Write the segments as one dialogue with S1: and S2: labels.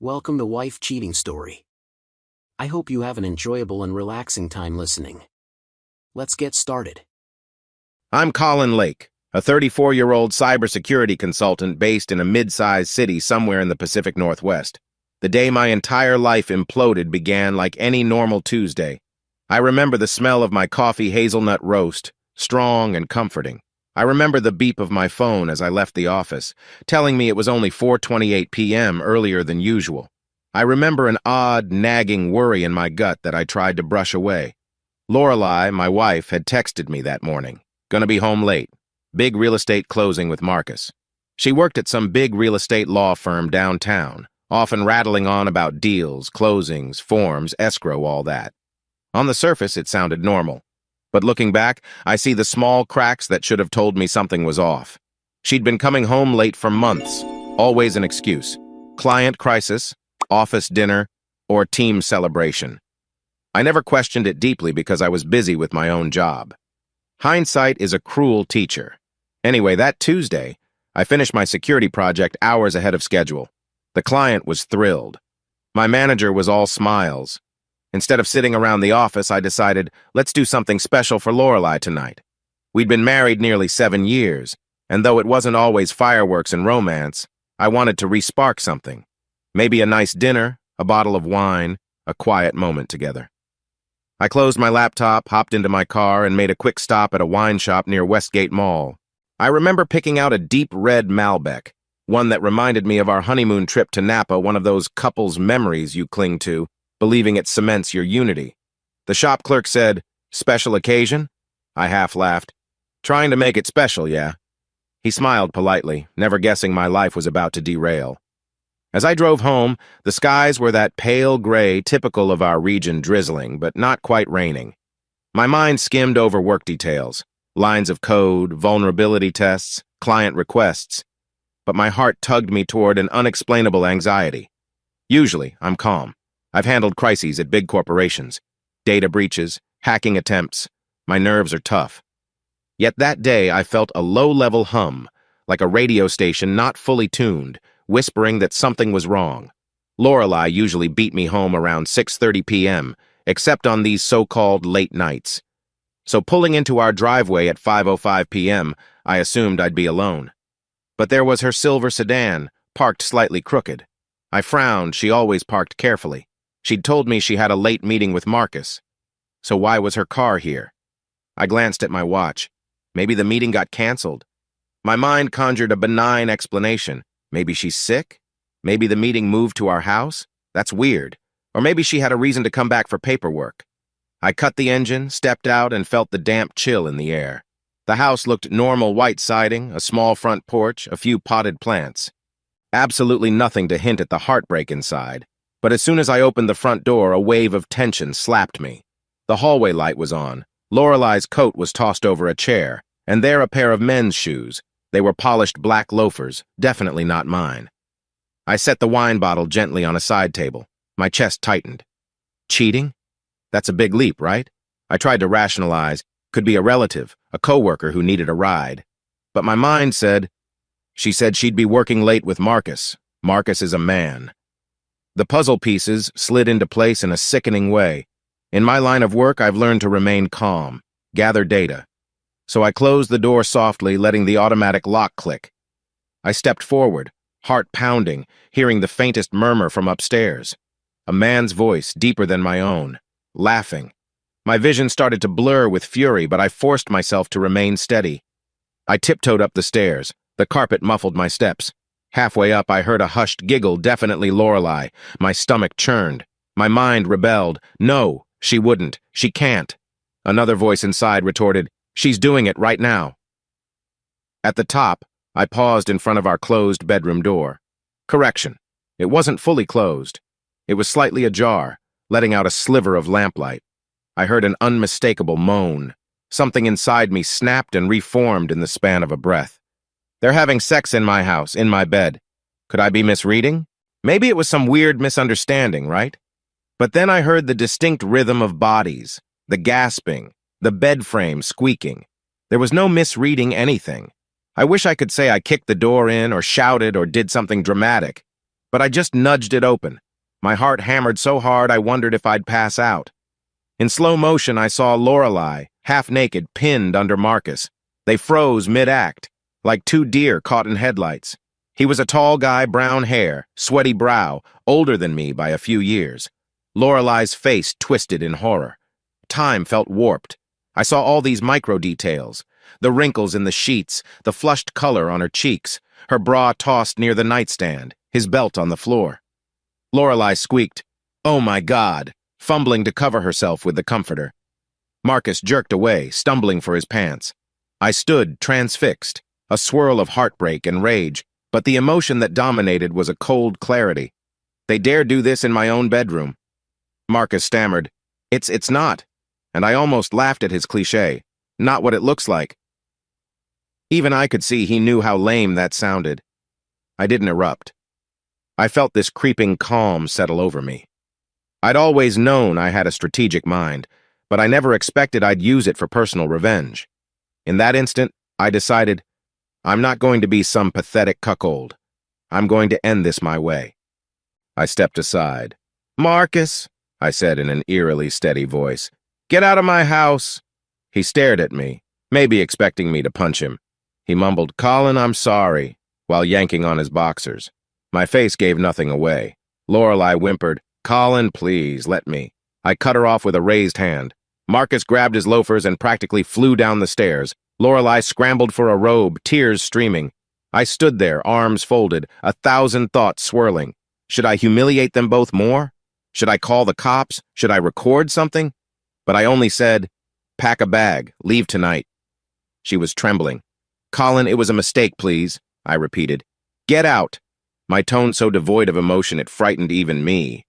S1: Welcome to Wife Cheating Story. I hope you have an enjoyable and relaxing time listening. Let's get started.
S2: I'm Colin Lake, a 34-year-old cybersecurity consultant based in a mid-sized city somewhere in the Pacific Northwest. The day my entire life imploded began like any normal Tuesday. I remember the smell of my coffee hazelnut roast, strong and comforting. I remember the beep of my phone as I left the office, telling me it was only 4:28 p.m. earlier than usual. I remember an odd, nagging worry in my gut that I tried to brush away. Lorelei, my wife, had texted me that morning. Gonna be home late. Big real estate closing with Marcus. She worked at some big real estate law firm downtown, often rattling on about deals, closings, forms, escrow, all that. On the surface, it sounded normal. But looking back, I see the small cracks that should have told me something was off. She'd been coming home late for months, always an excuse. Client crisis, office dinner, or team celebration. I never questioned it deeply because I was busy with my own job. Hindsight is a cruel teacher. Anyway, that Tuesday, I finished my security project hours ahead of schedule. The client was thrilled. My manager was all smiles. Instead of sitting around the office, I decided, let's do something special for Lorelei tonight. We'd been married nearly 7 years, and though it wasn't always fireworks and romance, I wanted to re-spark something. Maybe a nice dinner, a bottle of wine, a quiet moment together. I closed my laptop, hopped into my car, and made a quick stop at a wine shop near Westgate Mall. I remember picking out a deep red Malbec, one that reminded me of our honeymoon trip to Napa, one of those couple's memories you cling to, believing it cements your unity. The shop clerk said, "Special occasion?" I half laughed. "Trying to make it special, yeah." He smiled politely, never guessing my life was about to derail. As I drove home, the skies were that pale gray typical of our region, drizzling, but not quite raining. My mind skimmed over work details, lines of code, vulnerability tests, client requests, but my heart tugged me toward an unexplainable anxiety. Usually, I'm calm. I've handled crises at big corporations, data breaches, hacking attempts. My nerves are tough. Yet that day I felt a low-level hum, like a radio station not fully tuned, whispering that something was wrong. Lorelei usually beat me home around 6:30 p.m., except on these so-called late nights. So pulling into our driveway at 5:05 p.m., I assumed I'd be alone. But there was her silver sedan, parked slightly crooked. I frowned. She always parked carefully. She'd told me she had a late meeting with Marcus. So why was her car here? I glanced at my watch. Maybe the meeting got canceled. My mind conjured a benign explanation. Maybe she's sick? Maybe the meeting moved to our house? That's weird. Or maybe she had a reason to come back for paperwork. I cut the engine, stepped out, and felt the damp chill in the air. The house looked normal white siding, a small front porch, a few potted plants. Absolutely nothing to hint at the heartbreak inside. But as soon as I opened the front door, a wave of tension slapped me. The hallway light was on. Lorelei's coat was tossed over a chair, and there a pair of men's shoes. They were polished black loafers, definitely not mine. I set the wine bottle gently on a side table. My chest tightened. Cheating? That's a big leap, right? I tried to rationalize. Could be a relative, a coworker who needed a ride. But my mind said, she said she'd be working late with Marcus. Marcus is a man. The puzzle pieces slid into place in a sickening way. In my line of work, I've learned to remain calm, gather data. So I closed the door softly, letting the automatic lock click. I stepped forward, heart pounding, hearing the faintest murmur from upstairs. A man's voice, deeper than my own, laughing. My vision started to blur with fury, but I forced myself to remain steady. I tiptoed up the stairs. The carpet muffled my steps. Halfway up, I heard a hushed giggle, definitely Lorelei. My stomach churned. My mind rebelled. No, she wouldn't. She can't. Another voice inside retorted, she's doing it right now. At the top, I paused in front of our closed bedroom door. Correction. It wasn't fully closed. It was slightly ajar, letting out a sliver of lamplight. I heard an unmistakable moan. Something inside me snapped and reformed in the span of a breath. They're having sex in my house, in my bed. Could I be misreading? Maybe it was some weird misunderstanding, right? But then I heard the distinct rhythm of bodies, the gasping, the bed frame squeaking. There was no misreading anything. I wish I could say I kicked the door in or shouted or did something dramatic. but I just nudged it open. My heart hammered so hard I wondered if I'd pass out. In slow motion, I saw Lorelei, half naked, pinned under Marcus. They froze mid-act, like two deer caught in headlights. He was a tall guy, brown hair, sweaty brow, older than me by a few years. Lorelei's face twisted in horror. Time felt warped. I saw all these micro-details. The wrinkles in the sheets, the flushed color on her cheeks, her bra tossed near the nightstand, his belt on the floor. Lorelei squeaked, "Oh my God," fumbling to cover herself with the comforter. Marcus jerked away, stumbling for his pants. I stood, transfixed, a swirl of heartbreak and rage, but the emotion that dominated was a cold clarity. They dare do this in my own bedroom. Marcus stammered, It's not," and I almost laughed at his cliché, "Not what it looks like." Even I could see he knew how lame that sounded. I didn't erupt. I felt this creeping calm settle over me. I'd always known I had a strategic mind, but I never expected I'd use it for personal revenge. In that instant, I decided, I'm not going to be some pathetic cuckold. I'm going to end this my way. I stepped aside. "Marcus," I said in an eerily steady voice, "get out of my house." He stared at me, maybe expecting me to punch him. He mumbled, "Colin, I'm sorry," while yanking on his boxers. My face gave nothing away. Lorelei whimpered, "Colin, please, let me." I cut her off with a raised hand. Marcus grabbed his loafers and practically flew down the stairs. Lorelei scrambled for a robe, tears streaming. I stood there, arms folded, 1,000 thoughts swirling. Should I humiliate them both more? Should I call the cops? Should I record something? But I only said, "Pack a bag, leave tonight." She was trembling. "Colin, it was a mistake, please," I repeated. "Get out." My tone so devoid of emotion it frightened even me.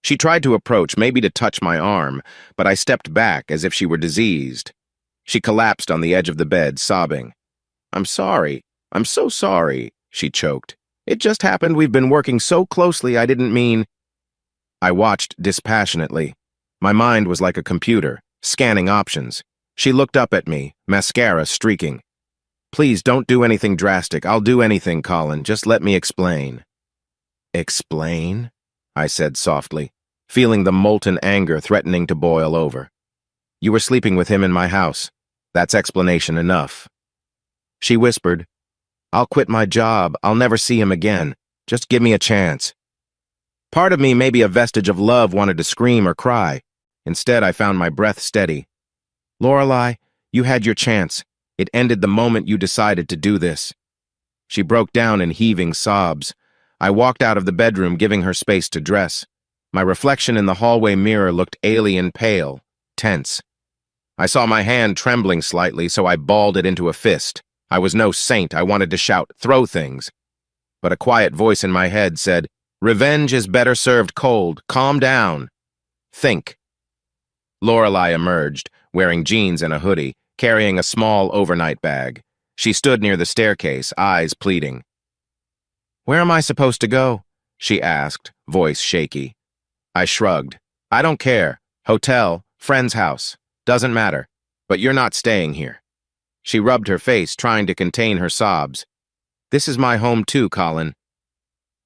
S2: She tried to approach, maybe to touch my arm, but I stepped back as if she were diseased. She collapsed on the edge of the bed, sobbing. "I'm sorry. I'm so sorry," she choked. "It just happened. We've been working so closely, I didn't mean—" I watched dispassionately. My mind was like a computer, scanning options. She looked up at me, mascara streaking. "Please don't do anything drastic. I'll do anything, Colin. Just let me explain." "Explain?" I said softly, feeling the molten anger threatening to boil over. "You were sleeping with him in my house. That's explanation enough." She whispered, "I'll quit my job. I'll never see him again. Just give me a chance." Part of me, maybe a vestige of love, wanted to scream or cry. Instead, I found my breath steady. "Lorelei, you had your chance. It ended the moment you decided to do this." She broke down in heaving sobs. I walked out of the bedroom, giving her space to dress. My reflection in the hallway mirror looked alien pale, tense. I saw my hand trembling slightly, so I balled it into a fist. I was no saint. I wanted to shout, "Throw things." But a quiet voice in my head said, "Revenge is better served cold. Calm down. Think." Lorelei emerged, wearing jeans and a hoodie, carrying a small overnight bag. She stood near the staircase, eyes pleading. "Where am I supposed to go?" she asked, voice shaky. I shrugged. "I don't care. Hotel, friend's house. Doesn't matter. But you're not staying here." She rubbed her face, trying to contain her sobs. "This is my home too, Colin."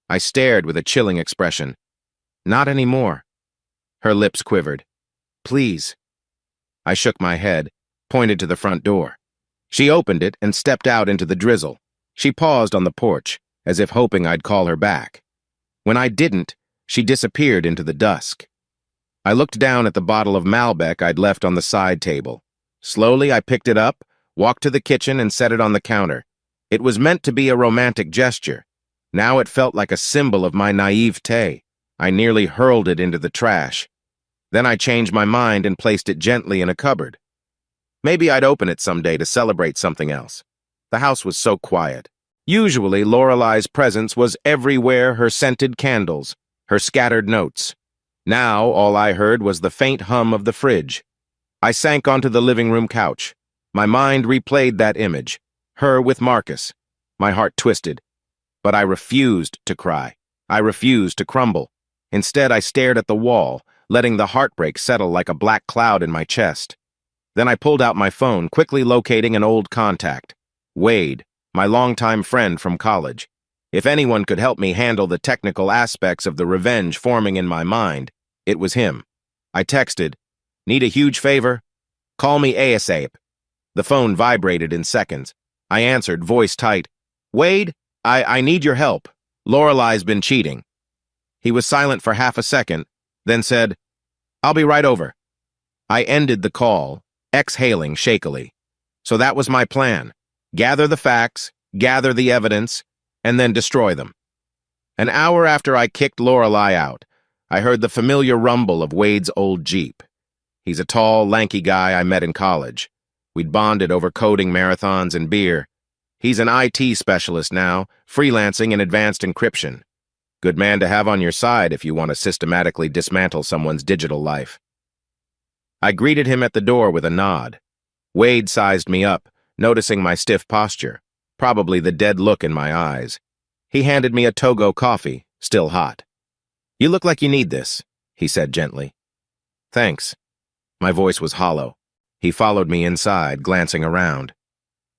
S2: I stared with a chilling expression. "Not anymore." Her lips quivered. "Please." I shook my head, pointed to the front door. She opened it and stepped out into the drizzle. She paused on the porch, as if hoping I'd call her back. When I didn't, she disappeared into the dusk. I looked down at the bottle of Malbec I'd left on the side table. Slowly, I picked it up, walked to the kitchen, and set it on the counter. It was meant to be a romantic gesture. Now it felt like a symbol of my naivete. I nearly hurled it into the trash. Then I changed my mind and placed it gently in a cupboard. Maybe I'd open it someday to celebrate something else. The house was so quiet. Usually, Lorelei's presence was everywhere, her scented candles, her scattered notes. Now, all I heard was the faint hum of the fridge. I sank onto the living room couch. My mind replayed that image, her with Marcus. My heart twisted. But I refused to cry. I refused to crumble. Instead, I stared at the wall, letting the heartbreak settle like a black cloud in my chest. Then I pulled out my phone, quickly locating an old contact. Wade, my longtime friend from college. If anyone could help me handle the technical aspects of the revenge forming in my mind, it was him. I texted, "Need a huge favor? Call me ASAP." The phone vibrated in seconds. I answered, voice tight, "Wade, I need your help. Lorelai's been cheating." He was silent for half a second, then said, "I'll be right over." I ended the call, exhaling shakily. So that was my plan. Gather the facts, gather the evidence, and then destroy them. An hour after I kicked Lorelai out, I heard the familiar rumble of Wade's old Jeep. He's a tall, lanky guy I met in college. We'd bonded over coding marathons and beer. He's an IT specialist now, freelancing in advanced encryption. Good man to have on your side if you want to systematically dismantle someone's digital life. I greeted him at the door with a nod. Wade sized me up, noticing my stiff posture, probably the dead look in my eyes. He handed me a Togo coffee, still hot. "You look like you need this," he said gently. "Thanks." My voice was hollow. He followed me inside, glancing around.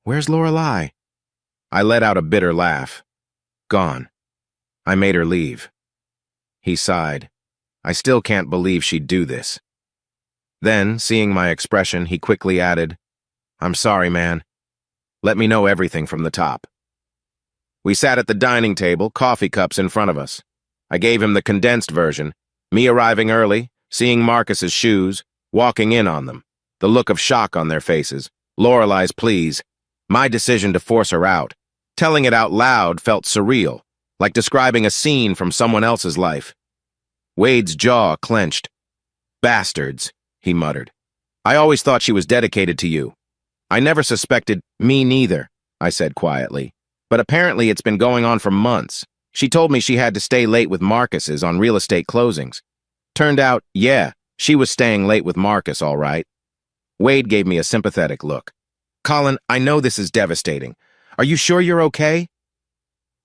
S2: "Where's Lorelai?" I let out a bitter laugh. "Gone. I made her leave." He sighed. "I still can't believe she'd do this." Then, seeing my expression, he quickly added, "I'm sorry, man. Let me know everything from the top." We sat at the dining table, coffee cups in front of us. I gave him the condensed version, me arriving early, seeing Marcus's shoes, walking in on them, the look of shock on their faces, Lorelai's pleas, my decision to force her out. Telling it out loud felt surreal, like describing a scene from someone else's life. Wade's jaw clenched. "Bastards," he muttered. "I always thought she was dedicated to you." "I never suspected." "Me neither," I said quietly. "But apparently it's been going on for months. She told me she had to stay late with Marcus's on real estate closings. Turned out, yeah, she was staying late with Marcus, all right." Wade gave me a sympathetic look. "Colin, I know this is devastating. Are you sure you're okay?"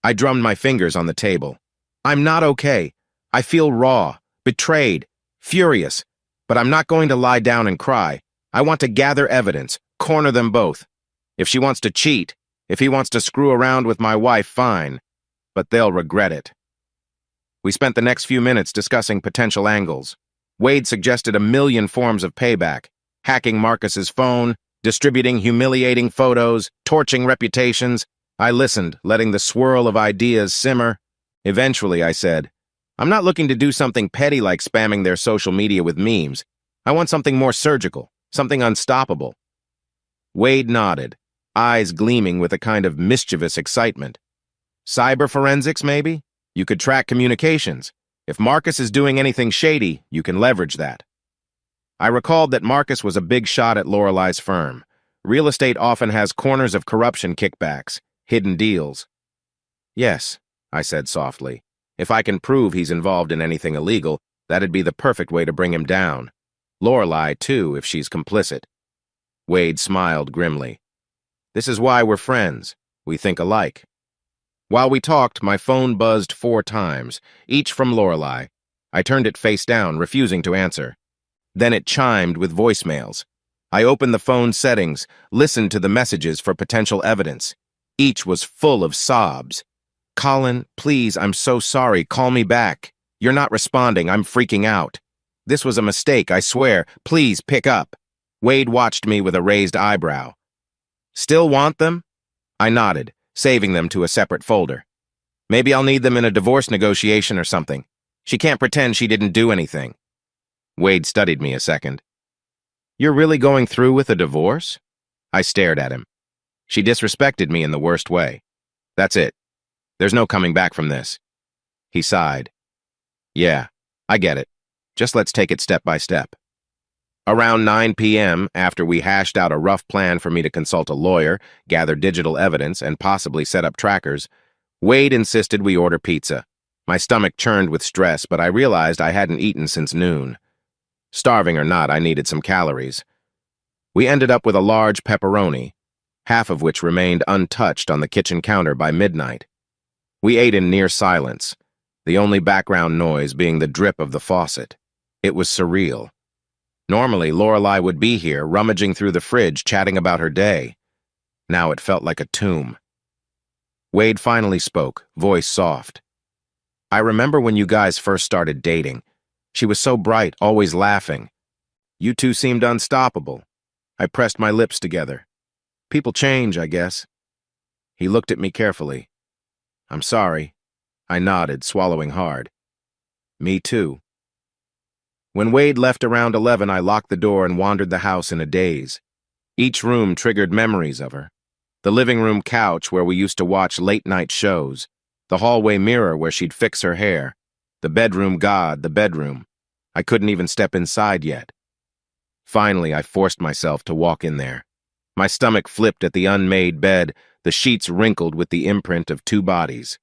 S2: I drummed my fingers on the table. "I'm not okay. I feel raw, betrayed, furious, but I'm not going to lie down and cry. I want to gather evidence, corner them both. If she wants to cheat, if he wants to screw around with my wife, fine, but they'll regret it." We spent the next few minutes discussing potential angles. Wade suggested a million forms of payback, hacking Marcus's phone, distributing humiliating photos, torching reputations. I listened, letting the swirl of ideas simmer. Eventually, I said, "I'm not looking to do something petty like spamming their social media with memes. I want something more surgical, something unstoppable." Wade nodded, eyes gleaming with a kind of mischievous excitement. "Cyber forensics, maybe? You could track communications. If Marcus is doing anything shady, you can leverage that." I recalled that Marcus was a big shot at Lorelai's firm. Real estate often has corners of corruption kickbacks, hidden deals. "Yes," I said softly. "If I can prove he's involved in anything illegal, that'd be the perfect way to bring him down. Lorelai, too, if she's complicit." Wade smiled grimly. "This is why we're friends. We think alike." While we talked, my phone buzzed 4 times, each from Lorelai. I turned it face down, refusing to answer. Then it chimed with voicemails. I opened the phone settings, listened to the messages for potential evidence. Each was full of sobs. "Colin, please, I'm so sorry. Call me back. You're not responding. I'm freaking out. This was a mistake, I swear. Please pick up." Wade watched me with a raised eyebrow. "Still want them?" I nodded, saving them to a separate folder. "Maybe I'll need them in a divorce negotiation or something. She can't pretend she didn't do anything." Wade studied me a second. "You're really going through with a divorce?" I stared at him. "She disrespected me in the worst way. That's it. There's no coming back from this." He sighed. "Yeah, I get it. Just let's take it step by step." Around 9 p.m., after we hashed out a rough plan for me to consult a lawyer, gather digital evidence, and possibly set up trackers, Wade insisted we order pizza. My stomach churned with stress, but I realized I hadn't eaten since noon. Starving or not, I needed some calories. We ended up with a large pepperoni, half of which remained untouched on the kitchen counter by midnight. We ate in near silence, the only background noise being the drip of the faucet. It was surreal. Normally, Lorelai would be here, rummaging through the fridge, chatting about her day. Now it felt like a tomb. Wade finally spoke, voice soft. I remember when you guys first started dating. She was so bright, always laughing. You two seemed unstoppable. I pressed my lips together. People change, I guess. He looked at me carefully. I'm sorry. I nodded, swallowing hard. Me too. When Wade left around 11, I locked the door and wandered the house in a daze. Each room triggered memories of her. The living room couch where we used to watch late-night shows. The hallway mirror where she'd fix her hair. The bedroom god, the bedroom. I couldn't even step inside yet. Finally, I forced myself to walk in there. My stomach flipped at the unmade bed, the sheets wrinkled with the imprint of two bodies.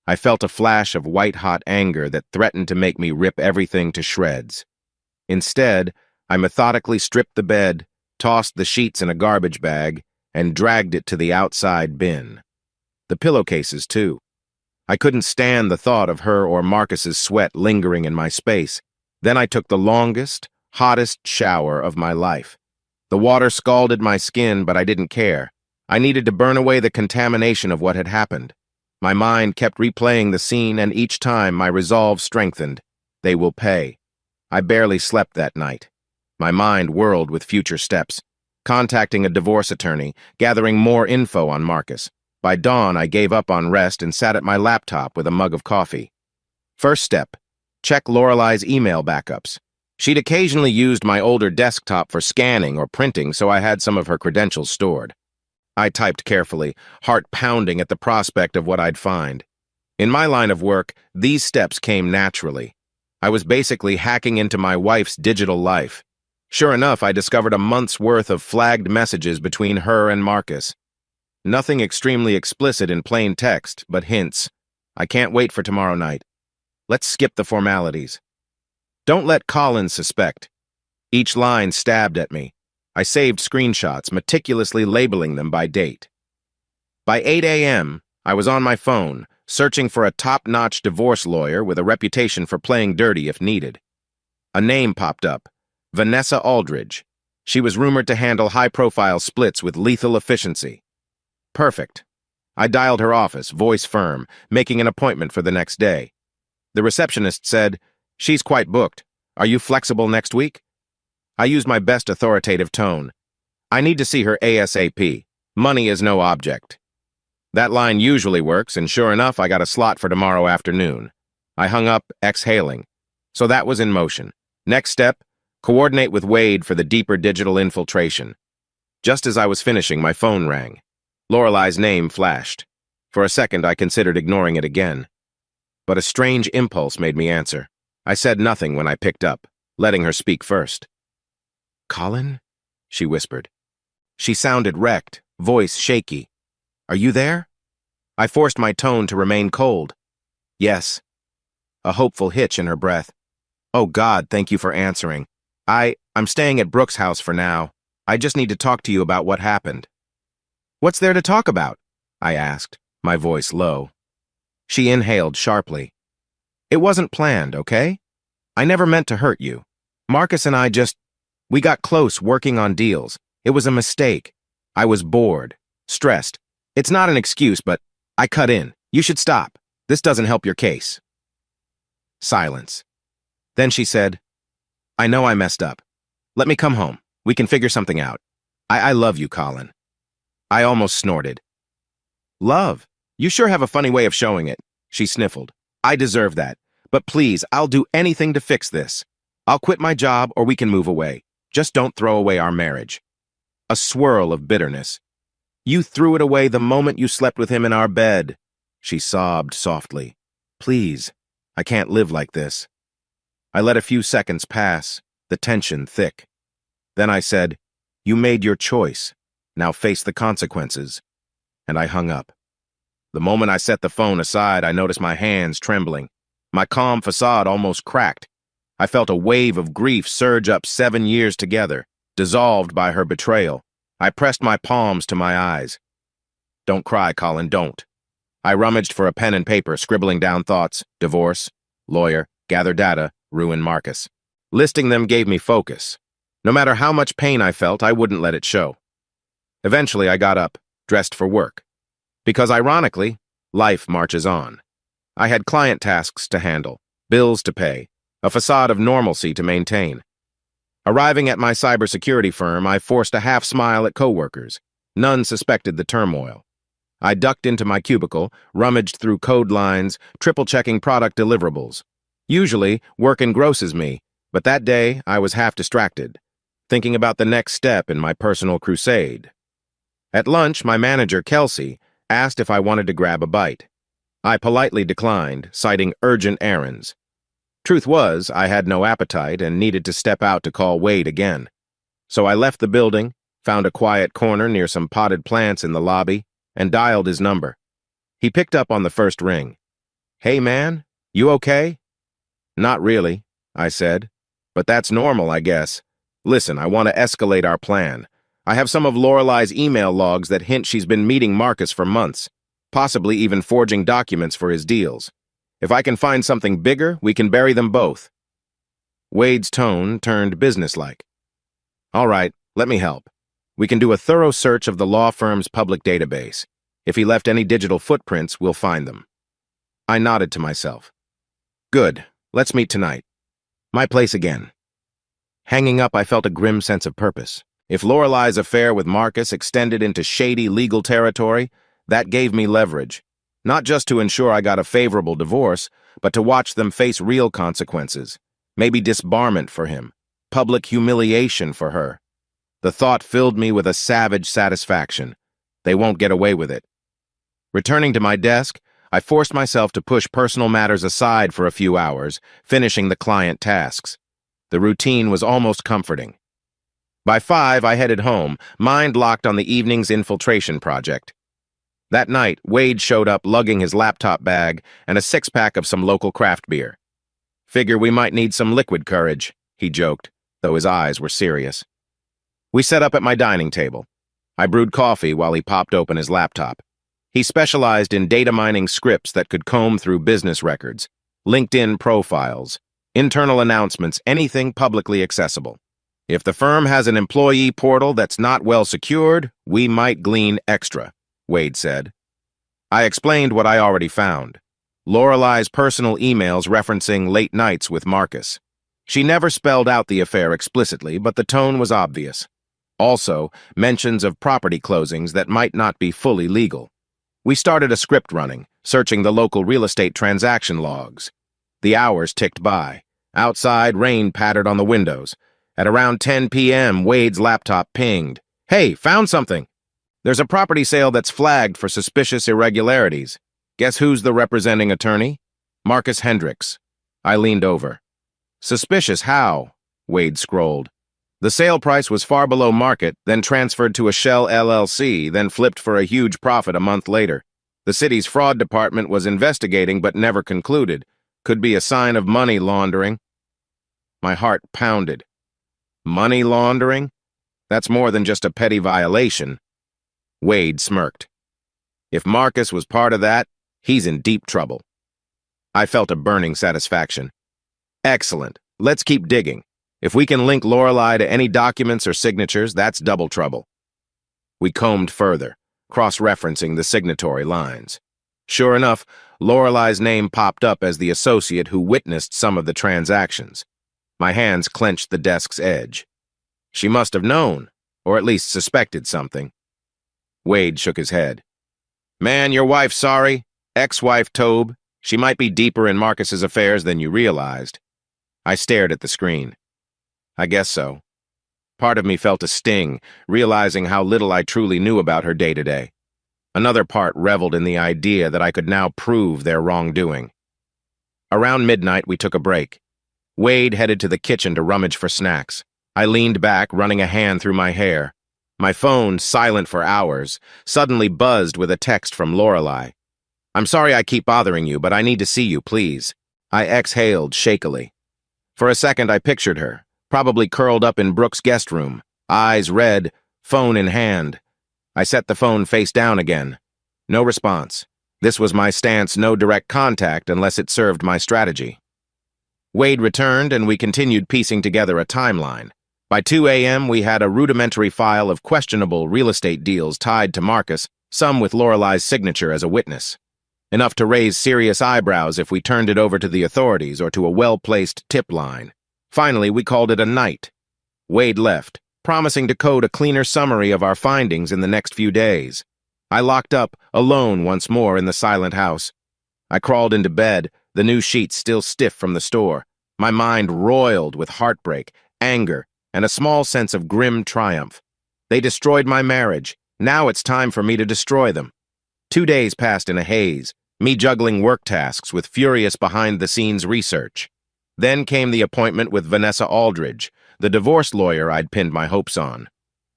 S2: I felt a flash of white-hot anger that threatened to make me rip everything to shreds. Instead, I methodically stripped the bed, tossed the sheets in a garbage bag, and dragged it to the outside bin. The pillowcases, too. I couldn't stand the thought of her or Marcus's sweat lingering in my space. Then I took the longest, hottest shower of my life. The water scalded my skin, but I didn't care. I needed to burn away the contamination of what had happened. My mind kept replaying the scene, and each time my resolve strengthened. They will pay. I barely slept that night. My mind whirled with future steps. Contacting a divorce attorney, gathering more info on Marcus. By dawn, I gave up on rest and sat at my laptop with a mug of coffee. First step, check Lorelei's email backups. She'd occasionally used my older desktop for scanning or printing, so I had some of her credentials stored. I typed carefully, heart pounding at the prospect of what I'd find. In my line of work, these steps came naturally. I was basically hacking into my wife's digital life. Sure enough, I discovered a month's worth of flagged messages between her and Marcus. Nothing extremely explicit in plain text, but hints. I can't wait for tomorrow night. Let's skip the formalities. Don't let Colin suspect. Each line stabbed at me. I saved screenshots, meticulously labeling them by date. By 8 a.m., I was on my phone, searching for a top-notch divorce lawyer with a reputation for playing dirty if needed. A name popped up, Vanessa Aldridge. She was rumored to handle high-profile splits with lethal efficiency. Perfect. I dialed her office, voice firm, making an appointment for the next day. The receptionist said, "She's quite booked. Are you flexible next week?" I used my best authoritative tone. "I need to see her ASAP. Money is no object." That line usually works, and sure enough, I got a slot for tomorrow afternoon. I hung up, exhaling. So that was in motion. Next step, coordinate with Wade for the deeper digital infiltration. Just as I was finishing, my phone rang. Lorelei's name flashed. For a second, I considered ignoring it again. But a strange impulse made me answer. I said nothing when I picked up, letting her speak first. "Colin?" she whispered. She sounded wrecked, voice shaky. "Are you there?" I forced my tone to remain cold. "Yes." A hopeful hitch in her breath. "Oh God, thank you for answering. I'm staying at Brooke's house for now. I just need to talk to you about what happened." "What's there to talk about?" I asked, my voice low. She inhaled sharply. "It wasn't planned, okay? I never meant to hurt you. Marcus and I we got close working on deals. It was a mistake. I was bored, stressed. It's not an excuse, but I cut in. You should stop. This doesn't help your case." Silence. Then she said, "I know I messed up. Let me come home. We can figure something out. I love you, Colin." I almost snorted. "Love? You sure have a funny way of showing it," she sniffled. "I deserve that. But please, I'll do anything to fix this. I'll quit my job or we can move away. Just don't throw away our marriage." A swirl of bitterness. "You threw it away the moment you slept with him in our bed," she sobbed softly. "Please, I can't live like this." I let a few seconds pass, the tension thick. Then I said, "You made your choice. Now face the consequences." And I hung up. The moment I set the phone aside, I noticed my hands trembling. My calm facade almost cracked. I felt a wave of grief surge up 7 years together, dissolved by her betrayal. I pressed my palms to my eyes. "Don't cry, Colin, don't." I rummaged for a pen and paper, scribbling down thoughts: divorce, lawyer, gather data, ruin Marcus. Listing them gave me focus. No matter how much pain I felt, I wouldn't let it show. Eventually, I got up, dressed for work. Because ironically, Life marches on. I had client tasks to handle, bills to pay, a facade of normalcy to maintain. Arriving at my cybersecurity firm, I forced a half-smile at coworkers. None suspected the turmoil. I ducked into my cubicle, rummaged through code lines, triple-checking product deliverables. Usually, work engrosses me, but that day I was half distracted, thinking about the next step in my personal crusade. At lunch, my manager, Kelsey, asked if I wanted to grab a bite. I politely declined, citing urgent errands. Truth was, I had no appetite and needed to step out to call Wade again. So I left the building, found a quiet corner near some potted plants in the lobby, and dialed his number. He picked up on the first ring. "Hey, man, you okay?" "Not really," I said. "But that's normal, I guess. Listen, I want to escalate our plan. I have some of Lorelei's email logs that hint she's been meeting Marcus for months, possibly even forging documents for his deals. If I can find something bigger, we can bury them both." Wade's tone turned businesslike. "All right, let me help. We can do a thorough search of the law firm's public database. If he left any digital footprints, we'll find them." I nodded to myself. "Good. Let's meet tonight. My place again." Hanging up, I felt a grim sense of purpose. If Lorelei's affair with Marcus extended into shady legal territory, that gave me leverage. Not just to ensure I got a favorable divorce, but to watch them face real consequences. Maybe disbarment for him. Public humiliation for her. The thought filled me with a savage satisfaction. They won't get away with it. Returning to my desk, I forced myself to push personal matters aside for a few hours, finishing the client tasks. The routine was almost comforting. By 5, I headed home, mind locked on the evening's infiltration project. That night, Wade showed up lugging his laptop bag and a six-pack of some local craft beer. "Figure we might need some liquid courage," he joked, though his eyes were serious. We set up at my dining table. I brewed coffee while he popped open his laptop. He specialized in data mining scripts that could comb through business records, LinkedIn profiles, internal announcements, anything publicly accessible. If the firm has an employee portal that's not well secured, we might glean extra, Wade said. I explained what I already found. Lorelei's personal emails referencing late nights with Marcus. She never spelled out the affair explicitly, but the tone was obvious. Also, mentions of property closings that might not be fully legal. We started a script running, searching the local real estate transaction logs. The hours ticked by. Outside, rain pattered on the windows. At around 10 p.m., Wade's laptop pinged. "Hey, found something! There's a property sale that's flagged for suspicious irregularities. Guess who's the representing attorney? Marcus Hendricks." I leaned over. "Suspicious how?" Wade scrolled. "The sale price was far below market, then transferred to a shell LLC, then flipped for a huge profit a month later. The city's fraud department was investigating but never concluded. Could be a sign of money laundering." My heart pounded. Money laundering? That's more than just a petty violation. Wade smirked. If Marcus was part of that, he's in deep trouble. I felt a burning satisfaction. Excellent. Let's keep digging. If we can link Lorelei to any documents or signatures, that's double trouble. We combed further, cross-referencing the signatory lines. Sure enough, Lorelei's name popped up as the associate who witnessed some of the transactions. My hands clenched the desk's edge. She must have known, or at least suspected something. Wade shook his head. "Man, your wife's sorry. Ex-wife Tobe. She might be deeper in Marcus's affairs than you realized." I stared at the screen. I guess so. Part of me felt a sting, realizing how little I truly knew about her day-to-day. Another part reveled in the idea that I could now prove their wrongdoing. Around midnight, we took a break. Wade headed to the kitchen to rummage for snacks. I leaned back, running a hand through my hair. My phone, silent for hours, suddenly buzzed with a text from Lorelei. "I'm sorry I keep bothering you, but I need to see you, please." I exhaled shakily. For a second, I pictured her, probably curled up in Brooke's guest room, eyes red, phone in hand. I set the phone face down again. No response. This was my stance, no direct contact unless it served my strategy. Wade returned, and we continued piecing together a timeline. By 2 a.m., we had a rudimentary file of questionable real estate deals tied to Marcus, some with Lorelei's signature as a witness. enough to raise serious eyebrows if we turned it over to the authorities or to a well-placed tip line. Finally, we called it a night. Wade left, promising to code a cleaner summary of our findings in the next few days. I locked up, alone once more in the silent house. I crawled into bed, the new sheets still stiff from the store. My mind roiled with heartbreak, anger, and a small sense of grim triumph. They destroyed my marriage. Now it's time for me to destroy them. 2 days passed in a haze, me juggling work tasks with furious behind-the-scenes research. Then came the appointment with Vanessa Aldridge, the divorce lawyer I'd pinned my hopes on.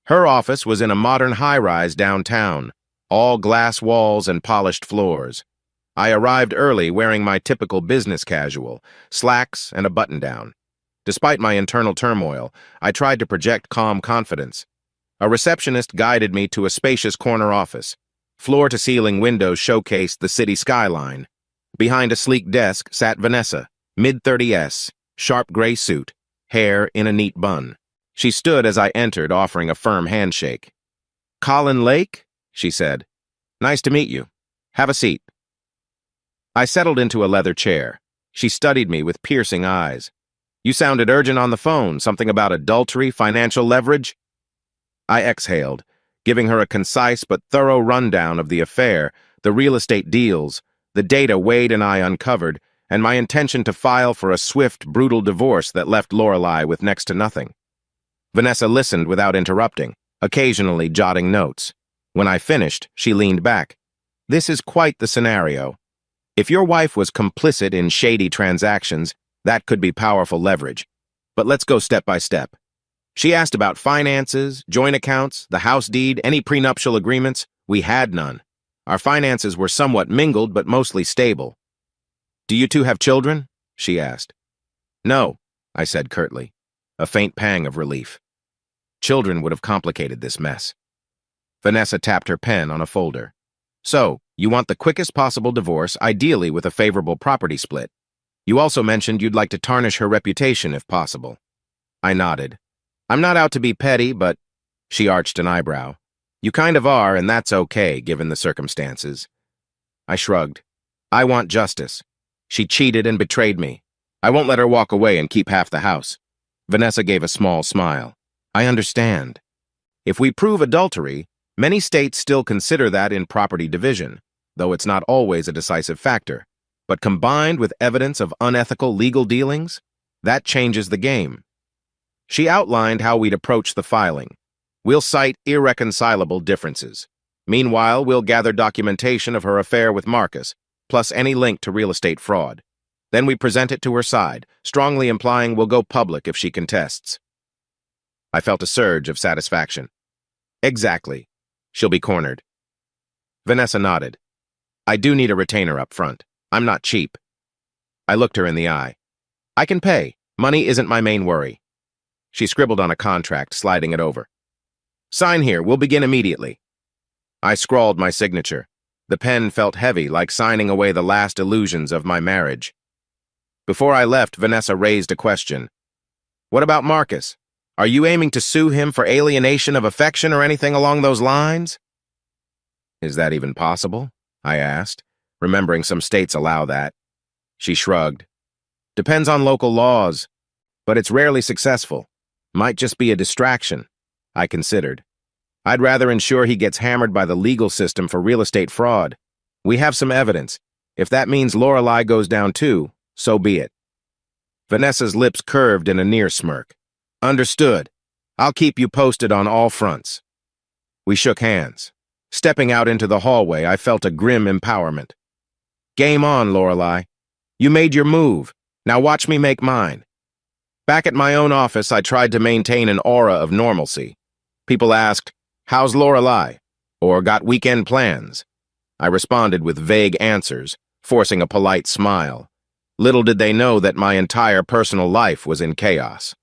S2: Her office was in a modern high-rise downtown, all glass walls and polished floors. I arrived early wearing my typical business casual, slacks and a button-down. Despite my internal turmoil, I tried to project calm confidence. A receptionist guided me to a spacious corner office. Floor-to-ceiling windows showcased the city skyline. Behind a sleek desk sat Vanessa, mid-30s, sharp gray suit, hair in a neat bun. She stood as I entered, offering a firm handshake. "Colin Lake?" she said. "Nice to meet you. Have a seat." I settled into a leather chair. She studied me with piercing eyes. "You sounded urgent on the phone, something about adultery, financial leverage?" I exhaled, giving her a concise but thorough rundown of the affair, the real estate deals, the data Wade and I uncovered, and my intention to file for a swift, brutal divorce that left Lorelei with next to nothing. Vanessa listened without interrupting, occasionally jotting notes. When I finished, she leaned back. "This is quite the scenario. If your wife was complicit in shady transactions, that could be powerful leverage. But let's go step by step. She asked about finances, joint accounts, the house deed, any prenuptial agreements. We had none. Our finances were somewhat mingled, but mostly stable. Do you two have children?" she asked. "No," I said curtly, a faint pang of relief. Children would have complicated this mess. Vanessa tapped her pen on a folder. "So, you want the quickest possible divorce, ideally with a favorable property split. You also mentioned you'd like to tarnish her reputation if possible." I nodded. "I'm not out to be petty, but—" She arched an eyebrow. "You kind of are, and that's okay, given the circumstances." I shrugged. "I want justice. She cheated and betrayed me. I won't let her walk away and keep half the house." Vanessa gave a small smile. "I understand. If we prove adultery, many states still consider that in property division, though it's not always a decisive factor. But combined with evidence of unethical legal dealings, that changes the game." She outlined how we'd approach the filing. "We'll cite irreconcilable differences. Meanwhile, we'll gather documentation of her affair with Marcus, plus any link to real estate fraud. Then we present it to her side, strongly implying we'll go public if she contests." I felt a surge of satisfaction. "Exactly. She'll be cornered." Vanessa nodded. "I do need a retainer up front. I'm not cheap." I looked her in the eye. "I can pay. Money isn't my main worry." She scribbled on a contract, sliding it over. "Sign here. We'll begin immediately." I scrawled my signature. The pen felt heavy, like signing away the last illusions of my marriage. Before I left, Vanessa raised a question. "What about Marcus? Are you aiming to sue him for alienation of affection or anything along those lines?" "Is that even possible?" I asked, remembering some states allow that. She shrugged. "Depends on local laws, but it's rarely successful. Might just be a distraction." I considered. "I'd rather ensure he gets hammered by the legal system for real estate fraud. We have some evidence. If that means Lorelei goes down too, so be it." Vanessa's lips curved in a near smirk. "Understood. I'll keep you posted on all fronts." We shook hands. Stepping out into the hallway, I felt a grim empowerment. "Game on, Lorelei. You made your move. Now watch me make mine." Back at my own office, I tried to maintain an aura of normalcy. People asked, "How's Lorelei?" or "Got weekend plans?" I responded with vague answers, forcing a polite smile. Little did they know that my entire personal life was in chaos.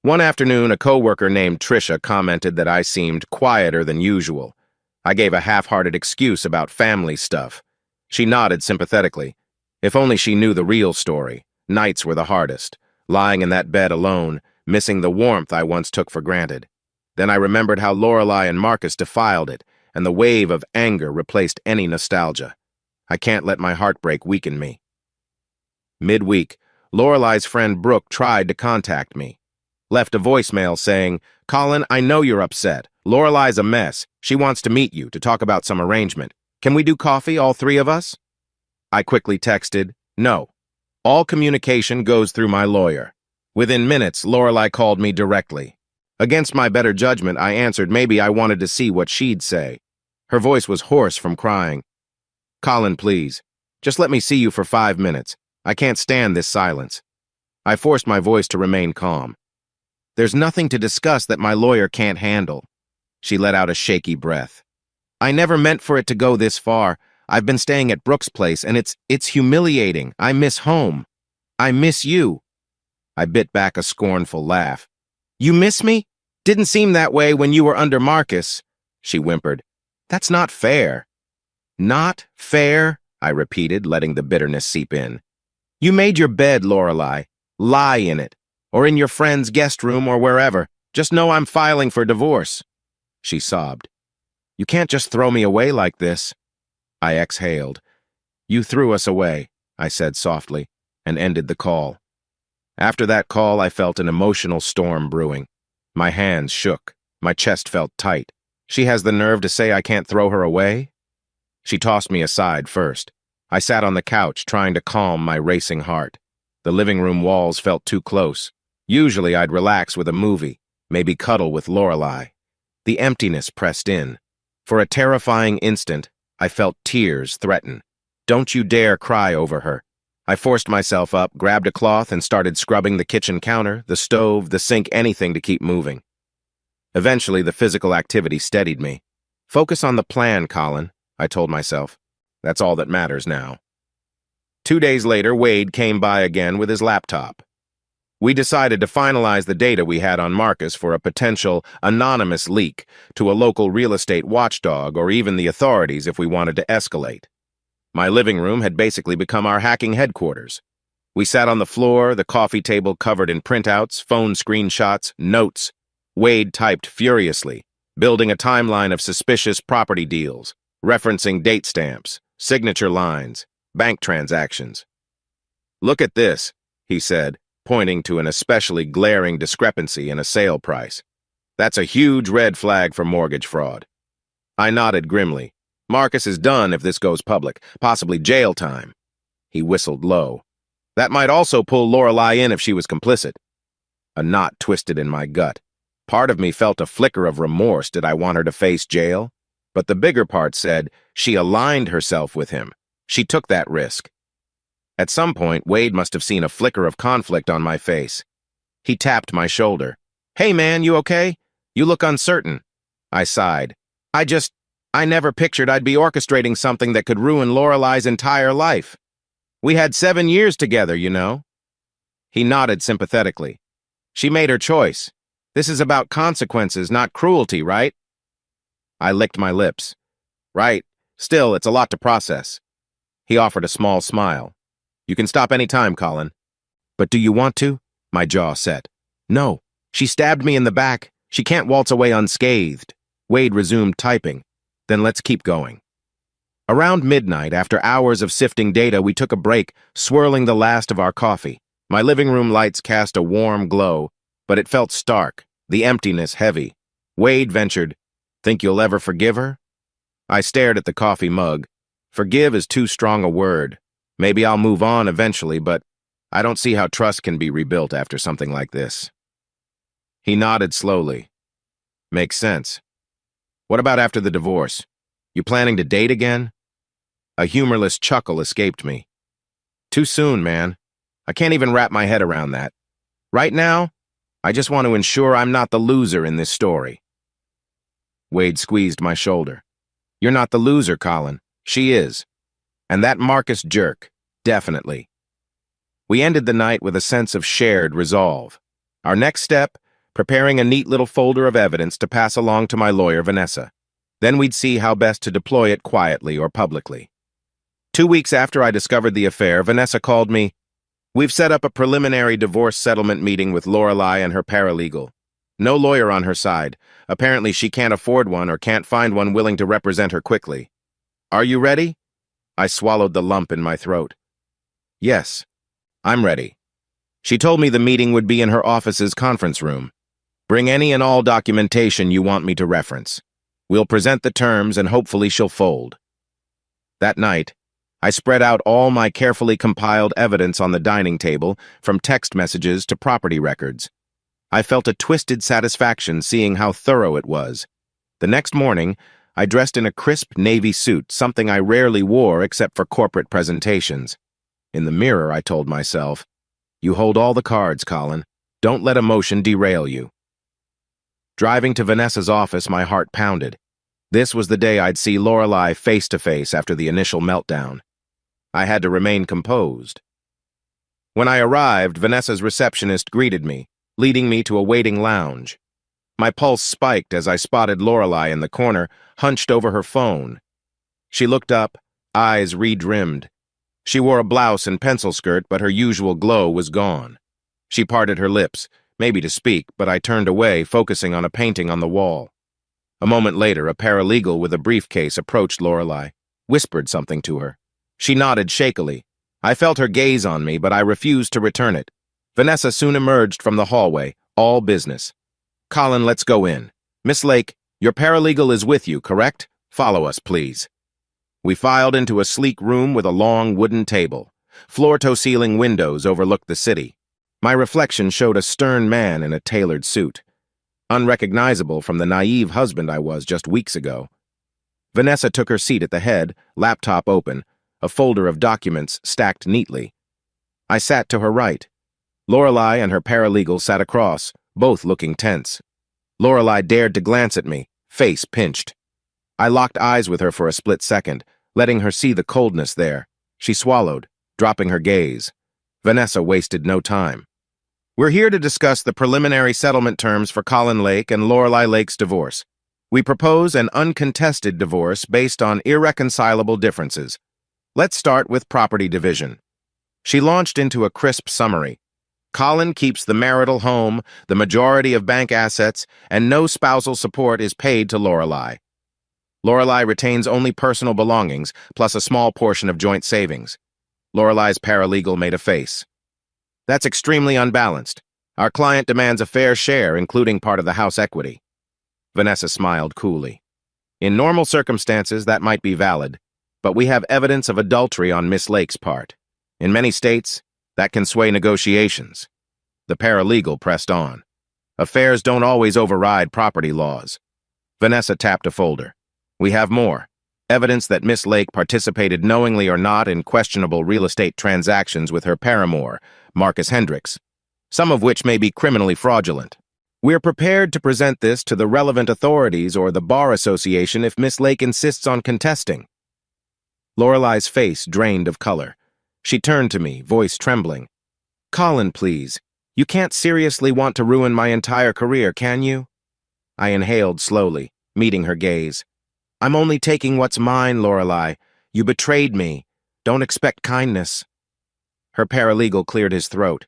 S2: One afternoon, a coworker named Trisha commented that I seemed quieter than usual. I gave a half-hearted excuse about family stuff. She nodded sympathetically. If only she knew the real story. Nights were the hardest. Lying in that bed alone, missing the warmth I once took for granted. Then I remembered how Lorelei and Marcus defiled it, and the wave of anger replaced any nostalgia. I can't let my heartbreak weaken me. Midweek, Lorelei's friend Brooke tried to contact me. Left a voicemail saying, "Colin, I know you're upset. Lorelei's a mess. She wants to meet you to talk about some arrangement. Can we do coffee, all three of us?" I quickly texted, "No. All communication goes through my lawyer." Within minutes, Lorelei called me directly. Against my better judgment, I answered maybe I wanted to see what she'd say. Her voice was hoarse from crying. "Colin, please. Just let me see you for 5 minutes. I can't stand this silence." I forced my voice to remain calm. "There's nothing to discuss that my lawyer can't handle." She let out a shaky breath. "I never meant for it to go this far. I've been staying at Brooke's place, and it's humiliating. I miss home. I miss you." I bit back a scornful laugh. "You miss me? Didn't seem that way when you were under Marcus," she whimpered. "That's not fair." "Not fair?" I repeated, letting the bitterness seep in. "You made your bed, Lorelei. Lie in it. Or in your friend's guest room or wherever. Just know I'm filing for divorce." She sobbed. "You can't just throw me away like this." I exhaled. "You threw us away," I said softly, and ended the call. After that call, I felt an emotional storm brewing. My hands shook. My chest felt tight. She has the nerve to say I can't throw her away? She tossed me aside first. I sat on the couch, trying to calm my racing heart. The living room walls felt too close. Usually I'd relax with a movie, maybe cuddle with Lorelei. The emptiness pressed in. For a terrifying instant, I felt tears threaten. "Don't you dare cry over her." I forced myself up, grabbed a cloth, and started scrubbing the kitchen counter, the stove, the sink, anything to keep moving. Eventually, the physical activity steadied me. "Focus on the plan, Colin," I told myself. "That's all that matters now." 2 days later, Wade came by again with his laptop. We decided to finalize the data we had on Marcus for a potential anonymous leak to a local real estate watchdog or even the authorities if we wanted to escalate. My living room had basically become our hacking headquarters. We sat on the floor, the coffee table covered in printouts, phone screenshots, notes. Wade typed furiously, building a timeline of suspicious property deals, referencing date stamps, signature lines, bank transactions. "Look at this," he said, pointing to an especially glaring discrepancy in a sale price. "That's a huge red flag for mortgage fraud." I nodded grimly. "Marcus is done if this goes public, possibly jail time." He whistled low. "That might also pull Lorelei in if she was complicit." A knot twisted in my gut. Part of me felt a flicker of remorse. Did I want her to face jail? But the bigger part said she aligned herself with him. She took that risk. At some point, Wade must have seen a flicker of conflict on my face. He tapped my shoulder. "Hey man, you okay? You look uncertain." I sighed. I never pictured I'd be orchestrating something that could ruin Lorelei's entire life. We had 7 years together, you know." He nodded sympathetically. "She made her choice. This is about consequences, not cruelty, right?" I licked my lips. "Right. Still, it's a lot to process." He offered a small smile. "You can stop any time, Colin." "But do you want to?" My jaw set. "No. She stabbed me in the back. She can't waltz away unscathed." Wade resumed typing. "Then let's keep going." Around midnight, after hours of sifting data, we took a break, swirling the last of our coffee. My living room lights cast a warm glow, but it felt stark, the emptiness heavy. Wade ventured, "Think you'll ever forgive her?" I stared at the coffee mug. Forgive is too strong a word. Maybe I'll move on eventually, but I don't see how trust can be rebuilt after something like this. He nodded slowly. "Makes sense. What about after the divorce? You planning to date again?" A humorless chuckle escaped me. "Too soon, man. I can't even wrap my head around that. Right now, I just want to ensure I'm not the loser in this story." Wade squeezed my shoulder. "You're not the loser, Colin. She is. And that Marcus jerk, definitely." We ended the night with a sense of shared resolve. Our next step, preparing a neat little folder of evidence to pass along to my lawyer, Vanessa. Then we'd see how best to deploy it quietly or publicly. 2 weeks after I discovered the affair, Vanessa called me. "We've set up a preliminary divorce settlement meeting with Lorelei and her paralegal. No lawyer on her side. Apparently she can't afford one or can't find one willing to represent her quickly. Are you ready?" I swallowed the lump in my throat. Yes, I'm ready. She told me the meeting would be in her office's conference room. Bring any and all documentation you want me to reference. We'll present the terms and hopefully she'll fold. That night, I spread out all my carefully compiled evidence on the dining table, from text messages to property records. I felt a twisted satisfaction seeing how thorough it was. The next morning, I dressed in a crisp navy suit, something I rarely wore except for corporate presentations. In the mirror, I told myself, "You hold all the cards, Colin. Don't let emotion derail you." Driving to Vanessa's office, my heart pounded. This was the day I'd see Lorelei face to face after the initial meltdown. I had to remain composed. When I arrived, Vanessa's receptionist greeted me, leading me to a waiting lounge. My pulse spiked as I spotted Lorelei in the corner, hunched over her phone. She looked up, eyes re-rimmed. She wore a blouse and pencil skirt, but her usual glow was gone. She parted her lips, maybe to speak, but I turned away, focusing on a painting on the wall. A moment later, a paralegal with a briefcase approached Lorelei, whispered something to her. She nodded shakily. I felt her gaze on me, but I refused to return it. Vanessa soon emerged from the hallway, all business. "Colin, let's go in. Miss Lake, your paralegal is with you, correct? Follow us, please." We filed into a sleek room with a long wooden table. Floor-to-ceiling windows overlooked the city. My reflection showed a stern man in a tailored suit, unrecognizable from the naive husband I was just weeks ago. Vanessa took her seat at the head, laptop open, a folder of documents stacked neatly. I sat to her right. Lorelei and her paralegal sat across, both looking tense. Lorelei dared to glance at me, face pinched. I locked eyes with her for a split second, letting her see the coldness there. She swallowed, dropping her gaze. Vanessa wasted no time. "We're here to discuss the preliminary settlement terms for Colin Lake and Lorelei Lake's divorce. We propose an uncontested divorce based on irreconcilable differences. Let's start with property division." She launched into a crisp summary. Colin keeps the marital home, the majority of bank assets, and no spousal support is paid to Lorelei. Lorelei retains only personal belongings, plus a small portion of joint savings. Lorelei's paralegal made a face. "That's extremely unbalanced. Our client demands a fair share, including part of the house equity." Vanessa smiled coolly. "In normal circumstances, that might be valid, but we have evidence of adultery on Miss Lake's part. In many states, that can sway negotiations." The paralegal pressed on. "Affairs don't always override property laws." Vanessa tapped a folder. "We have more. Evidence that Miss Lake participated knowingly or not in questionable real estate transactions with her paramour, Marcus Hendricks, some of which may be criminally fraudulent. We're prepared to present this to the relevant authorities or the Bar Association if Miss Lake insists on contesting." Lorelei's face drained of color. She turned to me, voice trembling. "Colin, please. You can't seriously want to ruin my entire career, can you?" I inhaled slowly, meeting her gaze. "I'm only taking what's mine, Lorelei. You betrayed me. Don't expect kindness." Her paralegal cleared his throat.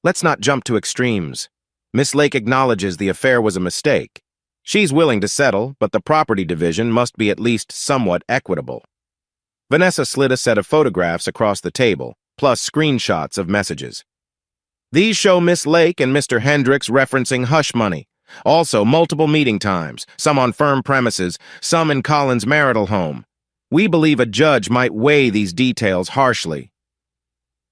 S2: "Let's not jump to extremes. Miss Lake acknowledges the affair was a mistake. She's willing to settle, but the property division must be at least somewhat equitable." Vanessa slid a set of photographs across the table, plus screenshots of messages. "These show Miss Lake and Mr. Hendricks referencing hush money. Also, multiple meeting times, some on firm premises, some in Colin's marital home. We believe a judge might weigh these details harshly."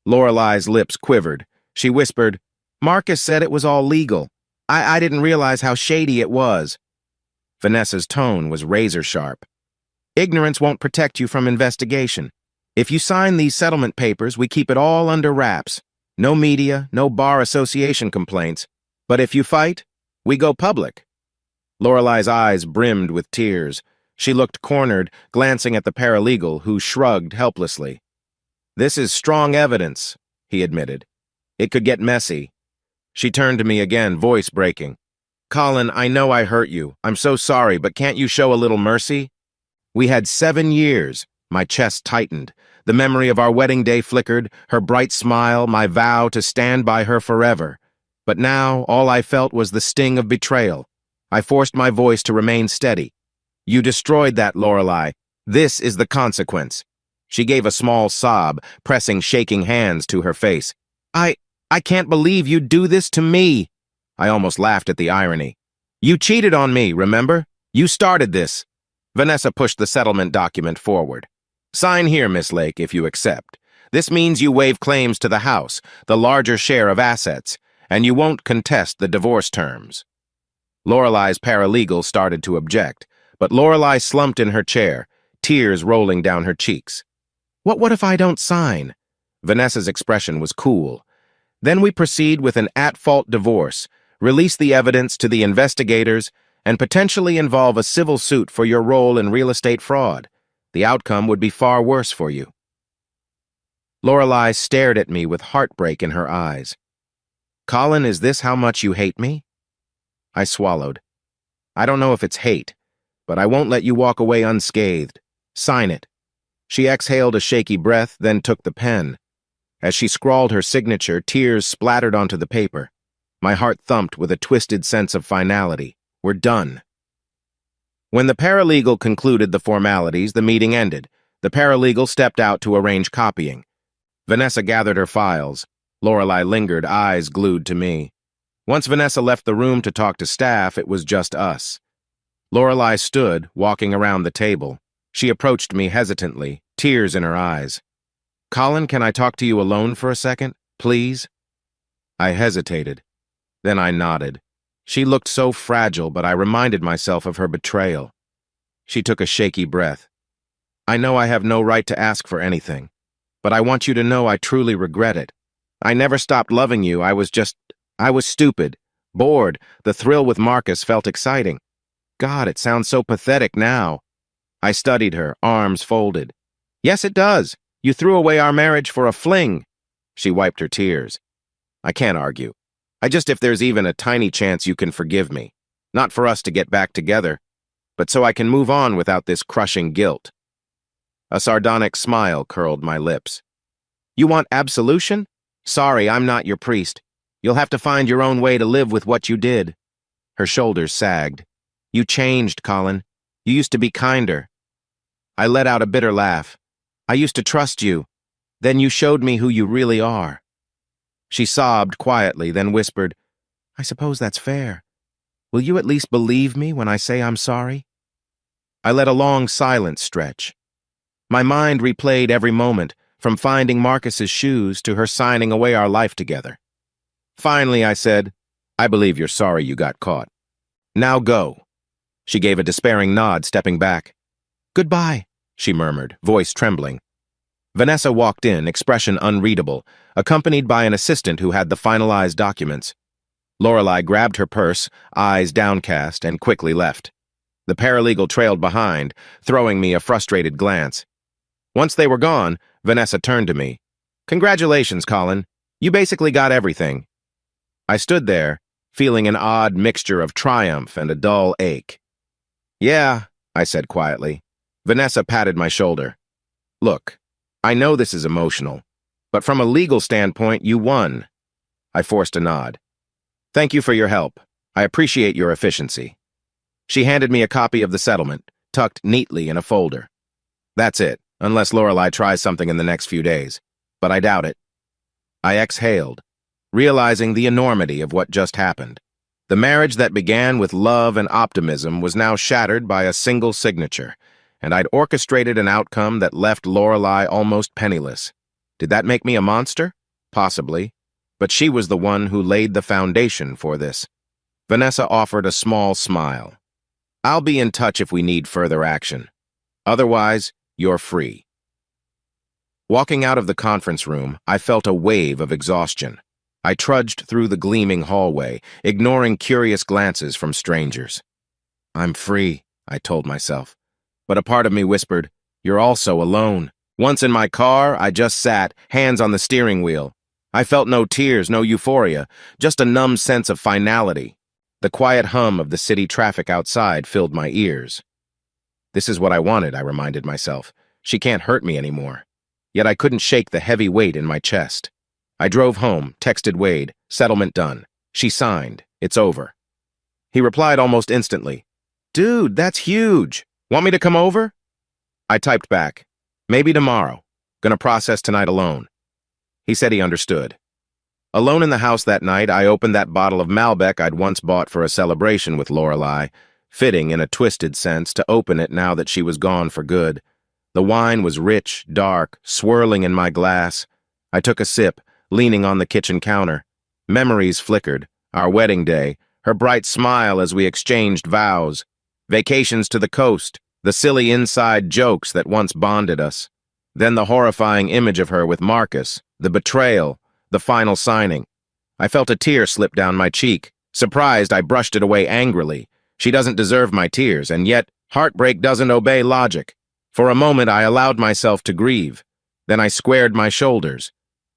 S2: Lorelei's lips quivered. She whispered, "Marcus said it was all legal. I didn't realize how shady it was." Vanessa's tone was razor-sharp. "Ignorance won't protect you from investigation. If you sign these settlement papers, we keep it all under wraps. No media, no Bar Association complaints. But if you fight, we go public." Lorelei's eyes brimmed with tears. She looked cornered, glancing at the paralegal, who shrugged helplessly. "This is strong evidence," he admitted. "It could get messy." She turned to me again, voice breaking. "Colin, I know I hurt you. I'm so sorry, but can't you show a little mercy? We had 7 years." My chest tightened. The memory of our wedding day flickered, her bright smile, my vow to stand by her forever. But now, all I felt was the sting of betrayal. I forced my voice to remain steady. "You destroyed that, Lorelei. This is the consequence. She gave a small sob, pressing shaking hands to her face. I can't believe you'd do this to me. I almost laughed at the irony. You cheated on me, remember? You started this. Vanessa pushed the settlement document forward. Sign here, Miss Lake, if you accept. This means you waive claims to the house, the larger share of assets, and you won't contest the divorce terms. Lorelei's paralegal started to object, but Lorelei slumped in her chair, tears rolling down her cheeks. What if I don't sign? Vanessa's expression was cool. Then we proceed with an at-fault divorce, release the evidence to the investigators, and potentially involve a civil suit for your role in real estate fraud. The outcome would be far worse for you. Lorelei stared at me with heartbreak in her eyes. Colin, is this how much you hate me? I swallowed. I don't know if it's hate, but I won't let you walk away unscathed. Sign it. She exhaled a shaky breath, then took the pen. As she scrawled her signature, tears splattered onto the paper. My heart thumped with a twisted sense of finality. We're done. When the paralegal concluded the formalities, the meeting ended. The paralegal stepped out to arrange copying. Vanessa gathered her files. Lorelei lingered, eyes glued to me. Once Vanessa left the room to talk to staff, it was just us. Lorelei stood, walking around the table. She approached me hesitantly, tears in her eyes. Colin, can I talk to you alone for a second, please? I hesitated. Then I nodded. She looked so fragile, but I reminded myself of her betrayal. She took a shaky breath. I know I have no right to ask for anything, but I want you to know I truly regret it. I never stopped loving you. I was stupid, bored. The thrill with Marcus felt exciting. God, it sounds so pathetic now. I studied her, arms folded. Yes, it does. You threw away our marriage for a fling. She wiped her tears. I can't argue. If there's even a tiny chance you can forgive me. Not for us to get back together, but so I can move on without this crushing guilt. A sardonic smile curled my lips. You want absolution? Sorry, I'm not your priest. You'll have to find your own way to live with what you did. Her shoulders sagged. You changed, Colin. You used to be kinder. I let out a bitter laugh. I used to trust you. Then you showed me who you really are. She sobbed quietly, then whispered, I suppose that's fair. Will you at least believe me when I say I'm sorry? I let a long silence stretch. My mind replayed every moment, from finding Marcus's shoes to her signing away our life together. Finally, I said, I believe you're sorry you got caught. Now go. She gave a despairing nod, stepping back. Goodbye, she murmured, voice trembling. Vanessa walked in, expression unreadable, accompanied by an assistant who had the finalized documents. Lorelei grabbed her purse, eyes downcast, and quickly left. The paralegal trailed behind, throwing me a frustrated glance. Once they were gone, Vanessa turned to me. Congratulations, Colin. You basically got everything. I stood there, feeling an odd mixture of triumph and a dull ache. Yeah, I said quietly. Vanessa patted my shoulder. Look, I know this is emotional, but from a legal standpoint, you won. I forced a nod. Thank you for your help. I appreciate your efficiency. She handed me a copy of the settlement, tucked neatly in a folder. That's it, unless Lorelei tries something in the next few days, but I doubt it. I exhaled, realizing the enormity of what just happened. The marriage that began with love and optimism was now shattered by a single signature, and I'd orchestrated an outcome that left Lorelei almost penniless. Did that make me a monster? Possibly, but she was the one who laid the foundation for this. Vanessa offered a small smile. I'll be in touch if we need further action. Otherwise, you're free. Walking out of the conference room, I felt a wave of exhaustion. I trudged through the gleaming hallway, ignoring curious glances from strangers. I'm free, I told myself. But a part of me whispered, you're also alone. Once in my car, I just sat, hands on the steering wheel. I felt no tears, no euphoria, just a numb sense of finality. The quiet hum of the city traffic outside filled my ears. This is what I wanted, I reminded myself. She can't hurt me anymore. Yet I couldn't shake the heavy weight in my chest. I drove home, texted Wade, settlement done. She signed, it's over. He replied almost instantly, Dude, that's huge. Want me to come over? I typed back, Maybe tomorrow. Gonna process tonight alone. He said he understood. Alone in the house that night, I opened that bottle of Malbec I'd once bought for a celebration with Lorelei, fitting in a twisted sense to open it now that she was gone for good. The wine was rich, dark, swirling in my glass. I took a sip, leaning on the kitchen counter. Memories flickered. Our wedding day, her bright smile as we exchanged vows, vacations to the coast, the silly inside jokes that once bonded us. Then the horrifying image of her with Marcus, the betrayal, the final signing. I felt a tear slip down my cheek. Surprised, I brushed it away angrily. She doesn't deserve my tears, and yet heartbreak doesn't obey logic. For a moment, I allowed myself to grieve. Then I squared my shoulders.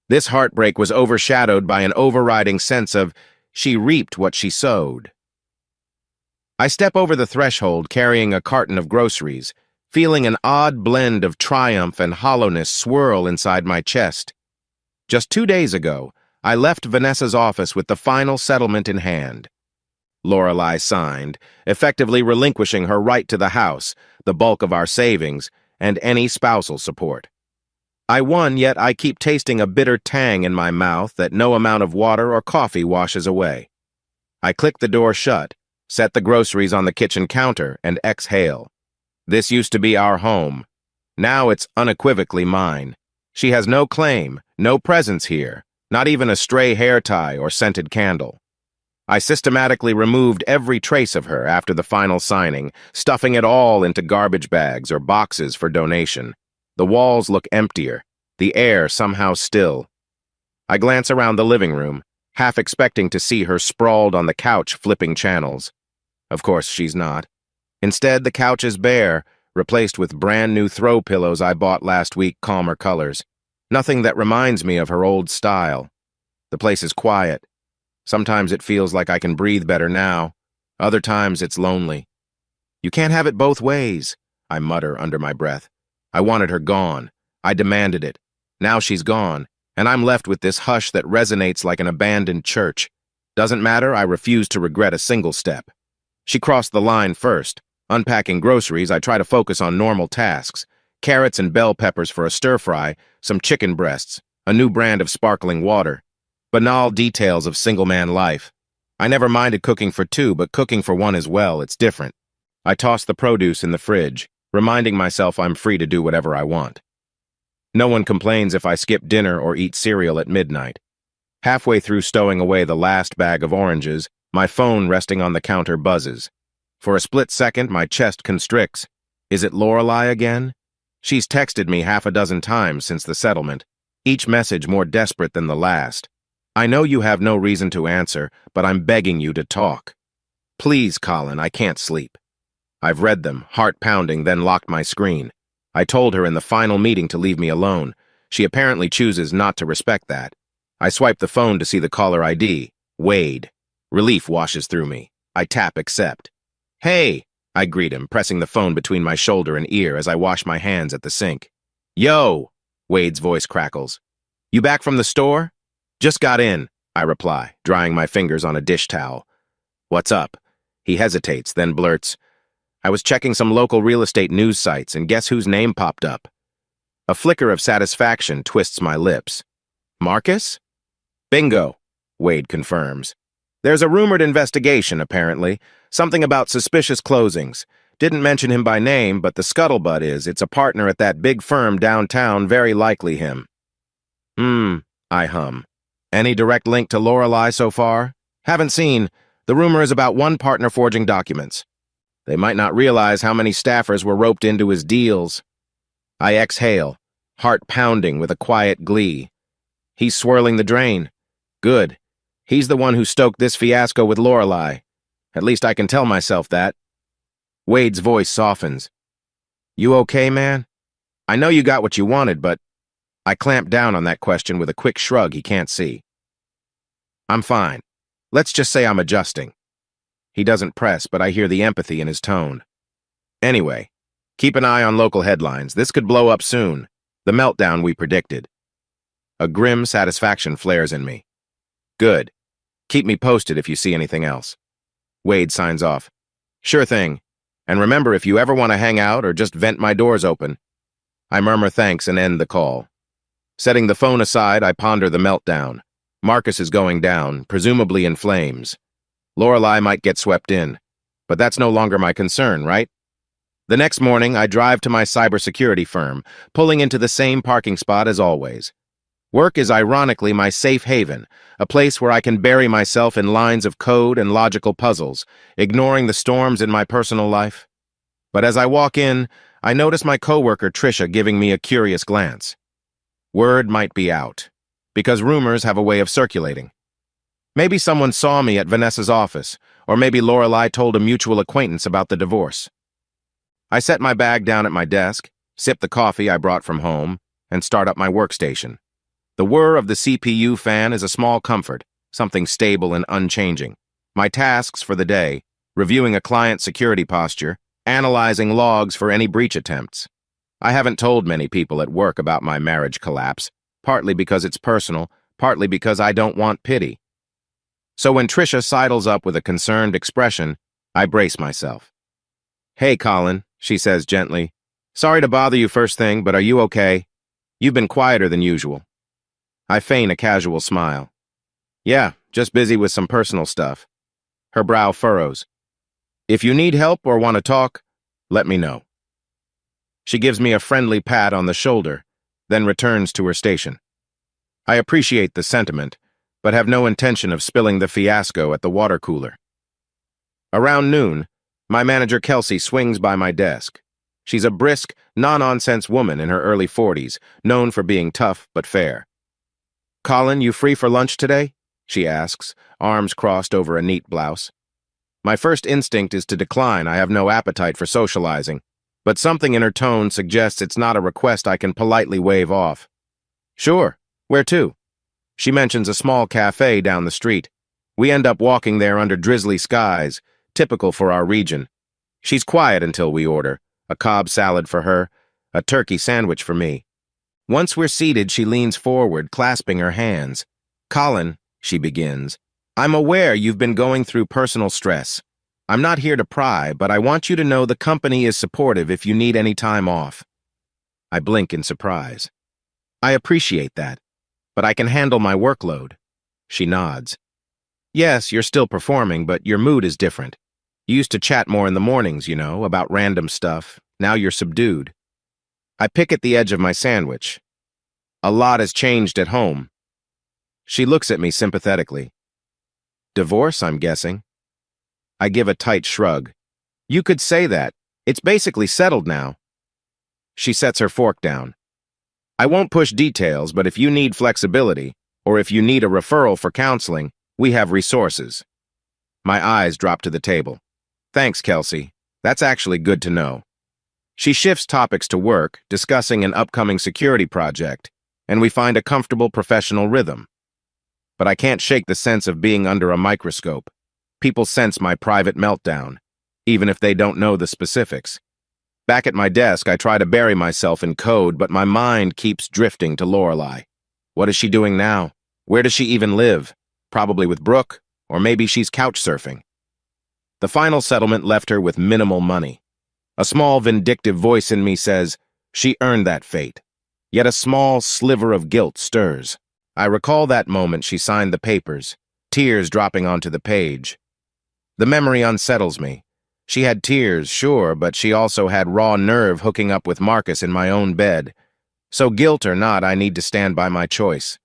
S2: This heartbreak was overshadowed by an overriding sense of she reaped what she sowed. I step over the threshold carrying a carton of groceries, feeling an odd blend of triumph and hollowness swirl inside my chest. Just 2 days ago, I left Vanessa's office with the final settlement in hand. Lorelei signed, effectively relinquishing her right to the house, the bulk of our savings, and any spousal support. I won, yet I keep tasting a bitter tang in my mouth that no amount of water or coffee washes away. I click the door shut, set the groceries on the kitchen counter, and exhale. This used to be our home. Now it's unequivocally mine. She has no claim, no presence here, not even a stray hair tie or scented candle. I systematically removed every trace of her after the final signing, stuffing it all into garbage bags or boxes for donation. The walls look emptier, the air somehow still. I glance around the living room, half expecting to see her sprawled on the couch flipping channels. Of course, she's not. Instead, the couch is bare, replaced with brand new throw pillows I bought last week, calmer colors. Nothing that reminds me of her old style. The place is quiet. Sometimes it feels like I can breathe better now. Other times it's lonely. You can't have it both ways, I mutter under my breath. I wanted her gone. I demanded it. Now she's gone, and I'm left with this hush that resonates like an abandoned church. Doesn't matter, I refuse to regret a single step. She crossed the line first. Unpacking groceries, I try to focus on normal tasks. Carrots and bell peppers for a stir-fry, some chicken breasts, a new brand of sparkling water. Banal details of single-man life. I never minded cooking for two, but cooking for one as well, it's different. I toss the produce in the fridge, reminding myself I'm free to do whatever I want. No one complains if I skip dinner or eat cereal at midnight. Halfway through stowing away the last bag of oranges, my phone resting on the counter buzzes. For a split second, my chest constricts. Is it Lorelei again? She's texted me 6 times since the settlement, each message more desperate than the last. I know you have no reason to answer, but I'm begging you to talk. Please, Colin, I can't sleep. I've read them, heart pounding, then locked my screen. I told her in the final meeting to leave me alone. She apparently chooses not to respect that. I swipe the phone to see the caller ID. Wade. Relief washes through me. I tap accept. Hey, I greet him, pressing the phone between my shoulder and ear as I wash my hands at the sink. Yo, Wade's voice crackles. You back from the store? Just got in, I reply, drying my fingers on a dish towel. What's up? He hesitates, then blurts, I was checking some local real estate news sites, and guess whose name popped up? A flicker of satisfaction twists my lips. Marcus? Bingo, Wade confirms. There's a rumored investigation, apparently. Something about suspicious closings. Didn't mention him by name, but the scuttlebutt is it's a partner at that big firm downtown, very likely him. I hum. Any direct link to Lorelei so far? Haven't seen. The rumor is about one partner forging documents. They might not realize how many staffers were roped into his deals. I exhale, heart pounding with a quiet glee. He's swirling the drain. Good. He's the one who stoked this fiasco with Lorelei. At least I can tell myself that. Wade's voice softens. You okay, man? I know you got what you wanted, but... I clamp down on that question with a quick shrug he can't see. I'm fine. Let's just say I'm adjusting. He doesn't press, but I hear the empathy in his tone. Anyway, keep an eye on local headlines. This could blow up soon. The meltdown we predicted. A grim satisfaction flares in me. Good. Keep me posted if you see anything else. Wade signs off. Sure thing. And remember, if you ever want to hang out or just vent, my door's open. I murmur thanks and end the call. Setting the phone aside, I ponder the meltdown. Marcus is going down, presumably in flames. Lorelei might get swept in, but that's no longer my concern, right? The next morning, I drive to my cybersecurity firm, pulling into the same parking spot as always. Work is ironically my safe haven, a place where I can bury myself in lines of code and logical puzzles, ignoring the storms in my personal life. But as I walk in, I notice my coworker Trisha giving me a curious glance. Word might be out, because rumors have a way of circulating. Maybe someone saw me at Vanessa's office, or maybe Lorelei told a mutual acquaintance about the divorce. I set my bag down at my desk, sip the coffee I brought from home, and start up my workstation. The whir of the CPU fan is a small comfort, something stable and unchanging. My tasks for the day: reviewing a client's security posture, analyzing logs for any breach attempts. I haven't told many people at work about my marriage collapse, partly because it's personal, partly because I don't want pity. So when Trisha sidles up with a concerned expression, I brace myself. "Hey, Colin," she says gently. "Sorry to bother you first thing, but are you okay? You've been quieter than usual." I feign a casual smile. "Yeah, just busy with some personal stuff." Her brow furrows. "If you need help or want to talk, let me know." She gives me a friendly pat on the shoulder, then returns to her station. I appreciate the sentiment, but have no intention of spilling the fiasco at the water cooler. Around noon, my manager Kelsey swings by my desk. She's a brisk, no-nonsense woman in her early 40s, known for being tough but fair. "Colin, you free for lunch today?" she asks, arms crossed over a neat blouse. My first instinct is to decline. I have no appetite for socializing, but something in her tone suggests it's not a request I can politely wave off. "Sure. Where to?" She mentions a small cafe down the street. We end up walking there under drizzly skies, typical for our region. She's quiet until we order, a Cobb salad for her, a turkey sandwich for me. Once we're seated, she leans forward, clasping her hands. "Colin," she begins, "I'm aware you've been going through personal stress. I'm not here to pry, but I want you to know the company is supportive if you need any time off." I blink in surprise. "I appreciate that, but I can handle my workload." She nods. "Yes, you're still performing, but your mood is different. You used to chat more in the mornings, about random stuff. Now you're subdued." I pick at the edge of my sandwich. "A lot has changed at home." She looks at me sympathetically. "Divorce, I'm guessing?" I give a tight shrug. "You could say that. It's basically settled now." She sets her fork down. "I won't push details, but if you need flexibility, or if you need a referral for counseling, we have resources." My eyes drop to the table. "Thanks, Kelsey. That's actually good to know." She shifts topics to work, discussing an upcoming security project, and we find a comfortable professional rhythm. But I can't shake the sense of being under a microscope. People sense my private meltdown, even if they don't know the specifics. Back at my desk, I try to bury myself in code, but my mind keeps drifting to Lorelei. What is she doing now? Where does she even live? Probably with Brooke, or maybe she's couch surfing. The final settlement left her with minimal money. A small vindictive voice in me says, she earned that fate. Yet a small sliver of guilt stirs. I recall that moment she signed the papers, tears dropping onto the page. The memory unsettles me. She had tears, sure, but she also had raw nerve hooking up with Marcus in my own bed. So guilt or not, I need to stand by my choice.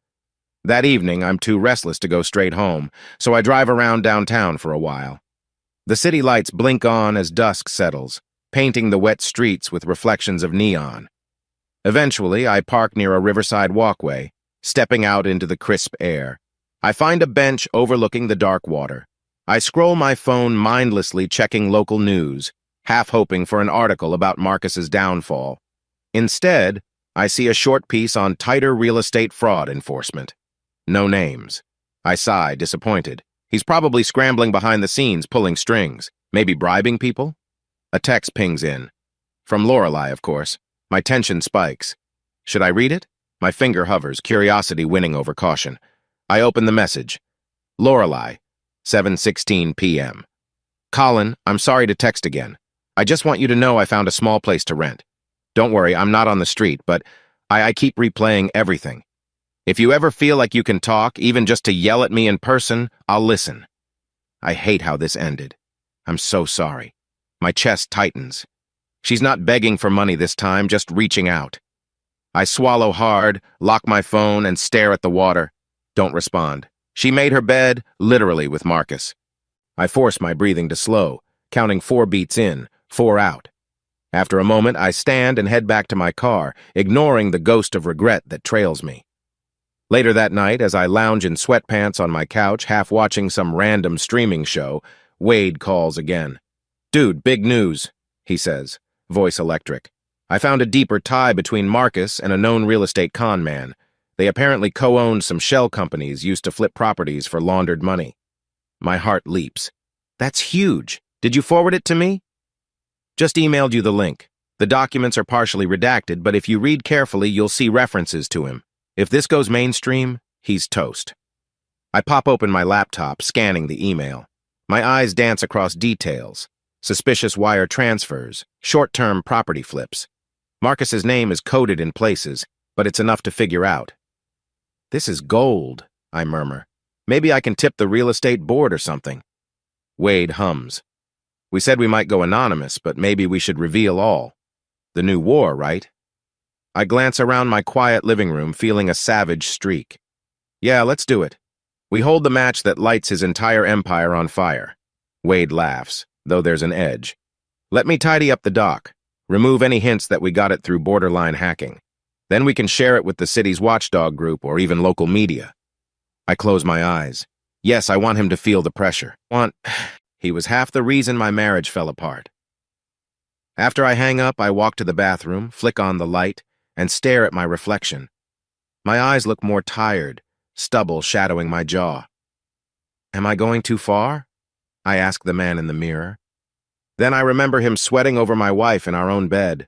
S2: That evening, I'm too restless to go straight home, so I drive around downtown for a while. The city lights blink on as dusk settles, painting the wet streets with reflections of neon. Eventually, I park near a riverside walkway, stepping out into the crisp air. I find a bench overlooking the dark water. I scroll my phone mindlessly, checking local news, half hoping for an article about Marcus's downfall. Instead, I see a short piece on tighter real estate fraud enforcement. No names. I sigh, disappointed. He's probably scrambling behind the scenes, pulling strings, maybe bribing people? A text pings in. From Lorelei, of course. My tension spikes. Should I read it? My finger hovers, curiosity winning over caution. I open the message. Lorelei, 7:16 p.m. Colin, I'm sorry to text again. I just want you to know I found a small place to rent. Don't worry, I'm not on the street, but I keep replaying everything. If you ever feel like you can talk, even just to yell at me in person, I'll listen. I hate how this ended. I'm so sorry. My chest tightens. She's not begging for money this time, just reaching out. I swallow hard, lock my phone, and stare at the water. Don't respond. She made her bed, literally, with Marcus. I force my breathing to slow, counting 4 beats in, 4 out. After a moment, I stand and head back to my car, ignoring the ghost of regret that trails me. Later that night, as I lounge in sweatpants on my couch, half watching some random streaming show, Wade calls again. "Dude, big news," he says, voice electric. "I found a deeper tie between Marcus and a known real estate con man. They apparently co-owned some shell companies used to flip properties for laundered money." My heart leaps. "That's huge. Did you forward it to me?" "Just emailed you the link. The documents are partially redacted, but if you read carefully, you'll see references to him. If this goes mainstream, he's toast." I pop open my laptop, scanning the email. My eyes dance across details. Suspicious wire transfers, short-term property flips. Marcus's name is coded in places, but it's enough to figure out. "This is gold," I murmur. "Maybe I can tip the real estate board or something." Wade hums. "We said we might go anonymous, but maybe we should reveal all. The new war, right?" I glance around my quiet living room, feeling a savage streak. "Yeah, let's do it. We hold the match that lights his entire empire on fire." Wade laughs, though there's an edge. "Let me tidy up the doc. Remove any hints that we got it through borderline hacking. Then we can share it with the city's watchdog group or even local media." I close my eyes. Yes, I want him to feel the pressure. He was half the reason my marriage fell apart. After I hang up, I walk to the bathroom, flick on the light, and stare at my reflection. My eyes look more tired, stubble shadowing my jaw. Am I going too far? I ask the man in the mirror. Then I remember him sweating over my wife in our own bed.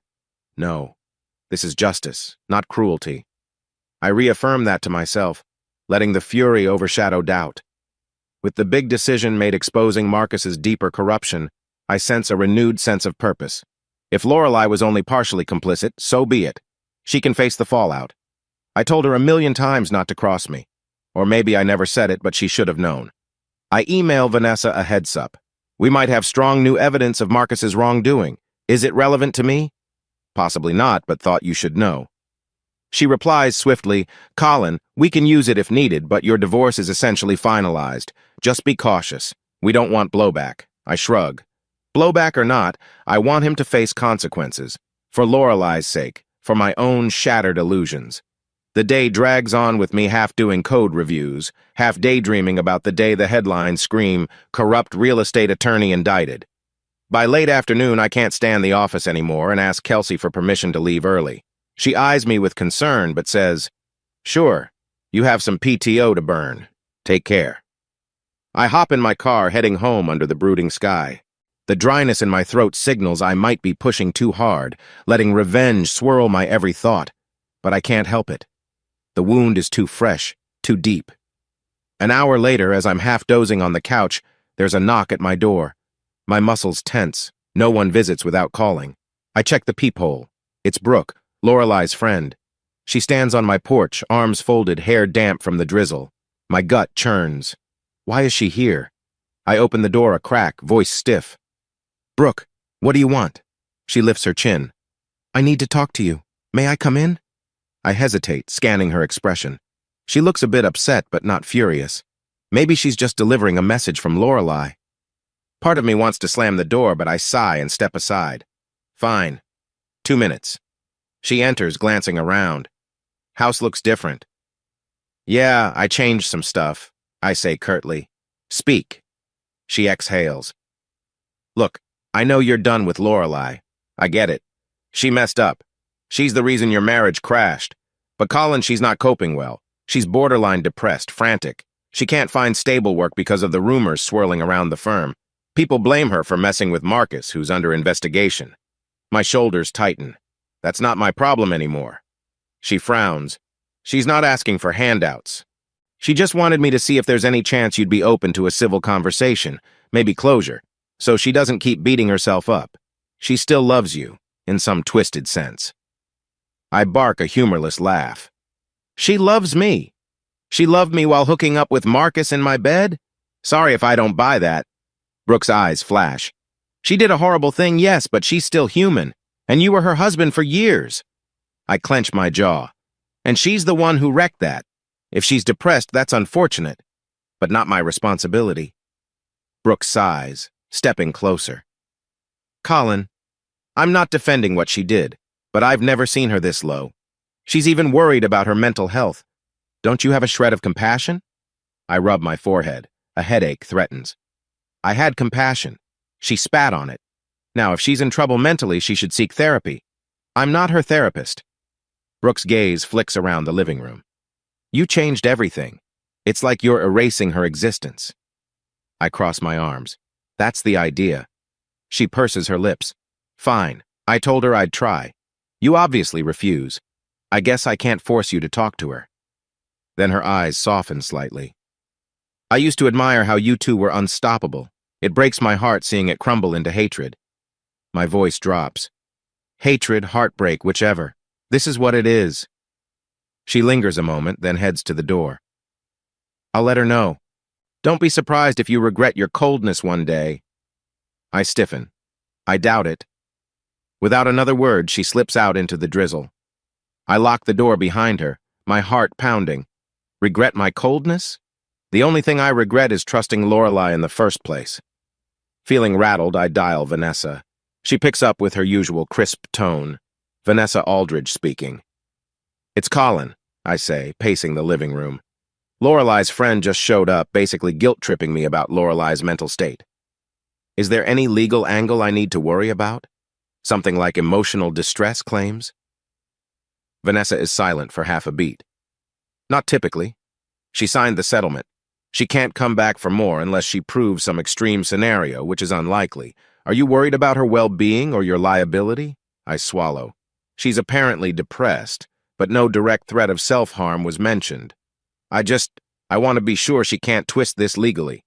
S2: No, this is justice, not cruelty. I reaffirm that to myself, letting the fury overshadow doubt. With the big decision made exposing Marcus's deeper corruption, I sense a renewed sense of purpose. If Lorelei was only partially complicit, so be it. She can face the fallout. I told her 1,000,000 times not to cross me. Or maybe I never said it, but she should have known. I email Vanessa a heads-up. We might have strong new evidence of Marcus's wrongdoing. Is it relevant to me? Possibly not, but thought you should know. She replies swiftly, "Colin, we can use it if needed, but your divorce is essentially finalized. Just be cautious. We don't want blowback." I shrug. Blowback or not, I want him to face consequences. For Lorelei's sake, for my own shattered illusions. The day drags on with me half doing code reviews, half daydreaming about the day the headlines scream, "Corrupt real estate attorney indicted." By late afternoon, I can't stand the office anymore and ask Kelsey for permission to leave early. She eyes me with concern, but says, "Sure, you have some PTO to burn. Take care." I hop in my car, heading home under the brooding sky. The dryness in my throat signals I might be pushing too hard, letting revenge swirl my every thought. But I can't help it. The wound is too fresh, too deep. An hour later, as I'm half dozing on the couch, there's a knock at my door. My muscles tense. No one visits without calling. I check the peephole. It's Brooke, Lorelei's friend. She stands on my porch, arms folded, hair damp from the drizzle. My gut churns. Why is she here? I open the door a crack, voice stiff. "Brooke, what do you want?" She lifts her chin. "I need to talk to you. May I come in?" I hesitate, scanning her expression. She looks a bit upset, but not furious. Maybe she's just delivering a message from Lorelei. Part of me wants to slam the door, but I sigh and step aside. Fine. 2 minutes. She enters, glancing around. House looks different. "Yeah, I changed some stuff," I say curtly. "Speak." She exhales. "Look, I know you're done with Lorelei. I get it. She messed up. She's the reason your marriage crashed. But Colin, she's not coping well. She's borderline depressed, frantic. She can't find stable work because of the rumors swirling around the firm. People blame her for messing with Marcus, who's under investigation." My shoulders tighten. That's not my problem anymore. She frowns. She's not asking for handouts. She just wanted me to see if there's any chance you'd be open to a civil conversation, maybe closure, so she doesn't keep beating herself up. She still loves you, in some twisted sense. I bark a humorless laugh. She loves me. She loved me while hooking up with Marcus in my bed? Sorry if I don't buy that. Brooke's eyes flash. She did a horrible thing, yes, but she's still human. And you were her husband for years. I clench my jaw. And she's the one who wrecked that. If she's depressed, that's unfortunate, but not my responsibility. Brooke sighs, stepping closer. Colin, I'm not defending what she did, but I've never seen her this low. She's even worried about her mental health. Don't you have a shred of compassion? I rub my forehead. A headache threatens. I had compassion. She spat on it. Now, if she's in trouble mentally, she should seek therapy. I'm not her therapist. Brooke's gaze flicks around the living room. You changed everything. It's like you're erasing her existence. I cross my arms. That's the idea. She purses her lips. Fine. I told her I'd try. You obviously refuse. I guess I can't force you to talk to her. Then her eyes soften slightly. I used to admire how you two were unstoppable. It breaks my heart seeing it crumble into hatred. My voice drops. Hatred, heartbreak, whichever. This is what it is. She lingers a moment, then heads to the door. I'll let her know. Don't be surprised if you regret your coldness one day. I stiffen. I doubt it. Without another word, she slips out into the drizzle. I lock the door behind her, my heart pounding. Regret my coldness? The only thing I regret is trusting Lorelai in the first place. Feeling rattled, I dial Vanessa. She picks up with her usual crisp tone. Vanessa Aldridge speaking. It's Colin, I say, pacing the living room. Lorelai's friend just showed up, basically guilt-tripping me about Lorelai's mental state. Is there any legal angle I need to worry about? Something like emotional distress claims? Vanessa is silent for half a beat. Not typically. She signed the settlement. She can't come back for more unless she proves some extreme scenario, which is unlikely. Are you worried about her well-being or your liability? I swallow. She's apparently depressed, but no direct threat of self-harm was mentioned. I want to be sure she can't twist this legally.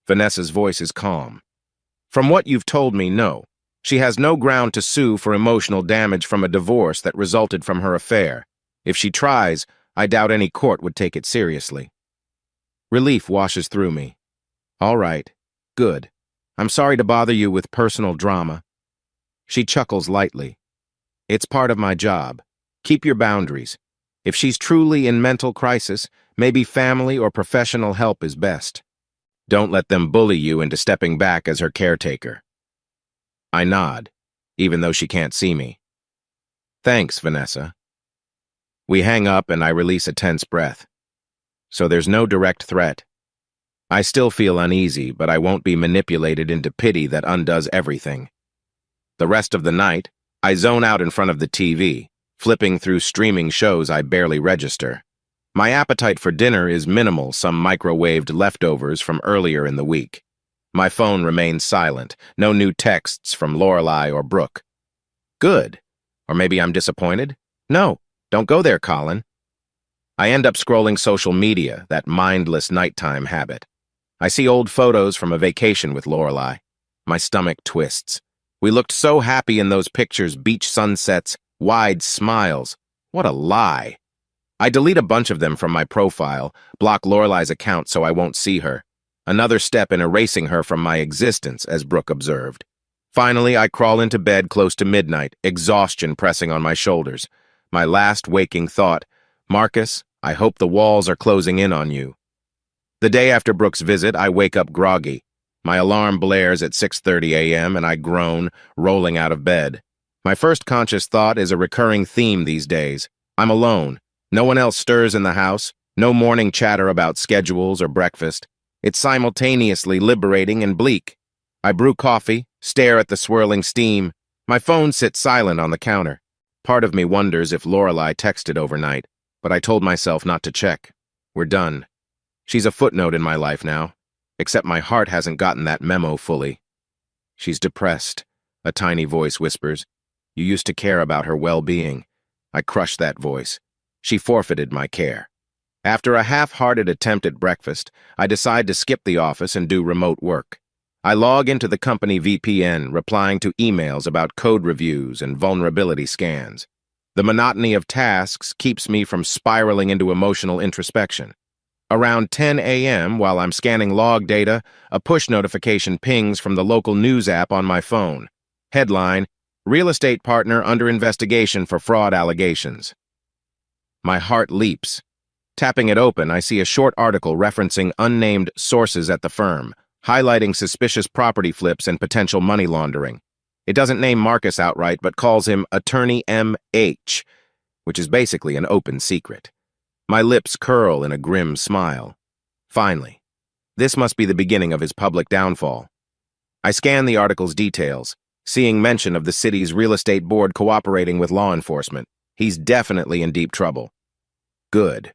S2: Vanessa's voice is calm. From what you've told me, no. She has no ground to sue for emotional damage from a divorce that resulted from her affair. If she tries, I doubt any court would take it seriously. Relief washes through me. All right. Good. I'm sorry to bother you with personal drama. She chuckles lightly. It's part of my job. Keep your boundaries. If she's truly in mental crisis, maybe family or professional help is best. Don't let them bully you into stepping back as her caretaker. I nod, even though she can't see me. Thanks, Vanessa. We hang up and I release a tense breath. So there's no direct threat. I still feel uneasy, but I won't be manipulated into pity that undoes everything. The rest of the night, I zone out in front of the TV, flipping through streaming shows I barely register. My appetite for dinner is minimal, some microwaved leftovers from earlier in the week. My phone remains silent, no new texts from Lorelai or Brooke. Good. Or maybe I'm disappointed? No, don't go there, Colin. I end up scrolling social media, that mindless nighttime habit. I see old photos from a vacation with Lorelai. My stomach twists. We looked so happy in those pictures, beach sunsets, wide smiles. What a lie. I delete a bunch of them from my profile, block Lorelai's account so I won't see her. Another step in erasing her from my existence, as Brooke observed. Finally, I crawl into bed close to midnight, exhaustion pressing on my shoulders. My last waking thought, Marcus, I hope the walls are closing in on you. The day after Brooke's visit, I wake up groggy. My alarm blares at 6:30 a.m. and I groan, rolling out of bed. My first conscious thought is a recurring theme these days. I'm alone. No one else stirs in the house. No morning chatter about schedules or breakfast. It's simultaneously liberating and bleak. I brew coffee, stare at the swirling steam. My phone sits silent on the counter. Part of me wonders if Lorelai texted overnight, but I told myself not to check. We're done. She's a footnote in my life now, except my heart hasn't gotten that memo fully. She's depressed, a tiny voice whispers. You used to care about her well-being. I crush that voice. She forfeited my care. After a half-hearted attempt at breakfast, I decide to skip the office and do remote work. I log into the company VPN, replying to emails about code reviews and vulnerability scans. The monotony of tasks keeps me from spiraling into emotional introspection. Around 10 a.m., while I'm scanning log data, a push notification pings from the local news app on my phone. Headline: Real estate partner under investigation for fraud allegations. My heart leaps. Tapping it open, I see a short article referencing unnamed sources at the firm, highlighting suspicious property flips and potential money laundering. It doesn't name Marcus outright, but calls him Attorney M.H., which is basically an open secret. My lips curl in a grim smile. Finally, this must be the beginning of his public downfall. I scan the article's details, seeing mention of the city's real estate board cooperating with law enforcement. He's definitely in deep trouble. Good.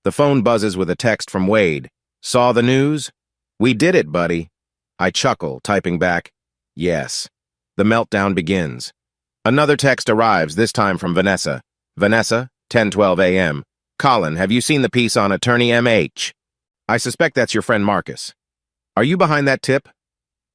S2: The phone buzzes with a text from Wade. Saw the news? We did it, buddy. I chuckle, typing back, yes. The meltdown begins. Another text arrives, this time from Vanessa. Vanessa, 10:12 a.m. Colin, have you seen the piece on Attorney M.H.? I suspect that's your friend Marcus. Are you behind that tip?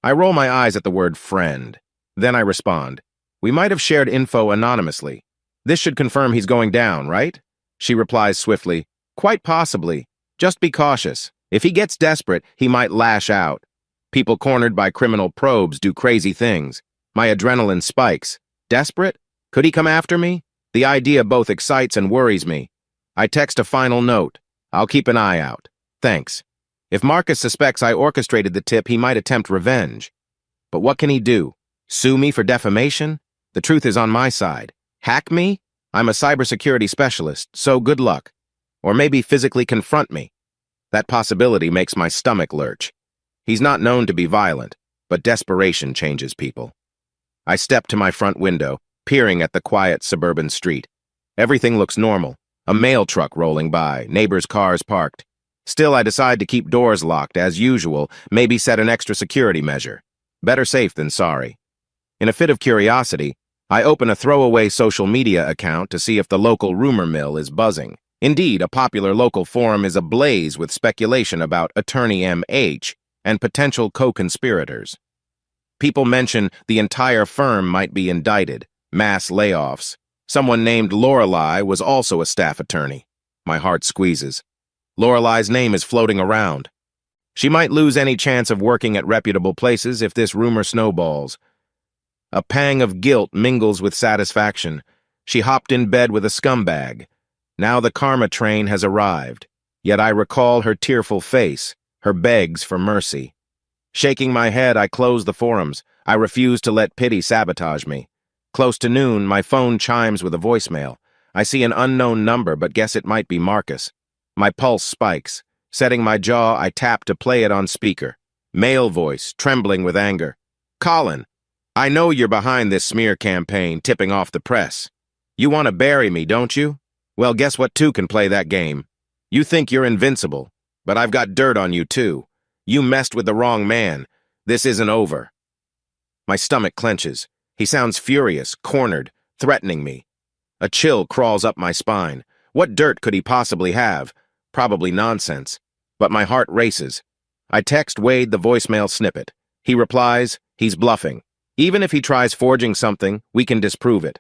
S2: I roll my eyes at the word friend. Then I respond. We might have shared info anonymously. This should confirm he's going down, right? She replies swiftly. Quite possibly. Just be cautious. If he gets desperate, he might lash out. People cornered by criminal probes do crazy things. My adrenaline spikes. Desperate? Could he come after me? The idea both excites and worries me. I text a final note. I'll keep an eye out. Thanks. If Marcus suspects I orchestrated the tip, he might attempt revenge. But what can he do? Sue me for defamation? The truth is on my side. Hack me? I'm a cybersecurity specialist, so good luck. Or maybe physically confront me. That possibility makes my stomach lurch. He's not known to be violent, but desperation changes people. I step to my front window, peering at the quiet suburban street. Everything looks normal. A mail truck rolling by, neighbors' cars parked. Still, I decide to keep doors locked, as usual, maybe set an extra security measure. Better safe than sorry. In a fit of curiosity, I open a throwaway social media account to see if the local rumor mill is buzzing. Indeed, a popular local forum is ablaze with speculation about Attorney M.H. and potential co-conspirators. People mention the entire firm might be indicted, mass layoffs. Someone named Lorelei was also a staff attorney. My heart squeezes. Lorelei's name is floating around. She might lose any chance of working at reputable places if this rumor snowballs. A pang of guilt mingles with satisfaction. She hopped in bed with a scumbag. Now the karma train has arrived. Yet I recall her tearful face, her begs for mercy. Shaking my head, I close the forums. I refuse to let pity sabotage me. Close to noon, my phone chimes with a voicemail. I see an unknown number, but guess it might be Marcus. My pulse spikes. Setting my jaw, I tap to play it on speaker. Male voice, trembling with anger. Colin, I know you're behind this smear campaign, tipping off the press. You want to bury me, don't you? Well, guess what two can play that game? You think you're invincible, but I've got dirt on you too. You messed with the wrong man. This isn't over. My stomach clenches. He sounds furious, cornered, threatening me. A chill crawls up my spine. What dirt could he possibly have? Probably nonsense. But my heart races. I text Wade the voicemail snippet. He replies, he's bluffing. Even if he tries forging something, we can disprove it.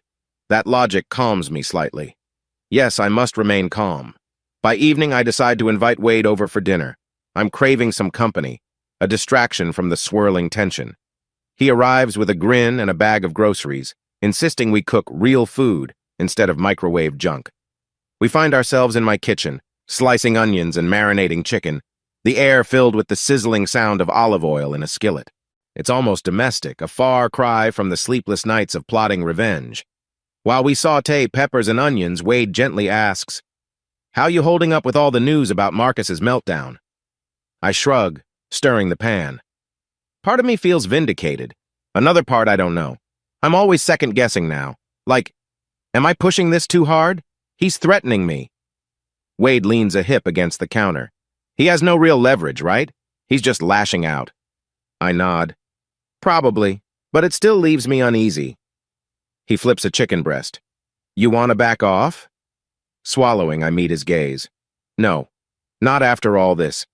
S2: That logic calms me slightly. Yes, I must remain calm. By evening, I decide to invite Wade over for dinner. I'm craving some company, a distraction from the swirling tension. He arrives with a grin and a bag of groceries, insisting we cook real food instead of microwave junk. We find ourselves in my kitchen, slicing onions and marinating chicken, the air filled with the sizzling sound of olive oil in a skillet. It's almost domestic, a far cry from the sleepless nights of plotting revenge. While we saute peppers and onions, Wade gently asks, "How you holding up with all the news about Marcus's meltdown?" I shrug, stirring the pan. Part of me feels vindicated. Another part I don't know. I'm always second-guessing now. Like, am I pushing this too hard? He's threatening me. Wade leans a hip against the counter. He has no real leverage, right? He's just lashing out. I nod. Probably, but it still leaves me uneasy. He flips a chicken breast. You want to back off? Swallowing, I meet his gaze. No, not after all this.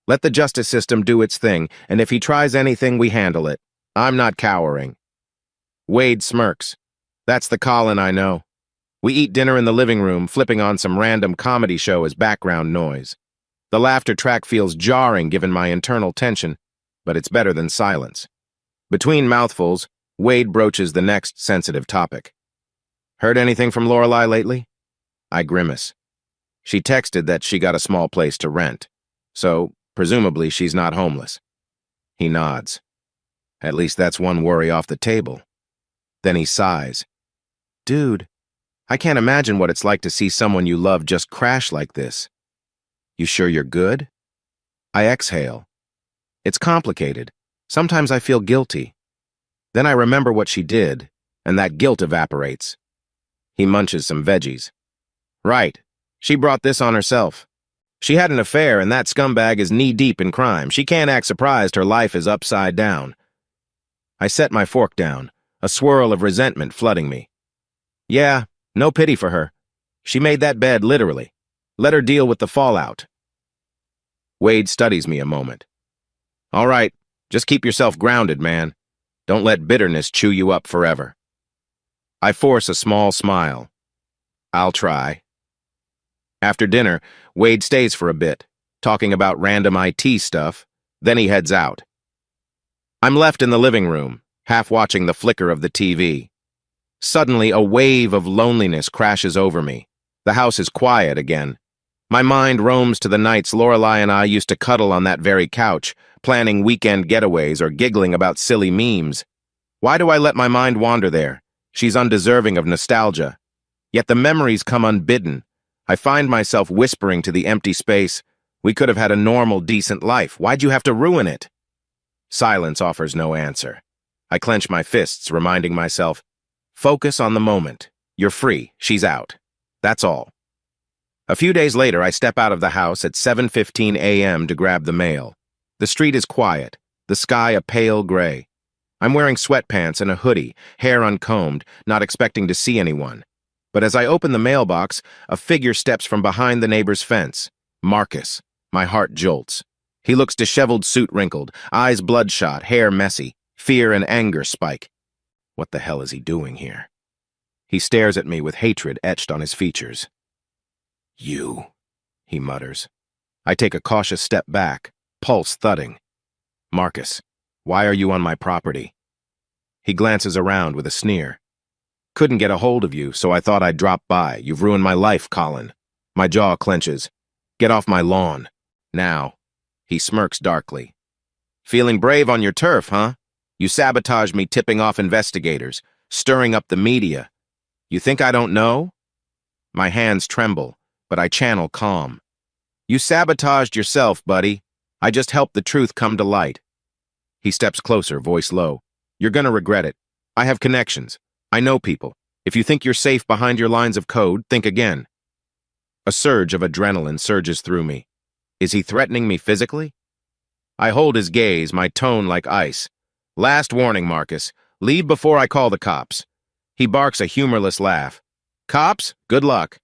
S2: Let the justice system do its thing, and if he tries anything, we handle it. I'm not cowering. Wade smirks. That's the Colin I know. We eat dinner in the living room, flipping on some random comedy show as background noise. The laughter track feels jarring given my internal tension, but it's better than silence. Between mouthfuls, Wade broaches the next sensitive topic. Heard anything from Lorelei lately? I grimace. She texted that she got a small place to rent, so presumably she's not homeless. He nods. At least that's one worry off the table. Then he sighs. Dude, I can't imagine what it's like to see someone you love just crash like this. You sure you're good? I exhale. It's complicated. Sometimes I feel guilty. Then I remember what she did, and that guilt evaporates. He munches some veggies. Right. She brought this on herself. She had an affair, and that scumbag is knee-deep in crime. She can't act surprised her life is upside down. I set my fork down, a swirl of resentment flooding me. Yeah, no pity for her. She made that bed literally. Let her deal with the fallout. Wade studies me a moment. All right, just keep yourself grounded, man. Don't let bitterness chew you up forever. I force a small smile. I'll try. After dinner, Wade stays for a bit, talking about random IT stuff, then he heads out. I'm left in the living room, half watching the flicker of the TV. Suddenly, a wave of loneliness crashes over me. The house is quiet again. My mind roams to the nights Lorelei and I used to cuddle on that very couch, planning weekend getaways or giggling about silly memes. Why do I let my mind wander there? She's undeserving of nostalgia. Yet the memories come unbidden. I find myself whispering to the empty space, we could have had a normal, decent life. Why'd you have to ruin it? Silence offers no answer. I clench my fists, reminding myself, focus on the moment. You're free. She's out. That's all. A few days later, I step out of the house at 7:15 a.m. to grab the mail. The street is quiet, the sky a pale gray. I'm wearing sweatpants and a hoodie, hair uncombed, not expecting to see anyone. But as I open the mailbox, a figure steps from behind the neighbor's fence. Marcus. My heart jolts. He looks disheveled, suit wrinkled, eyes bloodshot, hair messy, fear and anger spike. What the hell is he doing here? He stares at me with hatred etched on his features. You, he mutters. I take a cautious step back, pulse thudding. Marcus, why are you on my property? He glances around with a sneer. Couldn't get a hold of you, so I thought I'd drop by. You've ruined my life, Colin. My jaw clenches. Get off my lawn. Now. He smirks darkly. Feeling brave on your turf, huh? You sabotaged me tipping off investigators, stirring up the media. You think I don't know? My hands tremble, but I channel calm. You sabotaged yourself, buddy. I just helped the truth come to light. He steps closer, voice low. You're gonna regret it. I have connections. I know people. If you think you're safe behind your lines of code, think again. A surge of adrenaline surges through me. Is he threatening me physically? I hold his gaze, my tone like ice. Last warning, Marcus. Leave before I call the cops. He barks a humorless laugh. Cops? Good luck.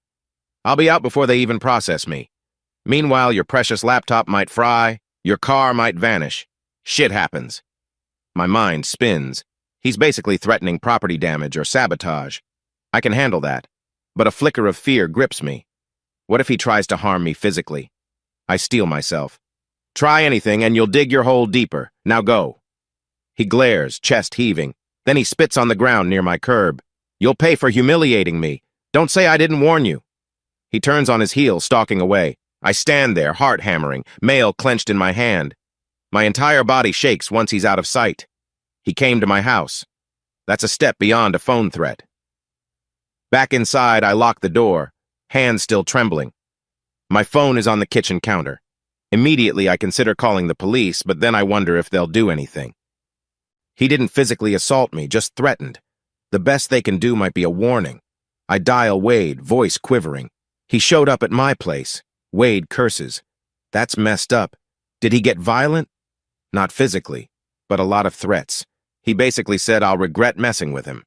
S2: I'll be out before they even process me. Meanwhile, your precious laptop might fry, your car might vanish. Shit happens. My mind spins. He's basically threatening property damage or sabotage. I can handle that. But a flicker of fear grips me. What if he tries to harm me physically? I steel myself. Try anything and you'll dig your hole deeper. Now go. He glares, chest heaving. Then he spits on the ground near my curb. You'll pay for humiliating me. Don't say I didn't warn you. He turns on his heel, stalking away. I stand there, heart hammering, mail clenched in my hand. My entire body shakes once he's out of sight. He came to my house. That's a step beyond a phone threat. Back inside, I lock the door, hands still trembling. My phone is on the kitchen counter. Immediately, I consider calling the police, but then I wonder if they'll do anything. He didn't physically assault me, just threatened. The best they can do might be a warning. I dial Wade, voice quivering. He showed up at my place. Wade curses. That's messed up. Did he get violent? Not physically, but a lot of threats. He basically said I'll regret messing with him.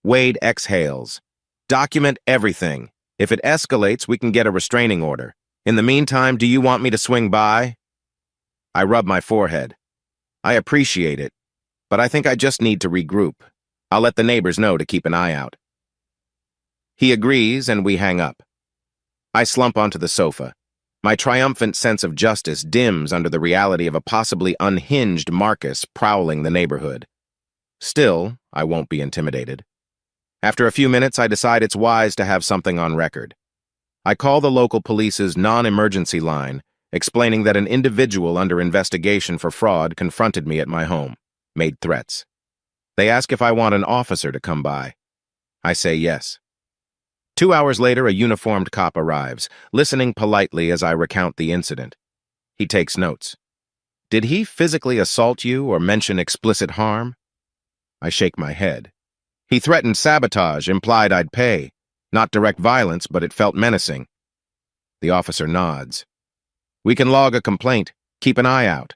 S2: Wade exhales. Document everything. If it escalates, we can get a restraining order. In the meantime, do you want me to swing by? I rub my forehead. I appreciate it, but I think I just need to regroup. I'll let the neighbors know to keep an eye out. He agrees, and we hang up. I slump onto the sofa. My triumphant sense of justice dims under the reality of a possibly unhinged Marcus prowling the neighborhood. Still, I won't be intimidated. After a few minutes, I decide it's wise to have something on record. I call the local police's non-emergency line, explaining that an individual under investigation for fraud confronted me at my home, made threats. They ask if I want an officer to come by. I say yes. 2 hours later, a uniformed cop arrives, listening politely as I recount the incident. He takes notes. Did he physically assault you or mention explicit harm? I shake my head. He threatened sabotage, implied I'd pay. Not direct violence, but it felt menacing. The officer nods. We can log a complaint. Keep an eye out.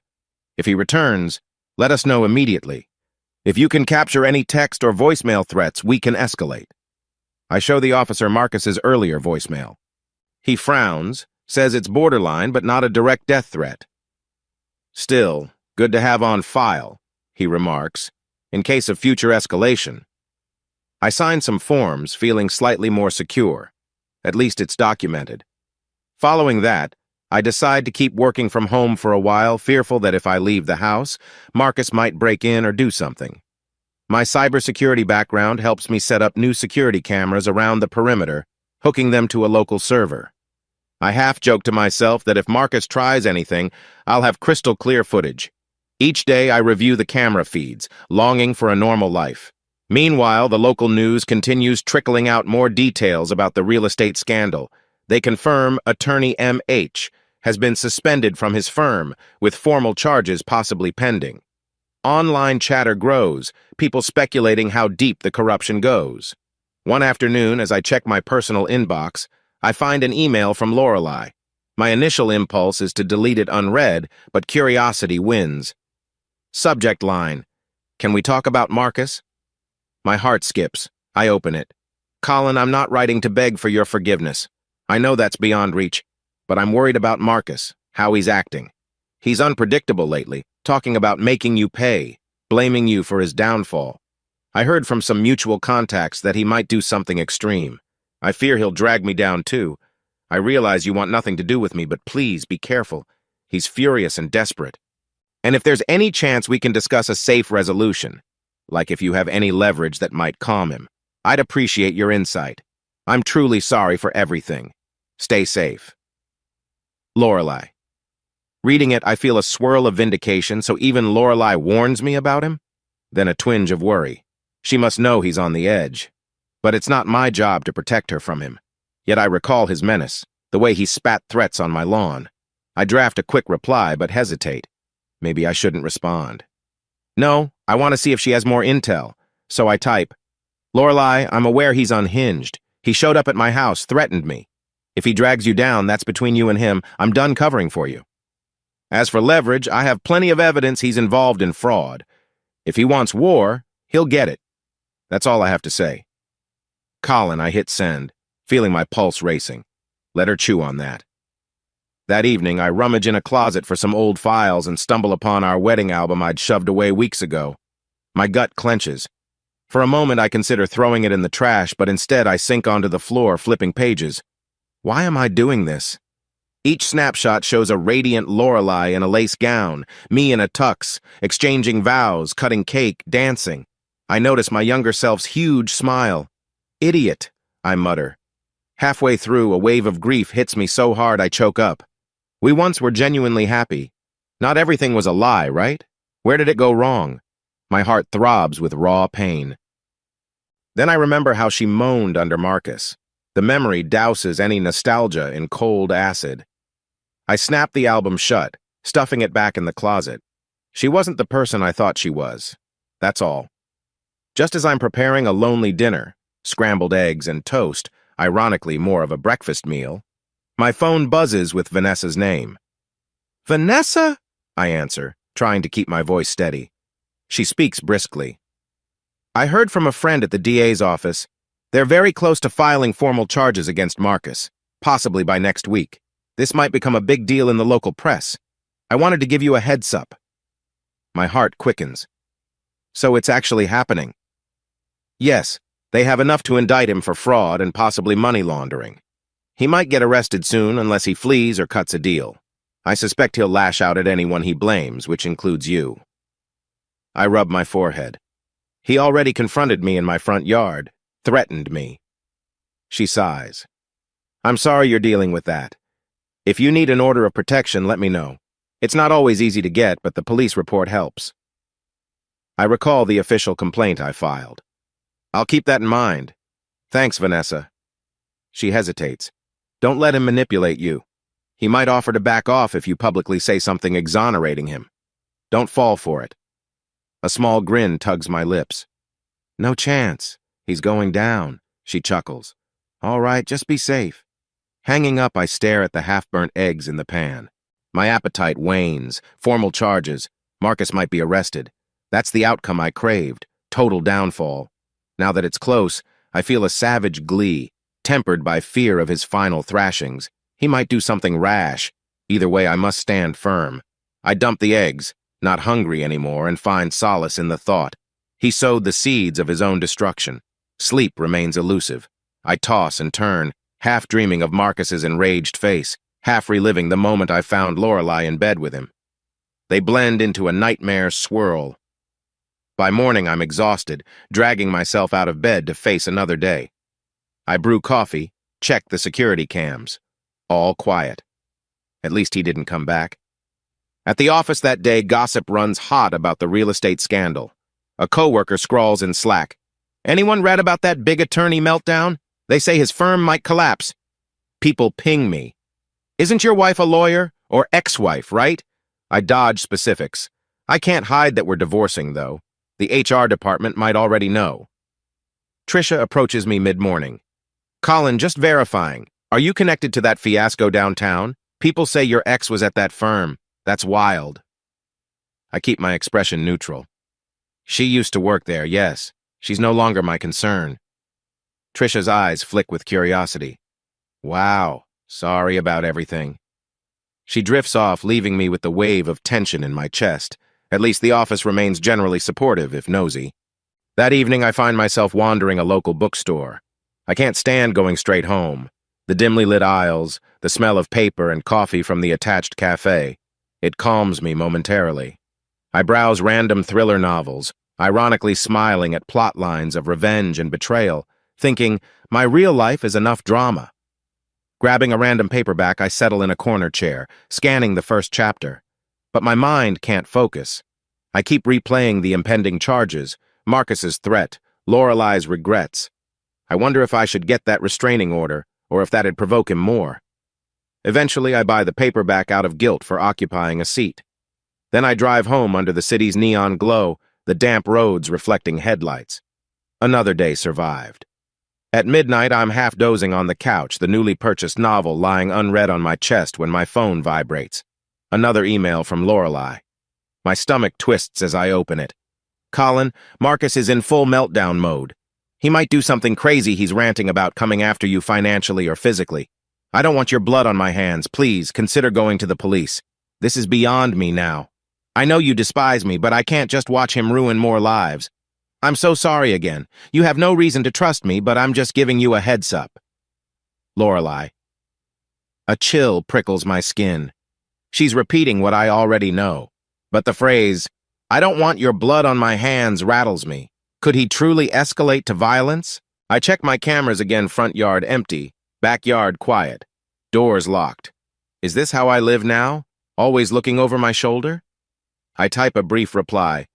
S2: If he returns, let us know immediately. If you can capture any text or voicemail threats, we can escalate. I show the officer Marcus's earlier voicemail. He frowns, says it's borderline but not a direct death threat. Still, good to have on file, he remarks, in case of future escalation. I sign some forms, feeling slightly more secure. At least it's documented. Following that, I decide to keep working from home for a while, fearful that if I leave the house, Marcus might break in or do something. My cybersecurity background helps me set up new security cameras around the perimeter, hooking them to a local server. I half-joke to myself that if Marcus tries anything, I'll have crystal clear footage. Each day I review the camera feeds, longing for a normal life. Meanwhile, the local news continues trickling out more details about the real estate scandal. They confirm attorney M.H. has been suspended from his firm, with formal charges possibly pending. Online chatter grows, people speculating how deep the corruption goes. One afternoon, as I check my personal inbox, I find an email from Lorelei. My initial impulse is to delete it unread, but curiosity wins. Subject line: Can we talk about Marcus? My heart skips. I open it. Colin, I'm not writing to beg for your forgiveness. I know that's beyond reach, but I'm worried about Marcus, how he's acting. He's unpredictable lately, talking about making you pay, blaming you for his downfall. I heard from some mutual contacts that he might do something extreme. I fear he'll drag me down too. I realize you want nothing to do with me, but please be careful. He's furious and desperate. And if there's any chance we can discuss a safe resolution, like if you have any leverage that might calm him, I'd appreciate your insight. I'm truly sorry for everything. Stay safe. Lorelei. Reading it, I feel a swirl of vindication, so even Lorelei warns me about him? Then a twinge of worry. She must know he's on the edge. But it's not my job to protect her from him. Yet I recall his menace, the way he spat threats on my lawn. I draft a quick reply, but hesitate. Maybe I shouldn't respond. No, I want to see if she has more intel. So I type, Lorelei, I'm aware he's unhinged. He showed up at my house, threatened me. If he drags you down, that's between you and him. I'm done covering for you. As for leverage, I have plenty of evidence he's involved in fraud. If he wants war, he'll get it. That's all I have to say. Colin, I hit send, feeling my pulse racing. Let her chew on that. That evening, I rummage in a closet for some old files and stumble upon our wedding album I'd shoved away weeks ago. My gut clenches. For a moment, I consider throwing it in the trash, but instead I sink onto the floor, flipping pages. Why am I doing this? Each snapshot shows a radiant Lorelei in a lace gown, me in a tux, exchanging vows, cutting cake, dancing. I notice my younger self's huge smile. Idiot, I mutter. Halfway through, a wave of grief hits me so hard I choke up. We once were genuinely happy. Not everything was a lie, right? Where did it go wrong? My heart throbs with raw pain. Then I remember how she moaned under Marcus. The memory douses any nostalgia in cold acid. I snap the album shut, stuffing it back in the closet. She wasn't the person I thought she was. That's all. Just as I'm preparing a lonely dinner, scrambled eggs and toast, ironically more of a breakfast meal, my phone buzzes with Vanessa's name. Vanessa? I answer, trying to keep my voice steady. She speaks briskly. I heard from a friend at the DA's office. They're very close to filing formal charges against Marcus, possibly by next week. This might become a big deal in the local press. I wanted to give you a heads up. My heart quickens. So it's actually happening. Yes, They have enough to indict him for fraud and possibly money laundering. He might get arrested soon unless he flees or cuts a deal. I suspect he'll lash out at anyone he blames, which includes you. I rub my forehead. He already confronted me in my front yard, threatened me. She sighs. I'm sorry you're dealing with that. If you need an order of protection, let me know. It's not always easy to get, but the police report helps. I recall the official complaint I filed. I'll keep that in mind. Thanks, Vanessa. She hesitates. Don't let him manipulate you. He might offer to back off if you publicly say something exonerating him. Don't fall for it. A small grin tugs my lips. No chance. He's going down, she chuckles. All right, just be safe. Hanging up, I stare at the half-burnt eggs in the pan. My appetite wanes. Formal charges. Marcus might be arrested. That's the outcome I craved. Total downfall. Now that it's close, I feel a savage glee, tempered by fear of his final thrashings. He might do something rash. Either way, I must stand firm. I dump the eggs, not hungry anymore, and find solace in the thought. He sowed the seeds of his own destruction. Sleep remains elusive. I toss and turn, half dreaming of Marcus's enraged face, half reliving the moment I found Lorelei in bed with him. They blend into a nightmare swirl. By morning, I'm exhausted, dragging myself out of bed to face another day. I brew coffee, check the security cams. All quiet. At least he didn't come back. At the office that day, gossip runs hot about the real estate scandal. A coworker scrawls in Slack. Anyone read about that big attorney meltdown? They say his firm might collapse. People ping me. Isn't your wife a lawyer? Or ex-wife, right? I dodge specifics. I can't hide that we're divorcing, though. The HR department might already know. Trisha approaches me mid-morning. Colin, just verifying. Are you connected to that fiasco downtown? People say your ex was at that firm. That's wild. I keep my expression neutral. She used to work there, yes. She's no longer my concern. Trisha's eyes flick with curiosity. Wow, sorry about everything. She drifts off, leaving me with the wave of tension in my chest. At least the office remains generally supportive, if nosy. That evening, I find myself wandering a local bookstore. I can't stand going straight home. The dimly lit aisles, the smell of paper and coffee from the attached cafe. It calms me momentarily. I browse random thriller novels, ironically smiling at plot lines of revenge and betrayal, thinking, my real life is enough drama. Grabbing a random paperback, I settle in a corner chair, scanning the first chapter. But my mind can't focus. I keep replaying the impending charges, Marcus's threat, Lorelei's regrets. I wonder if I should get that restraining order, or if that'd provoke him more. Eventually, I buy the paperback out of guilt for occupying a seat. Then I drive home under the city's neon glow, the damp roads reflecting headlights. Another day survived. At midnight, I'm half dozing on the couch, the newly purchased novel lying unread on my chest when my phone vibrates. Another email from Lorelei. My stomach twists as I open it. Colin, Marcus is in full meltdown mode. He might do something crazy he's ranting about, coming after you financially or physically. I don't want your blood on my hands. Please, consider going to the police. This is beyond me now. I know you despise me, but I can't just watch him ruin more lives. I'm so sorry again. You have no reason to trust me, but I'm just giving you a heads up. Lorelei. A chill prickles my skin. She's repeating what I already know. But the phrase, I don't want your blood on my hands, rattles me. Could he truly escalate to violence? I check my cameras again, front yard empty, backyard quiet, doors locked. Is this how I live now? Always looking over my shoulder? I type a brief reply.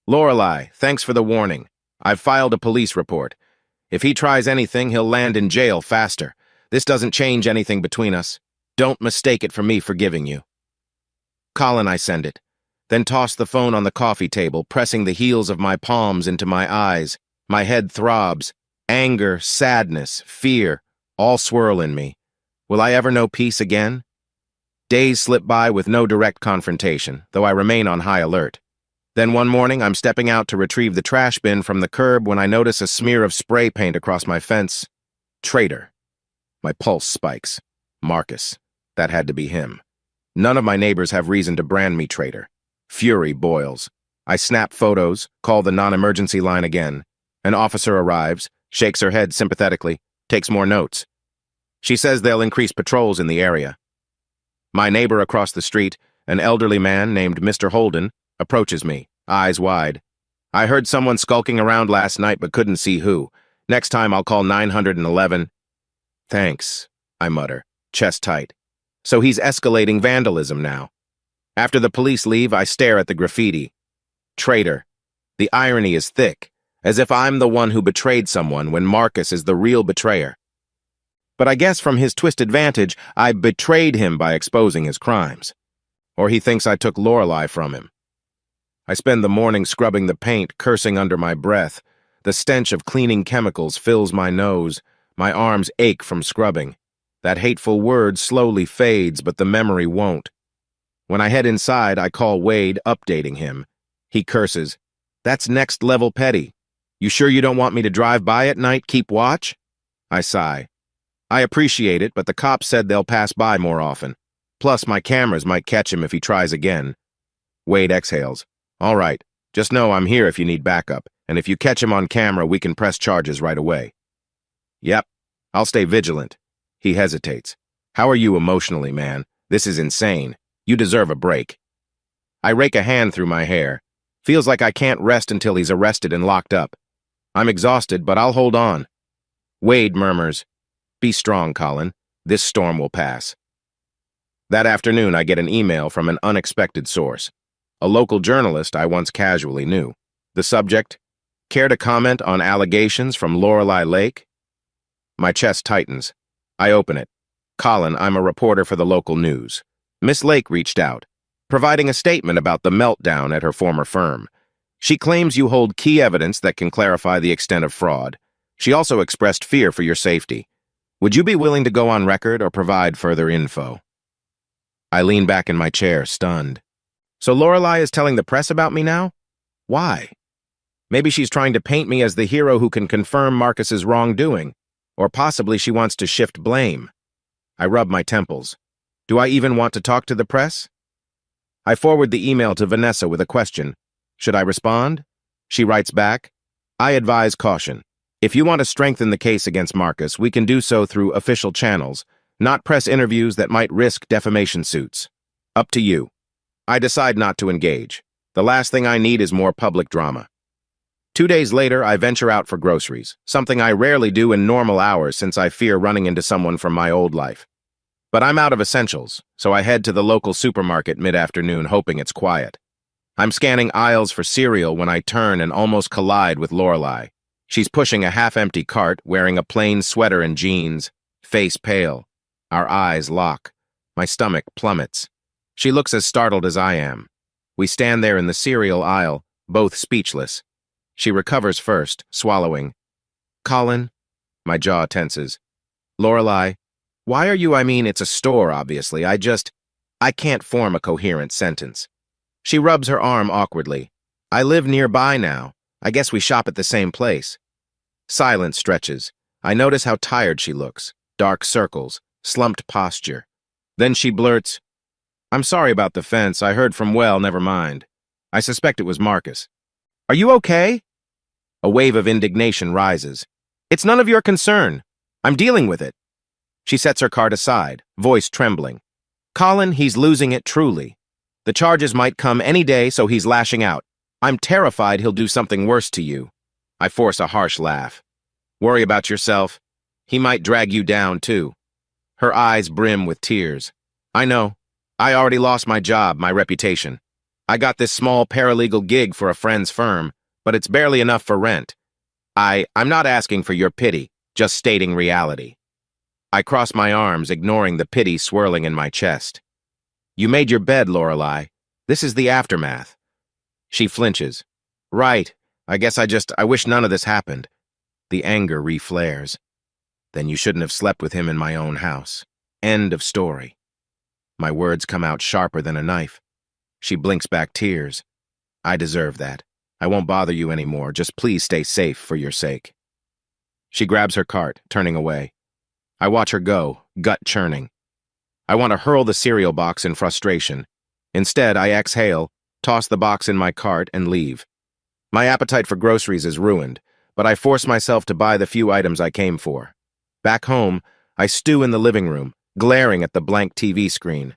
S2: Lorelei, thanks for the warning. I've filed a police report. If he tries anything, he'll land in jail faster. This doesn't change anything between us. Don't mistake it for me forgiving you. Colin, I send it. Then toss the phone on the coffee table, pressing the heels of my palms into my eyes. My head throbs. Anger, sadness, fear, all swirl in me. Will I ever know peace again? Days slip by with no direct confrontation, though I remain on high alert. Then one morning, I'm stepping out to retrieve the trash bin from the curb when I notice a smear of spray paint across my fence. Traitor. My pulse spikes. Marcus. That had to be him. None of my neighbors have reason to brand me traitor. Fury boils. I snap photos, call the non-emergency line again. An officer arrives, shakes her head sympathetically, takes more notes. She says they'll increase patrols in the area. My neighbor across the street, an elderly man named Mr. Holden, approaches me, eyes wide. I heard someone skulking around last night but couldn't see who. Next time I'll call 911. Thanks, I mutter, chest tight. So he's escalating vandalism now. After the police leave, I stare at the graffiti. Traitor. The irony is thick, as if I'm the one who betrayed someone when Marcus is the real betrayer. But I guess from his twisted vantage, I betrayed him by exposing his crimes. Or he thinks I took Lorelei from him. I spend the morning scrubbing the paint, cursing under my breath. The stench of cleaning chemicals fills my nose. My arms ache from scrubbing. That hateful word slowly fades, but the memory won't. When I head inside, I call Wade, updating him. He curses. That's next level petty. You sure you don't want me to drive by at night, keep watch? I sigh. I appreciate it, but the cops said they'll pass by more often. Plus, my cameras might catch him if he tries again. Wade exhales. All right, just know I'm here if you need backup, and if you catch him on camera, we can press charges right away. Yep, I'll stay vigilant. He hesitates. How are you emotionally, man? This is insane. You deserve a break. I rake a hand through my hair. Feels like I can't rest until he's arrested and locked up. I'm exhausted, but I'll hold on. Wade murmurs, "Be strong, Colin. This storm will pass." That afternoon, I get an email from an unexpected source. A local journalist I once casually knew. The subject, "Care to comment on allegations from Lorelei Lake?" My chest tightens. I open it. "Colin, I'm a reporter for the local news. Miss Lake reached out, providing a statement about the meltdown at her former firm. She claims you hold key evidence that can clarify the extent of fraud. She also expressed fear for your safety. Would you be willing to go on record or provide further info?" I lean back in my chair, stunned. So Lorelei is telling the press about me now? Why? Maybe she's trying to paint me as the hero who can confirm Marcus's wrongdoing, or possibly she wants to shift blame. I rub my temples. Do I even want to talk to the press? I forward the email to Vanessa with a question. Should I respond? She writes back, "I advise caution. If you want to strengthen the case against Marcus, we can do so through official channels, not press interviews that might risk defamation suits. Up to you." I decide not to engage. The last thing I need is more public drama. 2 days later, I venture out for groceries, something I rarely do in normal hours since I fear running into someone from my old life. But I'm out of essentials, so I head to the local supermarket mid-afternoon hoping it's quiet. I'm scanning aisles for cereal when I turn and almost collide with Lorelei. She's pushing a half-empty cart, wearing a plain sweater and jeans, face pale. Our eyes lock. My stomach plummets. She looks as startled as I am. We stand there in the cereal aisle, both speechless. She recovers first, swallowing. "Colin?" My jaw tenses. "Lorelei, why are you, it's a store, obviously. I can't form a coherent sentence." She rubs her arm awkwardly. "I live nearby now. I guess we shop at the same place." Silence stretches. I notice how tired she looks. Dark circles, slumped posture. Then she blurts, "I'm sorry about the fence. I heard from never mind. I suspect it was Marcus." "Are you okay?" A wave of indignation rises. "It's none of your concern. I'm dealing with it." She sets her cart aside, voice trembling. "Colin, he's losing it truly. The charges might come any day, so he's lashing out. I'm terrified he'll do something worse to you." I force a harsh laugh. "Worry about yourself. He might drag you down, too." Her eyes brim with tears. "I know. I already lost my job, my reputation. I got this small paralegal gig for a friend's firm, but it's barely enough for rent. I'm not asking for your pity, just stating reality." I cross my arms, ignoring the pity swirling in my chest. "You made your bed, Lorelei. This is the aftermath." She flinches. "Right. I guess I wish none of this happened." The anger reflares. "Then you shouldn't have slept with him in my own house. End of story." My words come out sharper than a knife. She blinks back tears. "I deserve that. I won't bother you anymore. Just please stay safe for your sake." She grabs her cart, turning away. I watch her go, gut churning. I want to hurl the cereal box in frustration. Instead, I exhale, toss the box in my cart, and leave. My appetite for groceries is ruined, but I force myself to buy the few items I came for. Back home, I stew in the living room, glaring at the blank TV screen.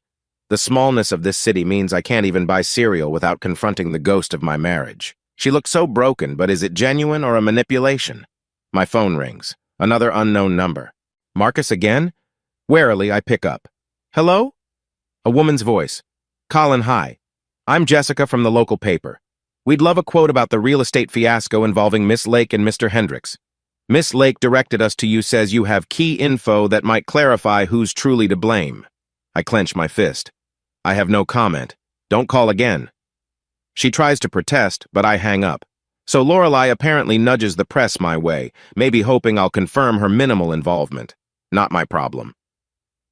S2: The smallness of this city means I can't even buy cereal without confronting the ghost of my marriage. She looks so broken, but is it genuine or a manipulation? My phone rings. Another unknown number. Marcus again? Warily, I pick up. Hello? A woman's voice. Colin, hi. I'm Jessica from the local paper. We'd love a quote about the real estate fiasco involving Miss Lake and Mr. Hendricks. Miss Lake directed us to you, says you have key info that might clarify who's truly to blame. I clench my fist. I have no comment. Don't call again. She tries to protest, but I hang up. So Lorelei apparently nudges the press my way, maybe hoping I'll confirm her minimal involvement. Not my problem.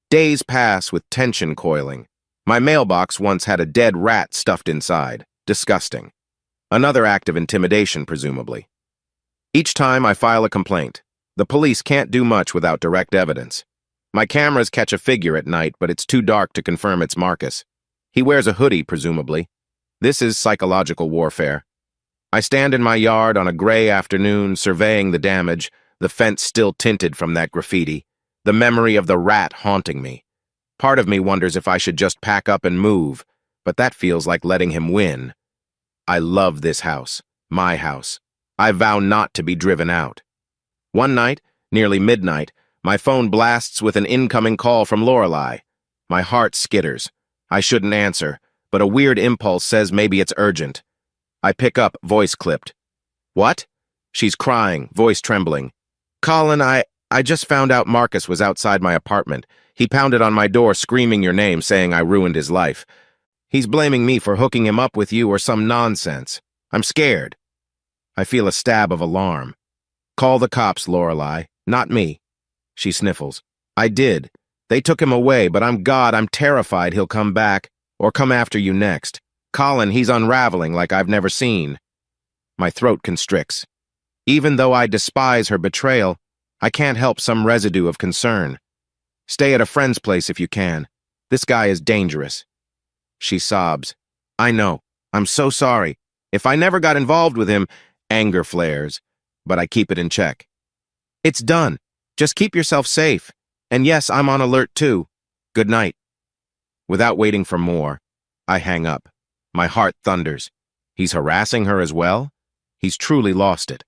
S2: Days pass with tension coiling. My mailbox once had a dead rat stuffed inside. Disgusting. Another act of intimidation, presumably. Each time I file a complaint, the police can't do much without direct evidence. My cameras catch a figure at night, but it's too dark to confirm it's Marcus. He wears a hoodie, presumably. This is psychological warfare. I stand in my yard on a gray afternoon, surveying the damage, the fence still tinted from that graffiti, the memory of the rat haunting me. Part of me wonders if I should just pack up and move, but that feels like letting him win. I love this house, my house. I vow not to be driven out. One night, nearly midnight, my phone blasts with an incoming call from Lorelei. My heart skitters. I shouldn't answer, but a weird impulse says maybe it's urgent. I pick up, voice clipped. What? She's crying, voice trembling. Colin, I just found out Marcus was outside my apartment. He pounded on my door, screaming your name, saying I ruined his life. He's blaming me for hooking him up with you or some nonsense. I'm scared. I feel a stab of alarm. Call the cops, Lorelei, not me. She sniffles. I did. They took him away, but I'm terrified he'll come back or come after you next. Colin, he's unraveling like I've never seen. My throat constricts. Even though I despise her betrayal, I can't help some residue of concern. Stay at a friend's place if you can. This guy is dangerous. She sobs. I know. I'm so sorry. If I never got involved with him, anger flares, but I keep it in check. It's done. Just keep yourself safe. And yes, I'm on alert too. Good night. Without waiting for more, I hang up. My heart thunders. He's harassing her as well? He's truly lost it.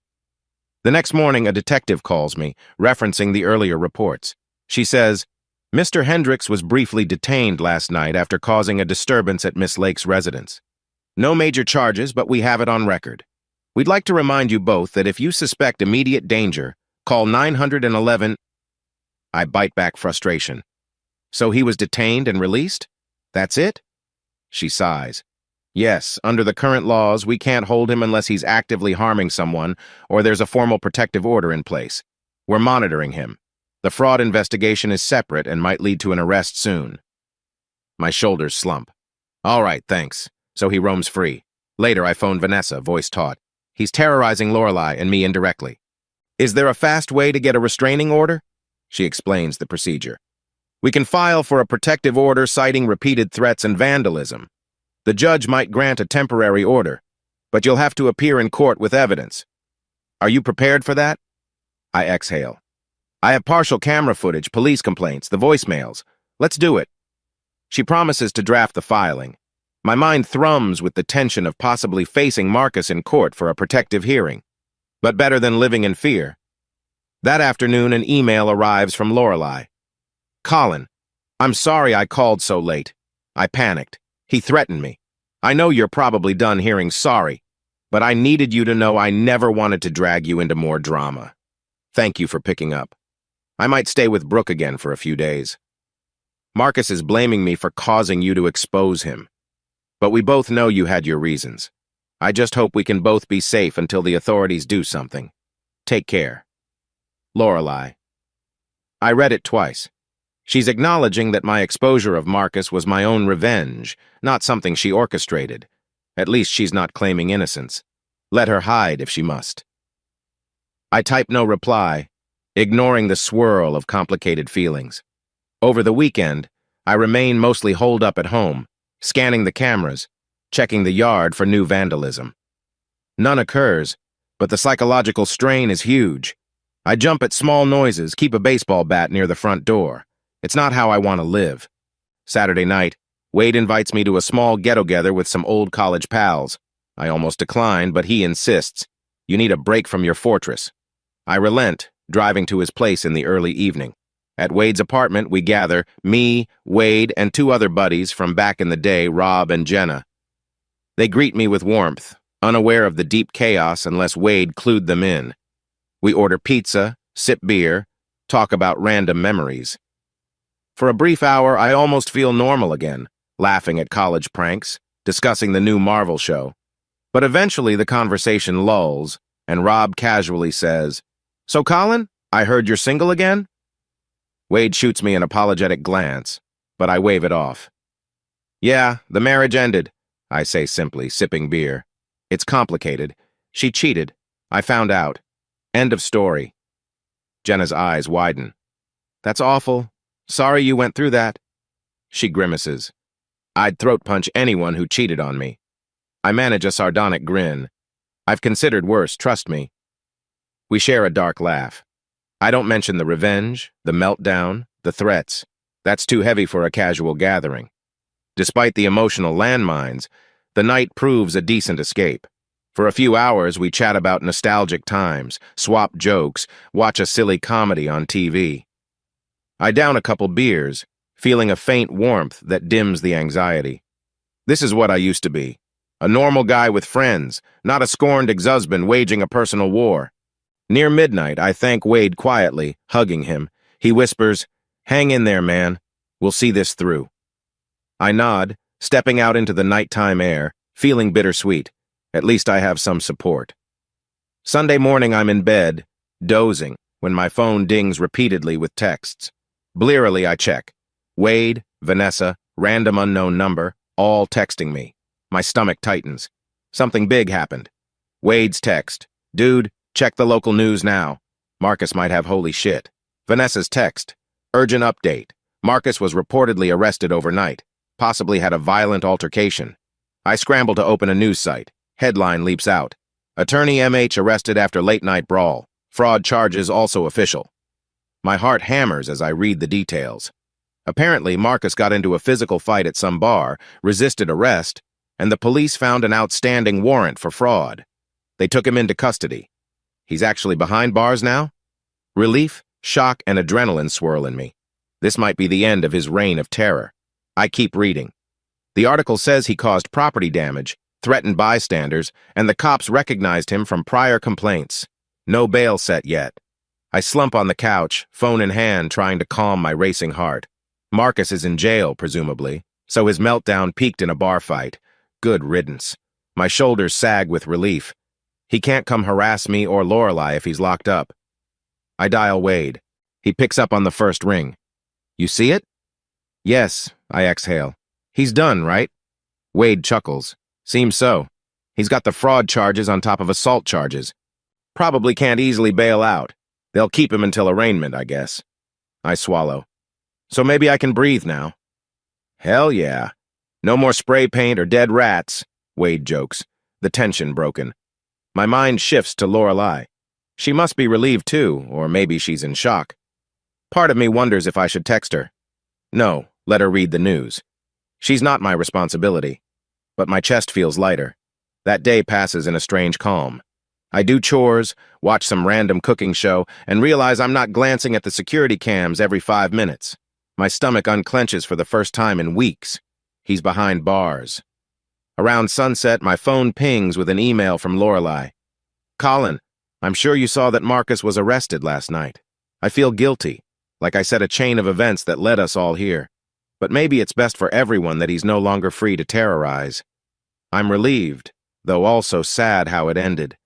S2: The next morning, a detective calls me, referencing the earlier reports. She says, Mr. Hendricks was briefly detained last night after causing a disturbance at Miss Lake's residence. No major charges, but we have it on record. We'd like to remind you both that if you suspect immediate danger, call 911. I bite back frustration. So he was detained and released? That's it? She sighs. Yes, under the current laws, we can't hold him unless he's actively harming someone or there's a formal protective order in place. We're monitoring him. The fraud investigation is separate and might lead to an arrest soon. My shoulders slump. All right, thanks. So he roams free. Later, I phone Vanessa, voice taut. He's terrorizing Lorelei and me indirectly. Is there a fast way to get a restraining order? She explains the procedure. We can file for a protective order citing repeated threats and vandalism. The judge might grant a temporary order, but you'll have to appear in court with evidence. Are you prepared for that? I exhale. I have partial camera footage, police complaints, the voicemails. Let's do it. She promises to draft the filing. My mind thrums with the tension of possibly facing Marcus in court for a protective hearing. But better than living in fear. That afternoon, an email arrives from Lorelei. Colin, I'm sorry I called so late. I panicked. He threatened me. I know you're probably done hearing sorry, but I needed you to know I never wanted to drag you into more drama. Thank you for picking up. I might stay with Brooke again for a few days. Marcus is blaming me for causing you to expose him. But we both know you had your reasons. I just hope we can both be safe until the authorities do something. Take care. Lorelei. I read it twice. She's acknowledging that my exposure of Marcus was my own revenge, not something she orchestrated. At least she's not claiming innocence. Let her hide if she must. I type no reply, ignoring the swirl of complicated feelings. Over the weekend, I remain mostly holed up at home, scanning the cameras, checking the yard for new vandalism. None occurs, but the psychological strain is huge. I jump at small noises, keep a baseball bat near the front door. It's not how I want to live. Saturday night, Wade invites me to a small get-together with some old college pals. I almost decline, but he insists. You need a break from your fortress. I relent, driving to his place in the early evening. At Wade's apartment, we gather, me, Wade, and two other buddies from back in the day, Rob and Jenna. They greet me with warmth, unaware of the deep chaos unless Wade clued them in. We order pizza, sip beer, talk about random memories. For a brief hour, I almost feel normal again, laughing at college pranks, discussing the new Marvel show. But eventually the conversation lulls, and Rob casually says, "So Colin, I heard you're single again?" Wade shoots me an apologetic glance, but I wave it off. "Yeah, the marriage ended," I say simply, sipping beer. "It's complicated. She cheated. I found out. End of story." Jenna's eyes widen. "That's awful. Sorry you went through that." She grimaces. "I'd throat punch anyone who cheated on me." I manage a sardonic grin. "I've considered worse, trust me." We share a dark laugh. I don't mention the revenge, the meltdown, the threats. That's too heavy for a casual gathering. Despite the emotional landmines, the night proves a decent escape. For a few hours, we chat about nostalgic times, swap jokes, watch a silly comedy on TV. I down a couple beers, feeling a faint warmth that dims the anxiety. This is what I used to be. A normal guy with friends, not a scorned ex-husband waging a personal war. Near midnight, I thank Wade quietly, hugging him. He whispers, "Hang in there, man. We'll see this through." I nod, stepping out into the nighttime air, feeling bittersweet. At least I have some support. Sunday morning, I'm in bed, dozing, when my phone dings repeatedly with texts. Blearily, I check. Wade, Vanessa, random unknown number, all texting me. My stomach tightens. Something big happened. Wade's text. "Dude, check the local news now. Marcus might have holy shit." Vanessa's text. "Urgent update. Marcus was reportedly arrested overnight. Possibly had a violent altercation." I scramble to open a news site. Headline leaps out. "Attorney MH arrested after late-night brawl. Fraud charges also official." My heart hammers as I read the details. Apparently, Marcus got into a physical fight at some bar, resisted arrest, and the police found an outstanding warrant for fraud. They took him into custody. He's actually behind bars now? Relief, shock, and adrenaline swirl in me. This might be the end of his reign of terror. I keep reading. The article says he caused property damage, threatened bystanders, and the cops recognized him from prior complaints. No bail set yet. I slump on the couch, phone in hand, trying to calm my racing heart. Marcus is in jail, presumably, so his meltdown peaked in a bar fight. Good riddance. My shoulders sag with relief. He can't come harass me or Lorelei if he's locked up. I dial Wade. He picks up on the first ring. "You see it?" "Yes," I exhale. "He's done, right?" Wade chuckles. "Seems so. He's got the fraud charges on top of assault charges. Probably can't easily bail out. They'll keep him until arraignment, I guess." I swallow. "So maybe I can breathe now." "Hell yeah. No more spray paint or dead rats," Wade jokes, the tension broken. My mind shifts to Lorelei. She must be relieved too, or maybe she's in shock. Part of me wonders if I should text her. No, let her read the news. She's not my responsibility. But my chest feels lighter. That day passes in a strange calm. I do chores, watch some random cooking show, and realize I'm not glancing at the security cams every 5 minutes. My stomach unclenches for the first time in weeks. He's behind bars. Around sunset, my phone pings with an email from Lorelei. "Colin, I'm sure you saw that Marcus was arrested last night. I feel guilty, like I set a chain of events that led us all here. But maybe it's best for everyone that he's no longer free to terrorize. I'm relieved, though also sad how it ended.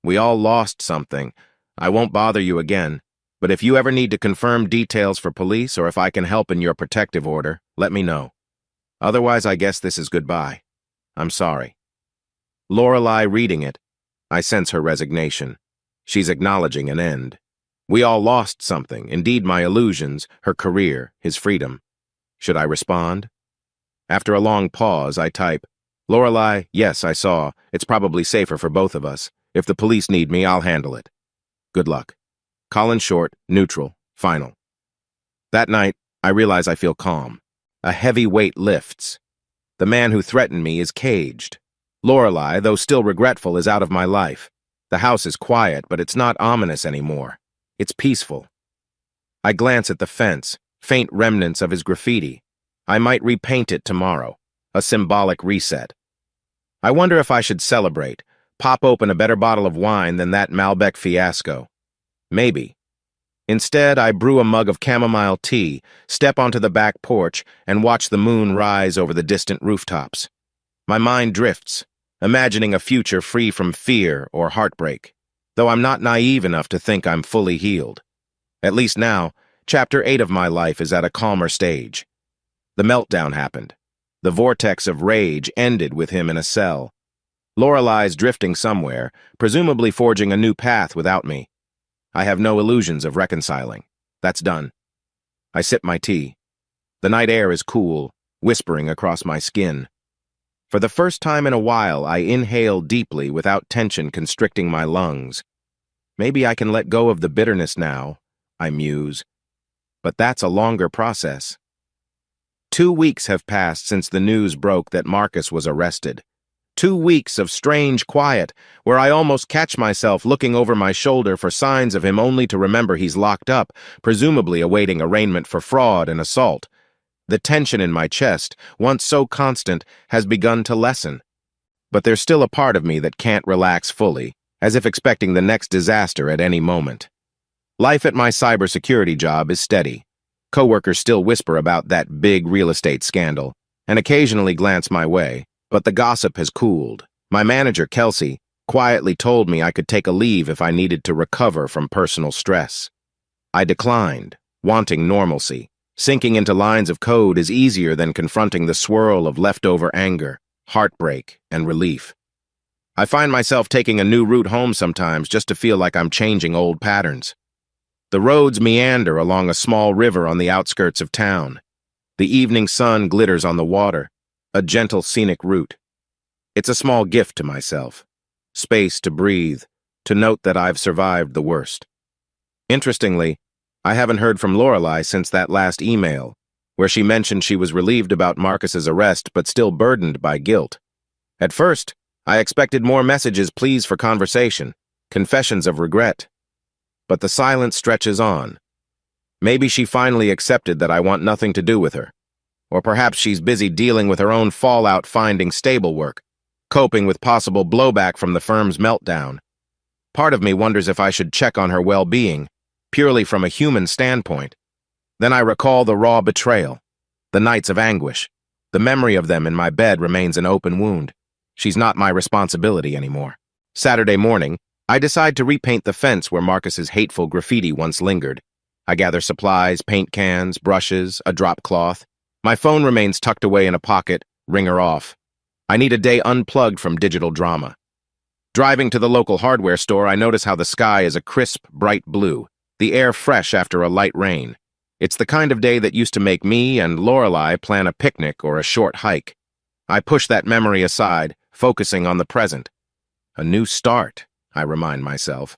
S2: We all lost something. I won't bother you again, but if you ever need to confirm details for police or if I can help in your protective order, let me know. Otherwise, I guess this is goodbye. I'm sorry." Lorelei reading it. I sense her resignation. She's acknowledging an end. We all lost something, indeed my illusions, her career, his freedom. Should I respond? After a long pause, I type, "Lorelei, yes, I saw. It's probably safer for both of us. If the police need me, I'll handle it. Good luck. Colin Short, neutral, final. That night, I realize I feel calm. A heavy weight lifts. The man who threatened me is caged. Lorelei, though still regretful, is out of my life. The house is quiet, but it's not ominous anymore. It's peaceful. I glance at the fence, faint remnants of his graffiti. I might repaint it tomorrow, a symbolic reset. I wonder if I should celebrate, pop open a better bottle of wine than that Malbec fiasco. Maybe. Instead, I brew a mug of chamomile tea, step onto the back porch, and watch the moon rise over the distant rooftops. My mind drifts, imagining a future free from fear or heartbreak, though I'm not naive enough to think I'm fully healed. At least now, Chapter 8 of my life is at a calmer stage. The meltdown happened. The vortex of rage ended with him in a cell. Lorelei's drifting somewhere, presumably forging a new path without me. I have no illusions of reconciling. That's done. I sip my tea. The night air is cool, whispering across my skin. For the first time in a while, I inhale deeply without tension constricting my lungs. Maybe I can let go of the bitterness now, I muse. But that's a longer process. 2 weeks have passed since the news broke that Marcus was arrested. 2 weeks of strange quiet, where I almost catch myself looking over my shoulder for signs of him only to remember he's locked up, presumably awaiting arraignment for fraud and assault. The tension in my chest, once so constant, has begun to lessen. But there's still a part of me that can't relax fully, as if expecting the next disaster at any moment. Life at my cybersecurity job is steady. Coworkers still whisper about that big real estate scandal, and occasionally glance my way. But the gossip has cooled. My manager, Kelsey, quietly told me I could take a leave if I needed to recover from personal stress. I declined, wanting normalcy. Sinking into lines of code is easier than confronting the swirl of leftover anger, heartbreak, and relief. I find myself taking a new route home sometimes just to feel like I'm changing old patterns. The roads meander along a small river on the outskirts of town. The evening sun glitters on the water. A gentle scenic route. It's a small gift to myself. Space to breathe, to note that I've survived the worst. Interestingly, I haven't heard from Lorelei since that last email, where she mentioned she was relieved about Marcus's arrest but still burdened by guilt. At first, I expected more messages, pleas for conversation, confessions of regret. But the silence stretches on. Maybe she finally accepted that I want nothing to do with her. Or perhaps she's busy dealing with her own fallout finding stable work, coping with possible blowback from the firm's meltdown. Part of me wonders if I should check on her well-being, purely from a human standpoint. Then I recall the raw betrayal, the nights of anguish. The memory of them in my bed remains an open wound. She's not my responsibility anymore. Saturday morning, I decide to repaint the fence where Marcus's hateful graffiti once lingered. I gather supplies, paint cans, brushes, a drop cloth. My phone remains tucked away in a pocket, ringer off. I need a day unplugged from digital drama. Driving to the local hardware store, I notice how the sky is a crisp, bright blue, the air fresh after a light rain. It's the kind of day that used to make me and Lorelei plan a picnic or a short hike. I push that memory aside, focusing on the present. A new start, I remind myself.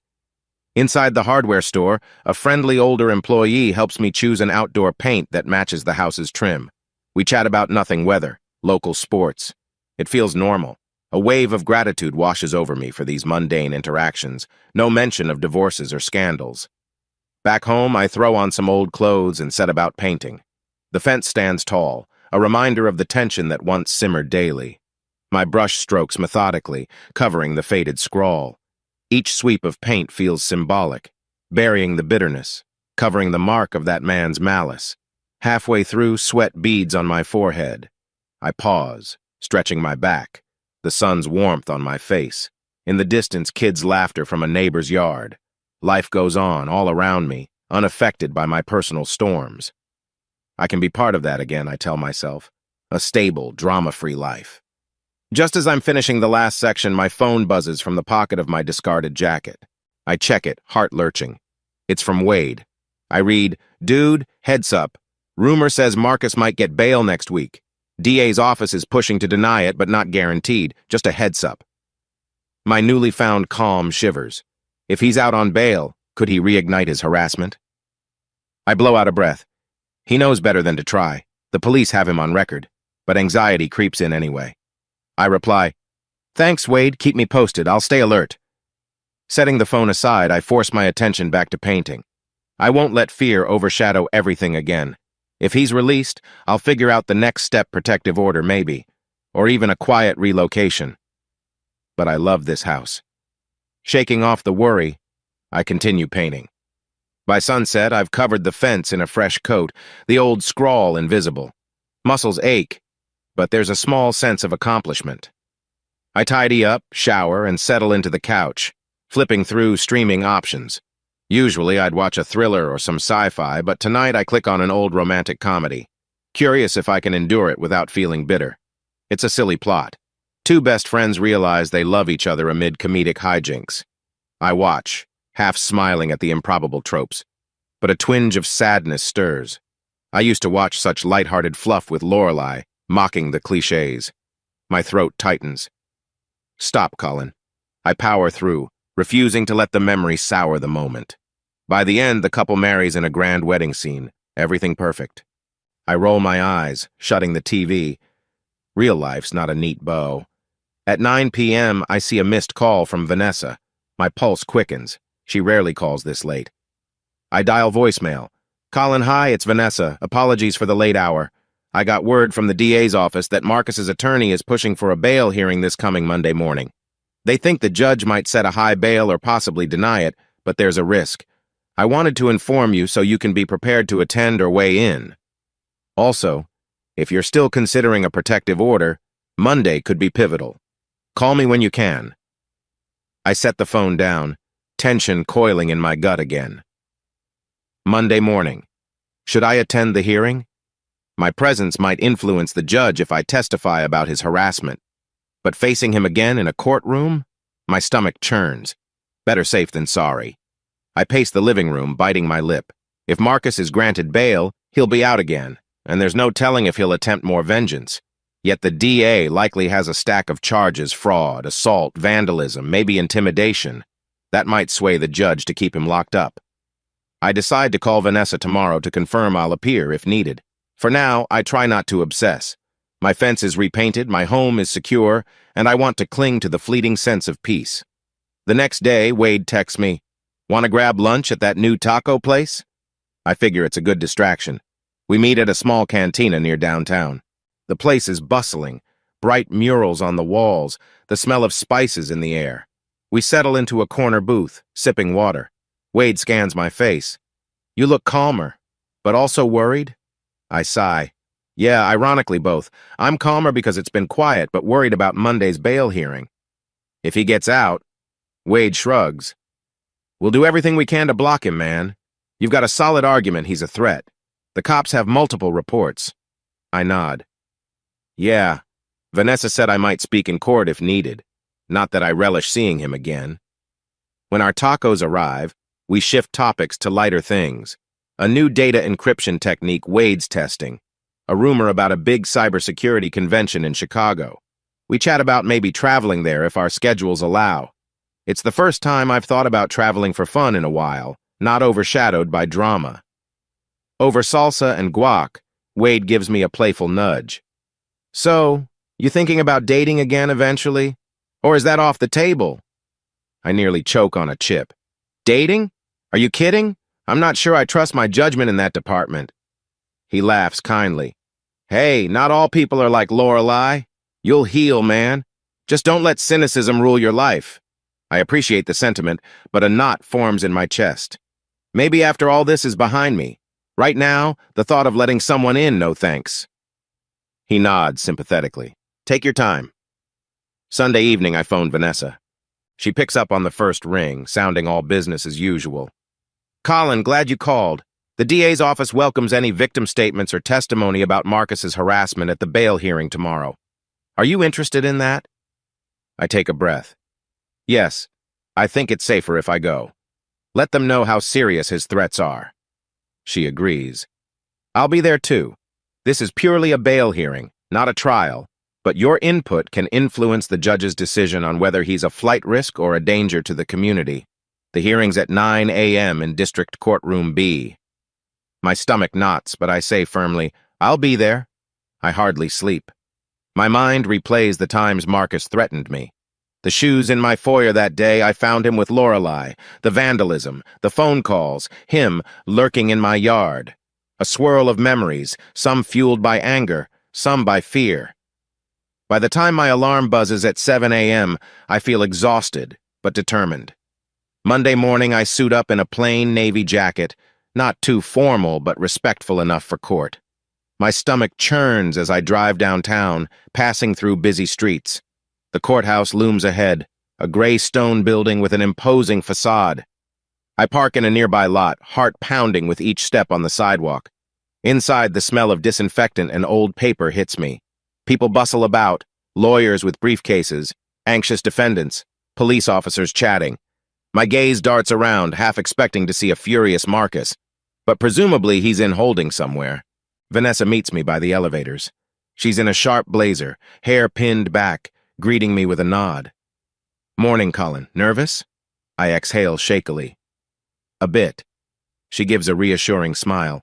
S2: Inside the hardware store, a friendly older employee helps me choose an outdoor paint that matches the house's trim. We chat about nothing weather, local sports. It feels normal. A wave of gratitude washes over me for these mundane interactions, no mention of divorces or scandals. Back home, I throw on some old clothes and set about painting. The fence stands tall, a reminder of the tension that once simmered daily. My brush strokes methodically, covering the faded scrawl. Each sweep of paint feels symbolic, burying the bitterness, covering the mark of that man's malice. Halfway through, sweat beads on my forehead. I pause, stretching my back, the sun's warmth on my face. In the distance, kids' laughter from a neighbor's yard. Life goes on all around me, unaffected by my personal storms. I can be part of that again, I tell myself. A stable, drama-free life. Just as I'm finishing the last section, my phone buzzes from the pocket of my discarded jacket. I check it, heart lurching. It's from Wade. I read, "Dude, heads up. Rumor says Marcus might get bail next week. DA's office is pushing to deny it, but not guaranteed. Just a heads up." My newly found calm shivers. If he's out on bail, could he reignite his harassment? I blow out a breath. He knows better than to try. The police have him on record, but anxiety creeps in anyway. I reply, "Thanks, Wade. Keep me posted. I'll stay alert." Setting the phone aside, I force my attention back to painting. I won't let fear overshadow everything again. If he's released, I'll figure out the next step, protective order maybe, or even a quiet relocation. But I love this house. Shaking off the worry, I continue painting. By sunset, I've covered the fence in a fresh coat, the old scrawl invisible. Muscles ache, but there's a small sense of accomplishment. I tidy up, shower, and settle into the couch, flipping through streaming options. Usually I'd watch a thriller or some sci-fi, but tonight I click on an old romantic comedy, curious if I can endure it without feeling bitter. It's a silly plot. Two best friends realize they love each other amid comedic hijinks. I watch, half smiling at the improbable tropes, but a twinge of sadness stirs. I used to watch such light-hearted fluff with Lorelai, mocking the cliches. My throat tightens. Stop, Colin. I power through, refusing to let the memory sour the moment. By the end, the couple marries in a grand wedding scene, everything perfect. I roll my eyes, shutting the TV. Real life's not a neat bow. At 9 p.m., I see a missed call from Vanessa. My pulse quickens. She rarely calls this late. I dial voicemail. "Colin, hi, it's Vanessa. Apologies for the late hour. I got word from the DA's office that Marcus's attorney is pushing for a bail hearing this coming Monday morning. They think the judge might set a high bail or possibly deny it, but there's a risk. I wanted to inform you so you can be prepared to attend or weigh in. Also, if you're still considering a protective order, Monday could be pivotal. Call me when you can." I set the phone down, tension coiling in my gut again. Monday morning. Should I attend the hearing? My presence might influence the judge if I testify about his harassment. But facing him again in a courtroom? My stomach churns. Better safe than sorry. I pace the living room, biting my lip. If Marcus is granted bail, he'll be out again, and there's no telling if he'll attempt more vengeance. Yet the DA likely has a stack of charges: fraud, assault, vandalism, maybe intimidation. That might sway the judge to keep him locked up. I decide to call Vanessa tomorrow to confirm I'll appear if needed. For now, I try not to obsess. My fence is repainted, my home is secure, and I want to cling to the fleeting sense of peace. The next day, Wade texts me, "Want to grab lunch at that new taco place?" I figure it's a good distraction. We meet at a small cantina near downtown. The place is bustling, bright murals on the walls, the smell of spices in the air. We settle into a corner booth, sipping water. Wade scans my face. "You look calmer, but also worried?" I sigh. "Yeah, ironically both. I'm calmer because it's been quiet, but worried about Monday's bail hearing. If he gets out..." Wade shrugs. "We'll do everything we can to block him, man. You've got a solid argument he's a threat. The cops have multiple reports." I nod. "Yeah, Vanessa said I might speak in court if needed. Not that I relish seeing him again." When our tacos arrive, we shift topics to lighter things. A new data encryption technique Wade's testing. A rumor about a big cybersecurity convention in Chicago. We chat about maybe traveling there if our schedules allow. It's the first time I've thought about traveling for fun in a while, not overshadowed by drama. Over salsa and guac, Wade gives me a playful nudge. "So, you thinking about dating again eventually? Or is that off the table?" I nearly choke on a chip. "Dating? Are you kidding? I'm not sure I trust my judgment in that department." He laughs kindly. "Hey, not all people are like Lorelai. You'll heal, man. Just don't let cynicism rule your life." I appreciate the sentiment, but a knot forms in my chest. Maybe after all this is behind me. Right now, the thought of letting someone in, no thanks. He nods sympathetically. "Take your time." Sunday evening, I phoned Vanessa. She picks up on the first ring, sounding all business as usual. "Colin, glad you called. The DA's office welcomes any victim statements or testimony about Marcus's harassment at the bail hearing tomorrow. Are you interested in that?" I take a breath. "Yes, I think it's safer if I go. Let them know how serious his threats are." She agrees. "I'll be there too. This is purely a bail hearing, not a trial. but your input can influence the judge's decision on whether he's a flight risk or a danger to the community. The hearing's at 9 a.m. in District Courtroom B. My stomach knots, but I say firmly, I'll be there. I hardly sleep. My mind replays the times Marcus threatened me. The shoes in my foyer that day, I found him with Lorelei, the vandalism, the phone calls, him lurking in my yard. A swirl of memories, some fueled by anger, some by fear. By the time my alarm buzzes at 7 a.m., I feel exhausted, but determined. Monday morning, I suit up in a plain navy jacket, not too formal but respectful enough for court. My stomach churns as I drive downtown, passing through busy streets. The courthouse looms ahead, a gray stone building with an imposing facade. I park in a nearby lot, heart pounding with each step on the sidewalk. Inside, the smell of disinfectant and old paper hits me. People bustle about, lawyers with briefcases, anxious defendants, police officers chatting. My gaze darts around, half expecting to see a furious Marcus, but presumably he's in holding somewhere. Vanessa meets me by the elevators. She's in a sharp blazer, hair pinned back, greeting me with a nod. Morning, Colin. Nervous? I exhale shakily. A bit. She gives a reassuring smile.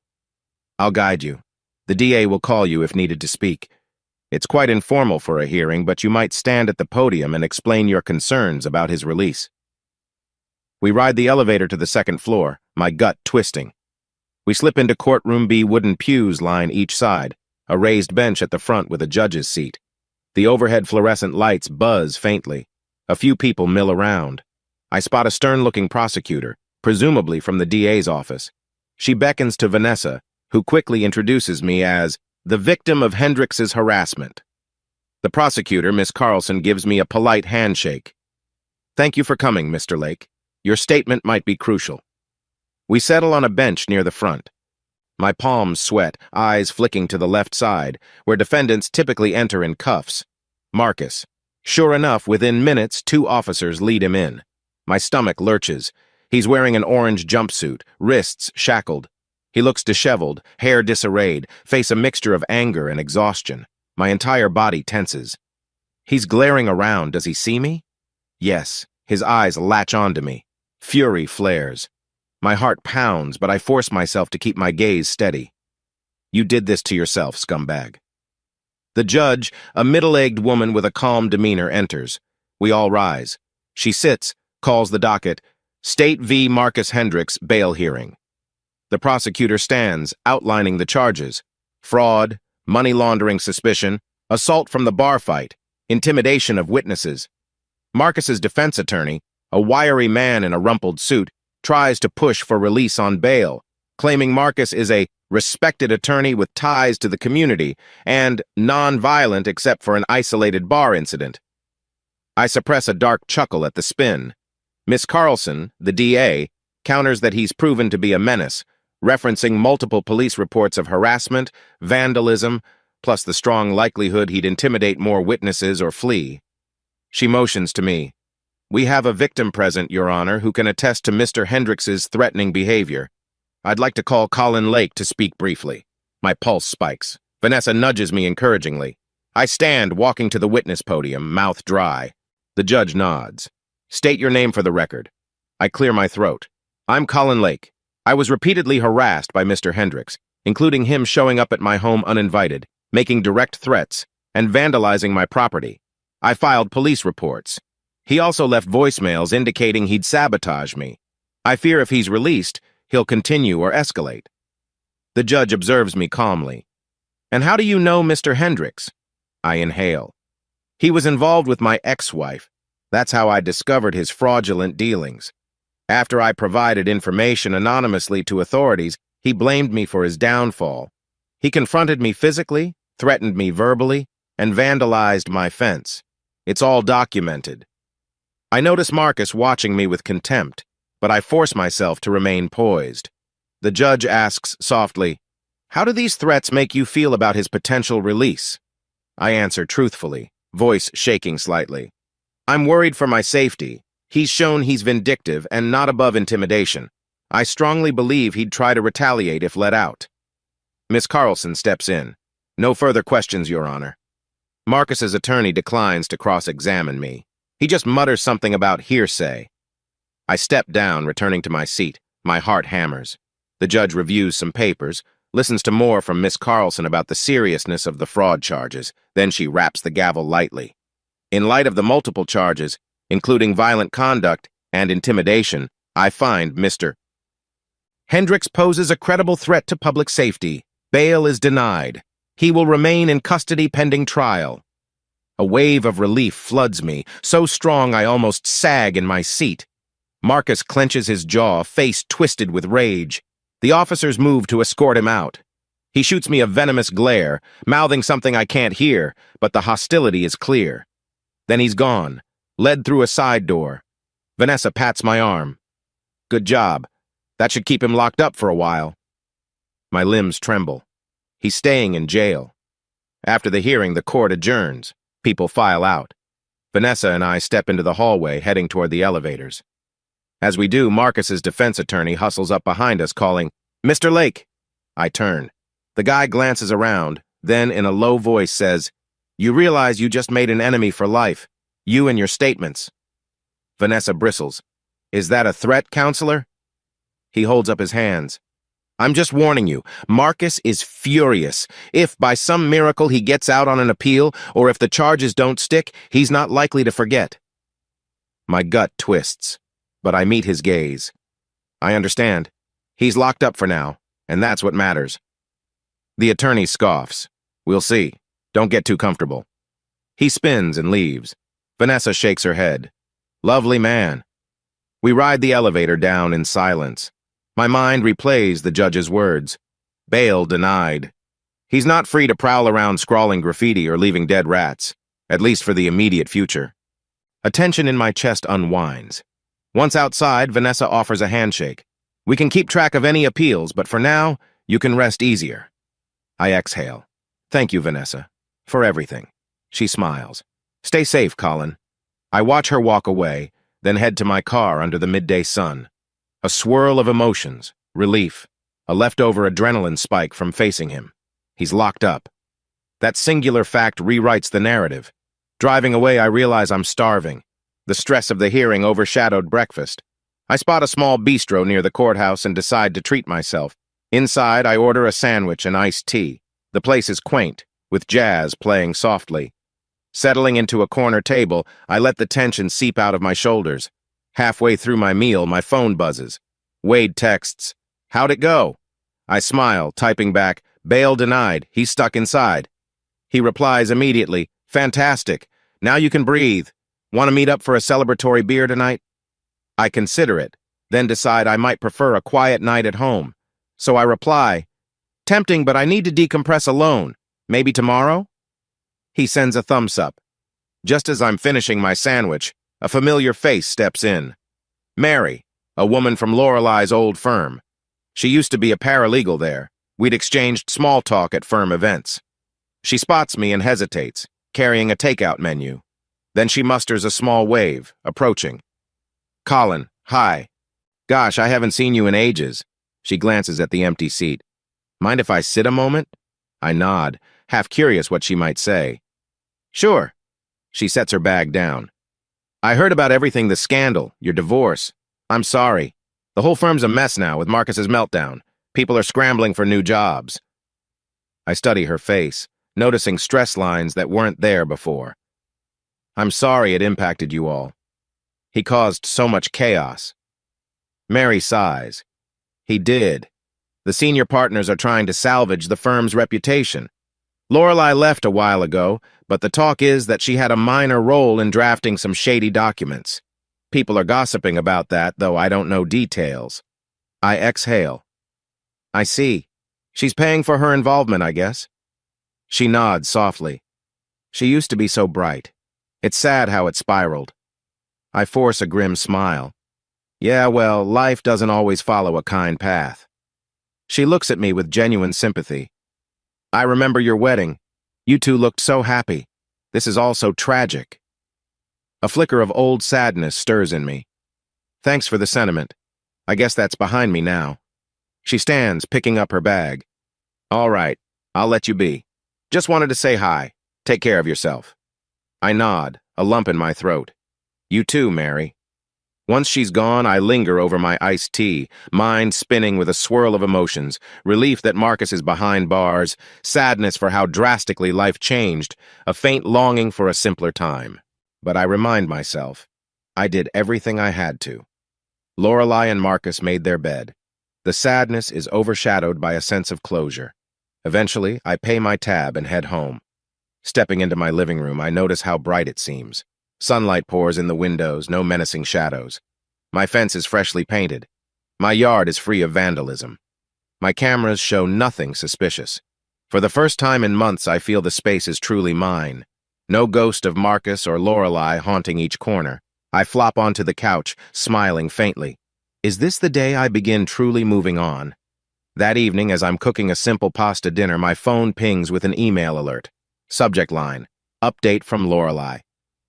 S2: I'll guide you. The DA will call you if needed to speak. It's quite informal for a hearing, but you might stand at the podium and explain your concerns about his release. We ride the elevator to the second floor, my gut twisting. We slip into Courtroom B. Wooden pews line each side, a raised bench at the front with a judge's seat. The overhead fluorescent lights buzz faintly. A few people mill around. I spot a stern-looking prosecutor, presumably from the DA's office. She beckons to Vanessa, who quickly introduces me as the victim of Hendrix's harassment. The prosecutor, Miss Carlson, gives me a polite handshake. Thank you for coming, Mr. Lake. Your statement might be crucial. We settle on a bench near the front. My palms sweat, eyes flicking to the left side, where defendants typically enter in cuffs. Marcus. Sure enough, within minutes, 2 officers lead him in. My stomach lurches. He's wearing an orange jumpsuit, wrists shackled. He looks disheveled, hair disarrayed, face a mixture of anger and exhaustion. My entire body tenses. He's glaring around. Does he see me? Yes. His eyes latch onto me. Fury flares. My heart pounds, but I force myself to keep my gaze steady. You did this to yourself, scumbag. The judge, a middle-aged woman with a calm demeanor, enters. We all rise. She sits, calls the docket, State v. Marcus Hendrix, bail hearing. The prosecutor stands, outlining the charges. Fraud, money laundering suspicion, assault from the bar fight, intimidation of witnesses. Marcus's defense attorney, a wiry man in a rumpled suit, tries to push for release on bail, claiming Marcus is a respected attorney with ties to the community and non-violent except for an isolated bar incident. I suppress a dark chuckle at the spin. Miss Carlson, the DA, counters that he's proven to be a menace, referencing multiple police reports of harassment, vandalism, plus the strong likelihood he'd intimidate more witnesses or flee. She motions to me. We have a victim present, Your Honor, who can attest to Mr. Hendrix's threatening behavior. I'd like to call Colin Lake to speak briefly. My pulse spikes. Vanessa nudges me encouragingly. I stand, walking to the witness podium, mouth dry. The judge nods. State your name for the record. I clear my throat. I'm Colin Lake. I was repeatedly harassed by Mr. Hendrix, including him showing up at my home uninvited, making direct threats, and vandalizing my property. I filed police reports. He also left voicemails indicating he'd sabotage me. I fear if he's released, he'll continue or escalate. The judge observes me calmly. And how do you know Mr. Hendrix? I inhale. He was involved with my ex-wife. That's how I discovered his fraudulent dealings. After I provided information anonymously to authorities, he blamed me for his downfall. He confronted me physically, threatened me verbally, and vandalized my fence. It's all documented. I notice Marcus watching me with contempt, but I force myself to remain poised. The judge asks softly, "How do these threats make you feel about his potential release?" I answer truthfully, voice shaking slightly. I'm worried for my safety. He's shown he's vindictive and not above intimidation. I strongly believe he'd try to retaliate if let out. Miss Carlson steps in. No further questions, Your Honor. Marcus's attorney declines to cross-examine me. He just mutters something about hearsay. I step down, returning to my seat. My heart hammers. The judge reviews some papers, listens to more from Miss Carlson about the seriousness of the fraud charges, then she raps the gavel lightly. In light of the multiple charges, including violent conduct and intimidation, I find Mr. Hendricks poses a credible threat to public safety. Bail is denied. He will remain in custody pending trial. A wave of relief floods me, so strong I almost sag in my seat. Marcus clenches his jaw, face twisted with rage. The officers move to escort him out. He shoots me a venomous glare, mouthing something I can't hear, but the hostility is clear. Then he's gone, led through a side door. Vanessa pats my arm. Good job. That should keep him locked up for a while. My limbs tremble. He's staying in jail. After the hearing, the court adjourns. People file out. Vanessa and I step into the hallway, heading toward the elevators. As we do, Marcus's defense attorney hustles up behind us, calling, "Mr. Lake!" I turn. The guy glances around, then in a low voice says, "You realize you just made an enemy for life. You and your statements." Vanessa bristles. "Is that a threat, counselor?" He holds up his hands. "I'm just warning you, Marcus is furious. If by some miracle he gets out on an appeal, or if the charges don't stick, he's not likely to forget." My gut twists, but I meet his gaze. I understand. He's locked up for now, and that's what matters. The attorney scoffs. "We'll see. Don't get too comfortable." He spins and leaves. Vanessa shakes her head. Lovely man. We ride the elevator down in silence. My mind replays the judge's words. Bail denied. He's not free to prowl around scrawling graffiti or leaving dead rats, at least for the immediate future. A tension in my chest unwinds. Once outside, Vanessa offers a handshake. "We can keep track of any appeals, but for now, you can rest easier." I exhale. "Thank you, Vanessa, for everything." She smiles. "Stay safe, Colin." I watch her walk away, then head to my car under the midday sun. A swirl of emotions, relief, a leftover adrenaline spike from facing him. He's locked up. That singular fact rewrites the narrative. Driving away, I realize I'm starving. The stress of the hearing overshadowed breakfast. I spot a small bistro near the courthouse and decide to treat myself. Inside, I order a sandwich and iced tea. The place is quaint, with jazz playing softly. Settling into a corner table, I let the tension seep out of my shoulders. Halfway through my meal, my phone buzzes. Wade texts, "How'd it go?" I smile, typing back, "Bail denied. He's stuck inside." He replies immediately, "Fantastic. Now you can breathe. Want to meet up for a celebratory beer tonight?" I consider it, then decide I might prefer a quiet night at home. So I reply, "Tempting, but I need to decompress alone. Maybe tomorrow?" He sends a thumbs up. Just as I'm finishing my sandwich, a familiar face steps in. Mary, a woman from Lorelei's old firm. She used to be a paralegal there. We'd exchanged small talk at firm events. She spots me and hesitates, carrying a takeout menu. Then she musters a small wave, approaching. "Colin, hi. Gosh, I haven't seen you in ages." She glances at the empty seat. "Mind if I sit a moment?" I nod, half curious what she might say. "Sure." She sets her bag down. "I heard about everything, the scandal, your divorce. I'm sorry. The whole firm's a mess now with Marcus's meltdown. People are scrambling for new jobs." I study her face, noticing stress lines that weren't there before. "I'm sorry it impacted you all. He caused so much chaos." Mary sighs. "He did. The senior partners are trying to salvage the firm's reputation. Lorelei left a while ago, but the talk is that she had a minor role in drafting some shady documents. People are gossiping about that, though I don't know details." I exhale. "I see. She's paying for her involvement, I guess." She nods softly. "She used to be so bright. It's sad how it spiraled." I force a grim smile. "Yeah, well, life doesn't always follow a kind path." She looks at me with genuine sympathy. "I remember your wedding. You two looked so happy. This is all so tragic." A flicker of old sadness stirs in me. "Thanks for the sentiment. I guess that's behind me now." She stands, picking up her bag. "All right, I'll let you be. Just wanted to say hi. Take care of yourself. I nod, a lump in my throat. You too, Mary. Once she's gone, I linger over my iced tea, mind spinning with a swirl of emotions, relief that Marcus is behind bars, sadness for how drastically life changed, a faint longing for a simpler time. But I remind myself, I did everything I had to. Lorelei and Marcus made their bed. The sadness is overshadowed by a sense of closure. Eventually, I pay my tab and head home. Stepping into my living room, I notice how bright it seems. Sunlight pours in the windows, no menacing shadows. My fence is freshly painted. My yard is free of vandalism. My cameras show nothing suspicious. For the first time in months, I feel the space is truly mine. No ghost of Marcus or Lorelei haunting each corner. I flop onto the couch, smiling faintly. Is this the day I begin truly moving on? That evening, as I'm cooking a simple pasta dinner, my phone pings with an email alert. Subject line, update from Lorelei.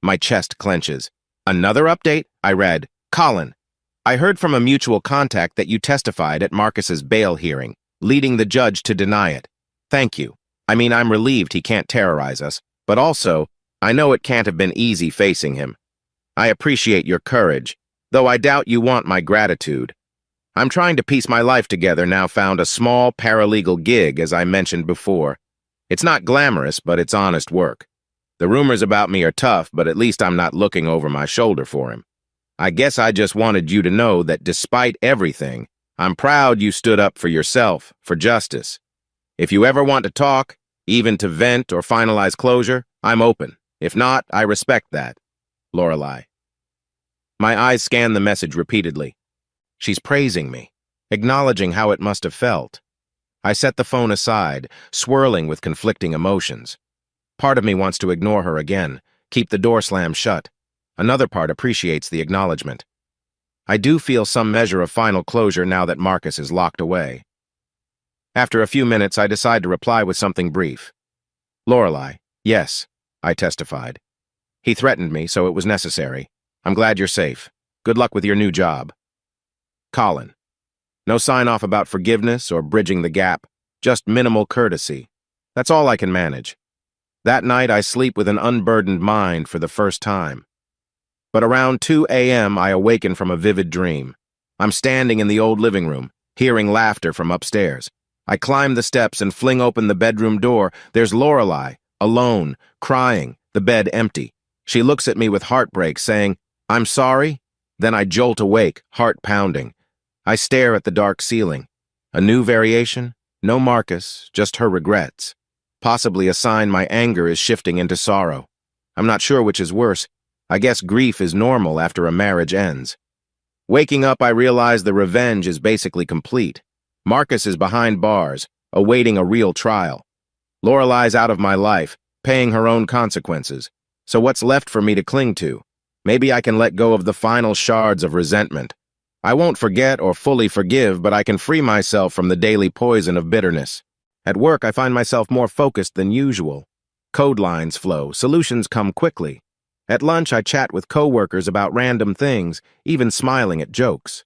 S2: My chest clenches. Another update? I read. Colin, I heard from a mutual contact that you testified at Marcus's bail hearing, leading the judge to deny it. Thank you. I mean, I'm relieved he can't terrorize us, but also, I know it can't have been easy facing him. I appreciate your courage, though I doubt you want my gratitude. I'm trying to piece my life together now, found a small paralegal gig, as I mentioned before. It's not glamorous, but it's honest work. The rumors about me are tough, but at least I'm not looking over my shoulder for him. I guess I just wanted you to know that despite everything, I'm proud you stood up for yourself, for justice. If you ever want to talk, even to vent or finalize closure, I'm open. If not, I respect that. Lorelei. My eyes scan the message repeatedly. She's praising me, acknowledging how it must have felt. I set the phone aside, swirling with conflicting emotions. Part of me wants to ignore her again, keep the door slammed shut. Another part appreciates the acknowledgement. I do feel some measure of final closure now that Marcus is locked away. After a few minutes, I decide to reply with something brief. Lorelei, yes, I testified. He threatened me, so it was necessary. I'm glad you're safe. Good luck with your new job. Colin. No sign-off about forgiveness or bridging the gap, just minimal courtesy. That's all I can manage. That night, I sleep with an unburdened mind for the first time. But around 2 a.m., I awaken from a vivid dream. I'm standing in the old living room, hearing laughter from upstairs. I climb the steps and fling open the bedroom door. There's Lorelei, alone, crying, the bed empty. She looks at me with heartbreak, saying, "I'm sorry." Then I jolt awake, heart pounding. I stare at the dark ceiling. A new variation? No Marcus, just her regrets. Possibly a sign my anger is shifting into sorrow. I'm not sure which is worse. I guess grief is normal after a marriage ends. Waking up, I realize the revenge is basically complete. Marcus is behind bars, awaiting a real trial. Lorelei's out of my life, paying her own consequences. So what's left for me to cling to? Maybe I can let go of the final shards of resentment. I won't forget or fully forgive, but I can free myself from the daily poison of bitterness. At work, I find myself more focused than usual. Code lines flow, solutions come quickly. At lunch, I chat with coworkers about random things, even smiling at jokes.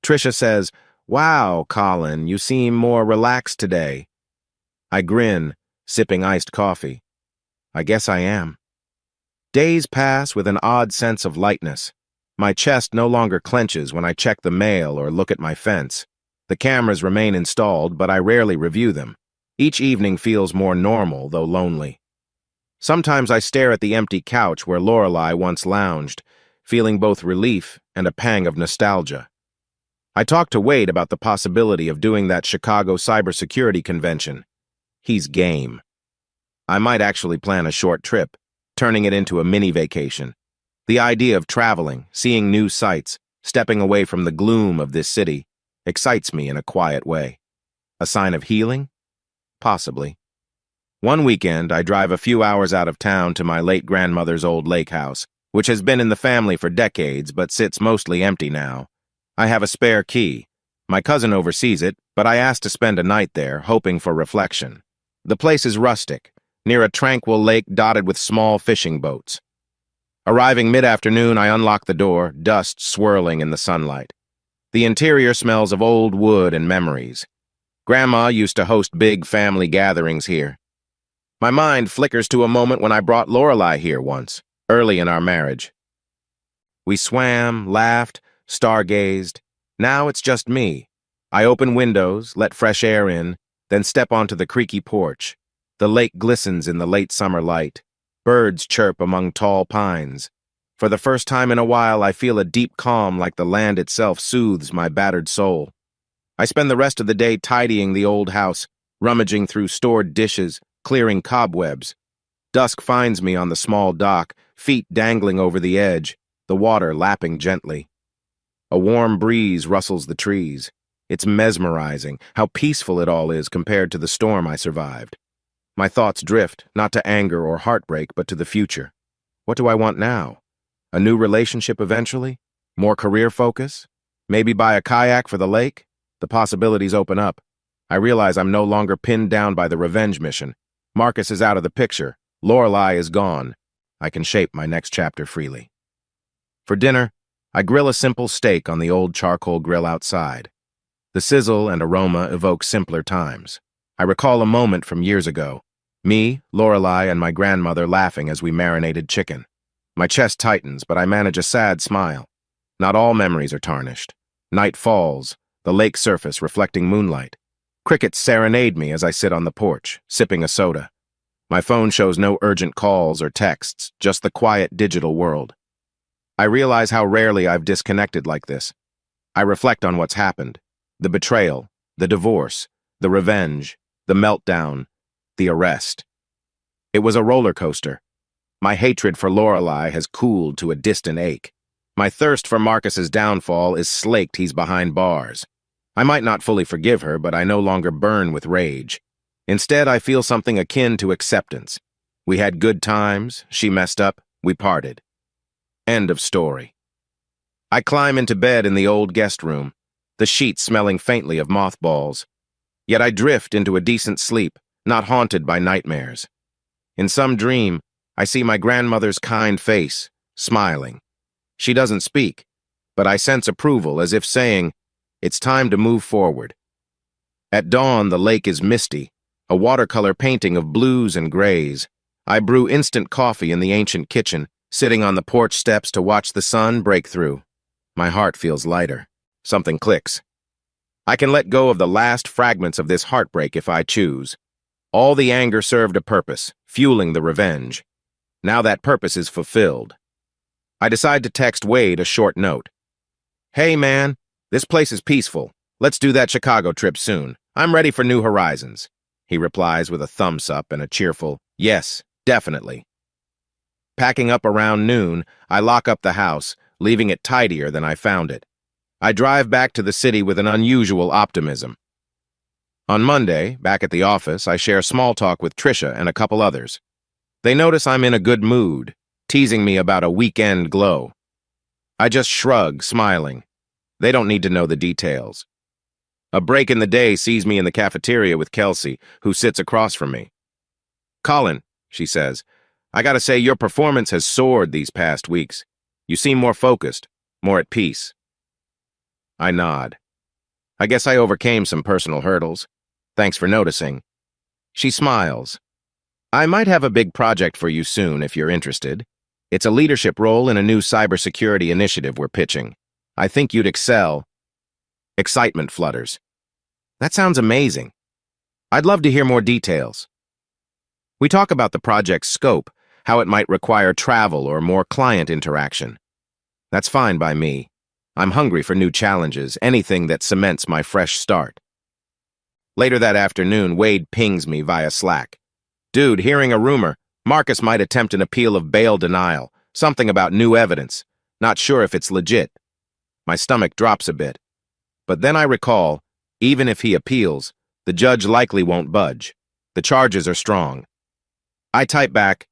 S2: Trisha says, "Wow, Colin, you seem more relaxed today." I grin, sipping iced coffee. I guess I am. Days pass with an odd sense of lightness. My chest no longer clenches when I check the mail or look at my fence. The cameras remain installed, but I rarely review them. Each evening feels more normal, though lonely. Sometimes I stare at the empty couch where Lorelei once lounged, feeling both relief and a pang of nostalgia. I talked to Wade about the possibility of doing that Chicago cybersecurity convention. He's game. I might actually plan a short trip, turning it into a mini vacation. The idea of traveling, seeing new sights, stepping away from the gloom of this city, excites me in a quiet way. A sign of healing? Possibly. One weekend, I drive a few hours out of town to my late grandmother's old lake house, which has been in the family for decades but sits mostly empty now. I have a spare key. My cousin oversees it, but I asked to spend a night there, hoping for reflection. The place is rustic, near a tranquil lake dotted with small fishing boats. Arriving mid-afternoon, I unlock the door, dust swirling in the sunlight. The interior smells of old wood and memories. Grandma used to host big family gatherings here. My mind flickers to a moment when I brought Lorelei here once, early in our marriage. We swam, laughed, stargazed. Now it's just me. I open windows, let fresh air in, then step onto the creaky porch. The lake glistens in the late summer light. Birds chirp among tall pines. For the first time in a while, I feel a deep calm like the land itself soothes my battered soul. I spend the rest of the day tidying the old house, rummaging through stored dishes, clearing cobwebs. Dusk finds me on the small dock, feet dangling over the edge, the water lapping gently. A warm breeze rustles the trees. It's mesmerizing how peaceful it all is compared to the storm I survived. My thoughts drift, not to anger or heartbreak, but to the future. What do I want now? A new relationship eventually? More career focus? Maybe buy a kayak for the lake? The possibilities open up. I realize I'm no longer pinned down by the revenge mission. Marcus is out of the picture. Lorelei is gone. I can shape my next chapter freely. For dinner, I grill a simple steak on the old charcoal grill outside. The sizzle and aroma evoke simpler times. I recall a moment from years ago. Me, Lorelei, and my grandmother laughing as we marinated chicken. My chest tightens, but I manage a sad smile. Not all memories are tarnished. Night falls, the lake surface reflecting moonlight. Crickets serenade me as I sit on the porch, sipping a soda. My phone shows no urgent calls or texts, just the quiet digital world. I realize how rarely I've disconnected like this. I reflect on what's happened. The betrayal, the divorce, the revenge, the meltdown, the arrest. It was a roller coaster. My hatred for Lorelei has cooled to a distant ache. My thirst for Marcus's downfall is slaked he's behind bars. I might not fully forgive her, but I no longer burn with rage. Instead, I feel something akin to acceptance. We had good times, she messed up, we parted. End of story. I climb into bed in the old guest room, the sheets smelling faintly of mothballs. Yet I drift into a decent sleep, not haunted by nightmares. In some dream, I see my grandmother's kind face, smiling. She doesn't speak, but I sense approval as if saying, it's time to move forward. At dawn, the lake is misty, a watercolor painting of blues and grays. I brew instant coffee in the ancient kitchen, sitting on the porch steps to watch the sun break through. My heart feels lighter. Something clicks. I can let go of the last fragments of this heartbreak if I choose. All the anger served a purpose, fueling the revenge. Now that purpose is fulfilled. I decide to text Wade a short note. Hey man, this place is peaceful. Let's do that Chicago trip soon. I'm ready for new horizons. He replies with a thumbs up and a cheerful, yes, definitely. Packing up around noon, I lock up the house, leaving it tidier than I found it. I drive back to the city with an unusual optimism. On Monday, back at the office, I share small talk with Trisha and a couple others. They notice I'm in a good mood, teasing me about a weekend glow. I just shrug, smiling. They don't need to know the details. A break in the day sees me in the cafeteria with Kelsey, who sits across from me. Colin, she says, I gotta say your performance has soared these past weeks. You seem more focused, more at peace. I nod. I guess I overcame some personal hurdles. Thanks for noticing. She smiles. I might have a big project for you soon if you're interested. It's a leadership role in a new cybersecurity initiative we're pitching. I think you'd excel. Excitement flutters. That sounds amazing. I'd love to hear more details. We talk about the project's scope, how it might require travel or more client interaction. That's fine by me. I'm hungry for new challenges, anything that cements my fresh start. Later that afternoon, Wade pings me via Slack. Dude, hearing a rumor, Marcus might attempt an appeal of bail denial, something about new evidence. Not sure if it's legit. My stomach drops a bit. But then I recall, even if he appeals, the judge likely won't budge. The charges are strong. I type back,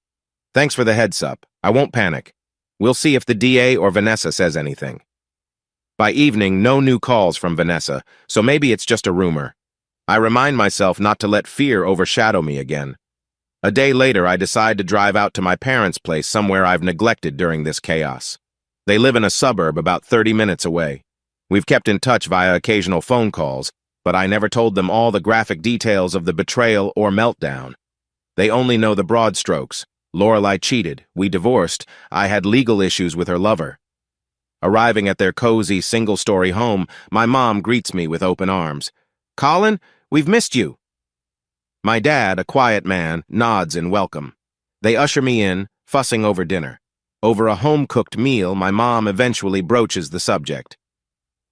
S2: thanks for the heads up. I won't panic. We'll see if the DA or Vanessa says anything. By evening, no new calls from Vanessa, so maybe it's just a rumor. I remind myself not to let fear overshadow me again. A day later, I decide to drive out to my parents' place somewhere I've neglected during this chaos. They live in a suburb about 30 minutes away. We've kept in touch via occasional phone calls, but I never told them all the graphic details of the betrayal or meltdown. They only know the broad strokes. Lorelai cheated. We divorced. I had legal issues with her lover. Arriving at their cozy, single-story home, my mom greets me with open arms. "Colin, we've missed you." My dad, a quiet man, nods in welcome. They usher me in, fussing over dinner. Over a home-cooked meal, my mom eventually broaches the subject.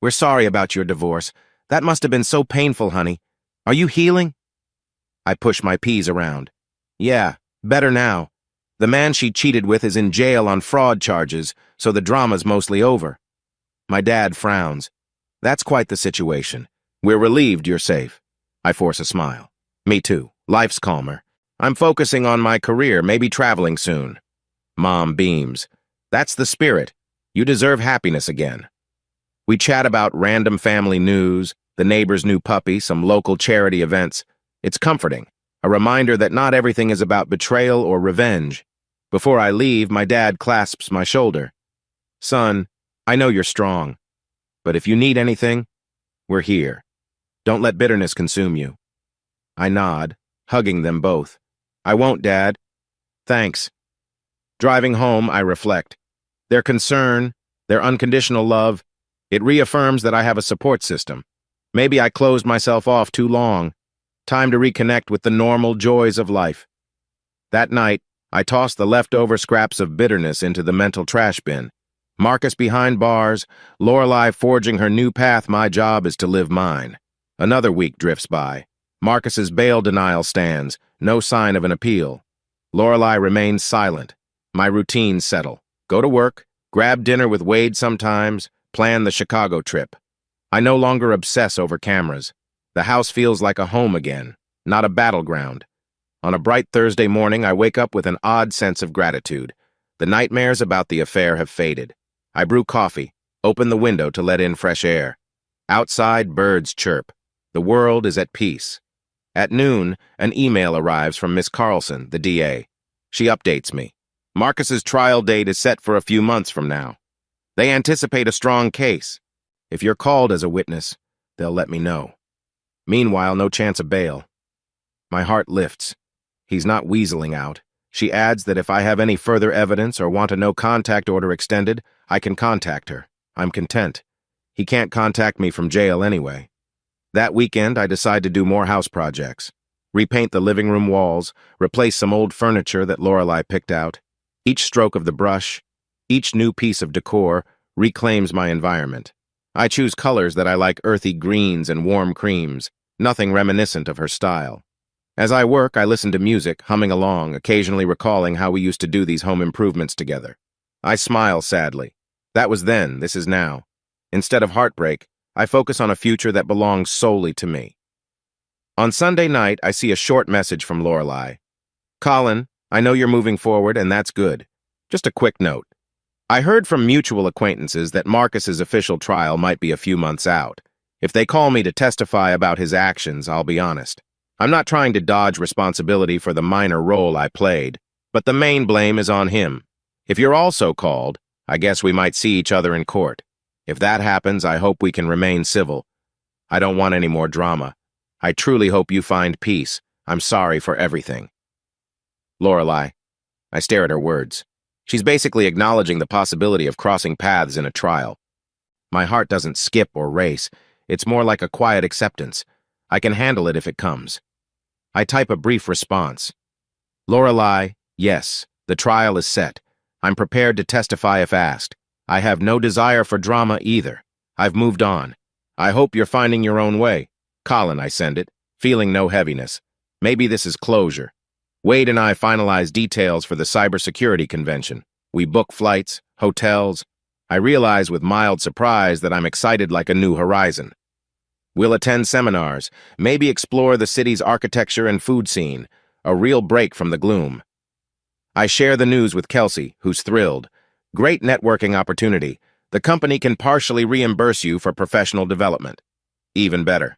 S2: "We're sorry about your divorce. That must have been so painful, honey. Are you healing?" I push my peas around. "Yeah, better now. The man she cheated with is in jail on fraud charges, so the drama's mostly over." My dad frowns. "That's quite the situation. We're relieved you're safe." I force a smile. "Me too. Life's calmer. I'm focusing on my career, maybe traveling soon." Mom beams. "That's the spirit. You deserve happiness again." We chat about random family news, the neighbor's new puppy, some local charity events. It's comforting, a reminder that not everything is about betrayal or revenge. Before I leave, my dad clasps my shoulder. "Son, I know you're strong, but if you need anything, we're here. Don't let bitterness consume you." I nod, hugging them both. "I won't, Dad." "Thanks." Driving home, I reflect. Their concern, their unconditional love, it reaffirms that I have a support system. Maybe I closed myself off too long. Time to reconnect with the normal joys of life. That night, I tossed the leftover scraps of bitterness into the mental trash bin. Marcus behind bars, Lorelai forging her new path. My job is to live mine. Another week drifts by. Marcus's bail denial stands, no sign of an appeal. Lorelai remains silent. My routines settle. Go to work, grab dinner with Wade sometimes, plan the Chicago trip. I no longer obsess over cameras. The house feels like a home again, not a battleground. On a bright Thursday morning, I wake up with an odd sense of gratitude. The nightmares about the affair have faded. I brew coffee, open the window to let in fresh air. Outside, birds chirp. The world is at peace. At noon, an email arrives from Miss Carlson, the DA. She updates me. Marcus's trial date is set for a few months from now. They anticipate a strong case. If you're called as a witness, they'll let me know. Meanwhile, no chance of bail. My heart lifts. He's not weaseling out. She adds that if I have any further evidence or want a no-contact order extended, I can contact her. I'm content. He can't contact me from jail anyway. That weekend, I decide to do more house projects. Repaint the living room walls, replace some old furniture that Lorelai picked out. Each stroke of the brush, each new piece of decor, reclaims my environment. I choose colors that I like: earthy greens and warm creams, nothing reminiscent of her style. As I work, I listen to music, humming along, occasionally recalling how we used to do these home improvements together. I smile sadly. That was then, this is now. Instead of heartbreak, I focus on a future that belongs solely to me. On Sunday night, I see a short message from Lorelai. "Colin, I know you're moving forward, and that's good. Just a quick note. I heard from mutual acquaintances that Marcus's official trial might be a few months out. If they call me to testify about his actions, I'll be honest. I'm not trying to dodge responsibility for the minor role I played, but the main blame is on him. If you're also called, I guess we might see each other in court. If that happens, I hope we can remain civil. I don't want any more drama. I truly hope you find peace. I'm sorry for everything." Lorelai. I stare at her words. She's basically acknowledging the possibility of crossing paths in a trial. My heart doesn't skip or race. It's more like a quiet acceptance. I can handle it if it comes. I type a brief response. "Lorelai, yes, the trial is set. I'm prepared to testify if asked. I have no desire for drama either. I've moved on. I hope you're finding your own way. Colin," I send it, feeling no heaviness. Maybe this is closure. Wade and I finalize details for the cybersecurity convention. We book flights, hotels. I realize with mild surprise that I'm excited like a new horizon. We'll attend seminars, maybe explore the city's architecture and food scene, a real break from the gloom. I share the news with Kelsey, who's thrilled. Great networking opportunity. The company can partially reimburse you for professional development. Even better.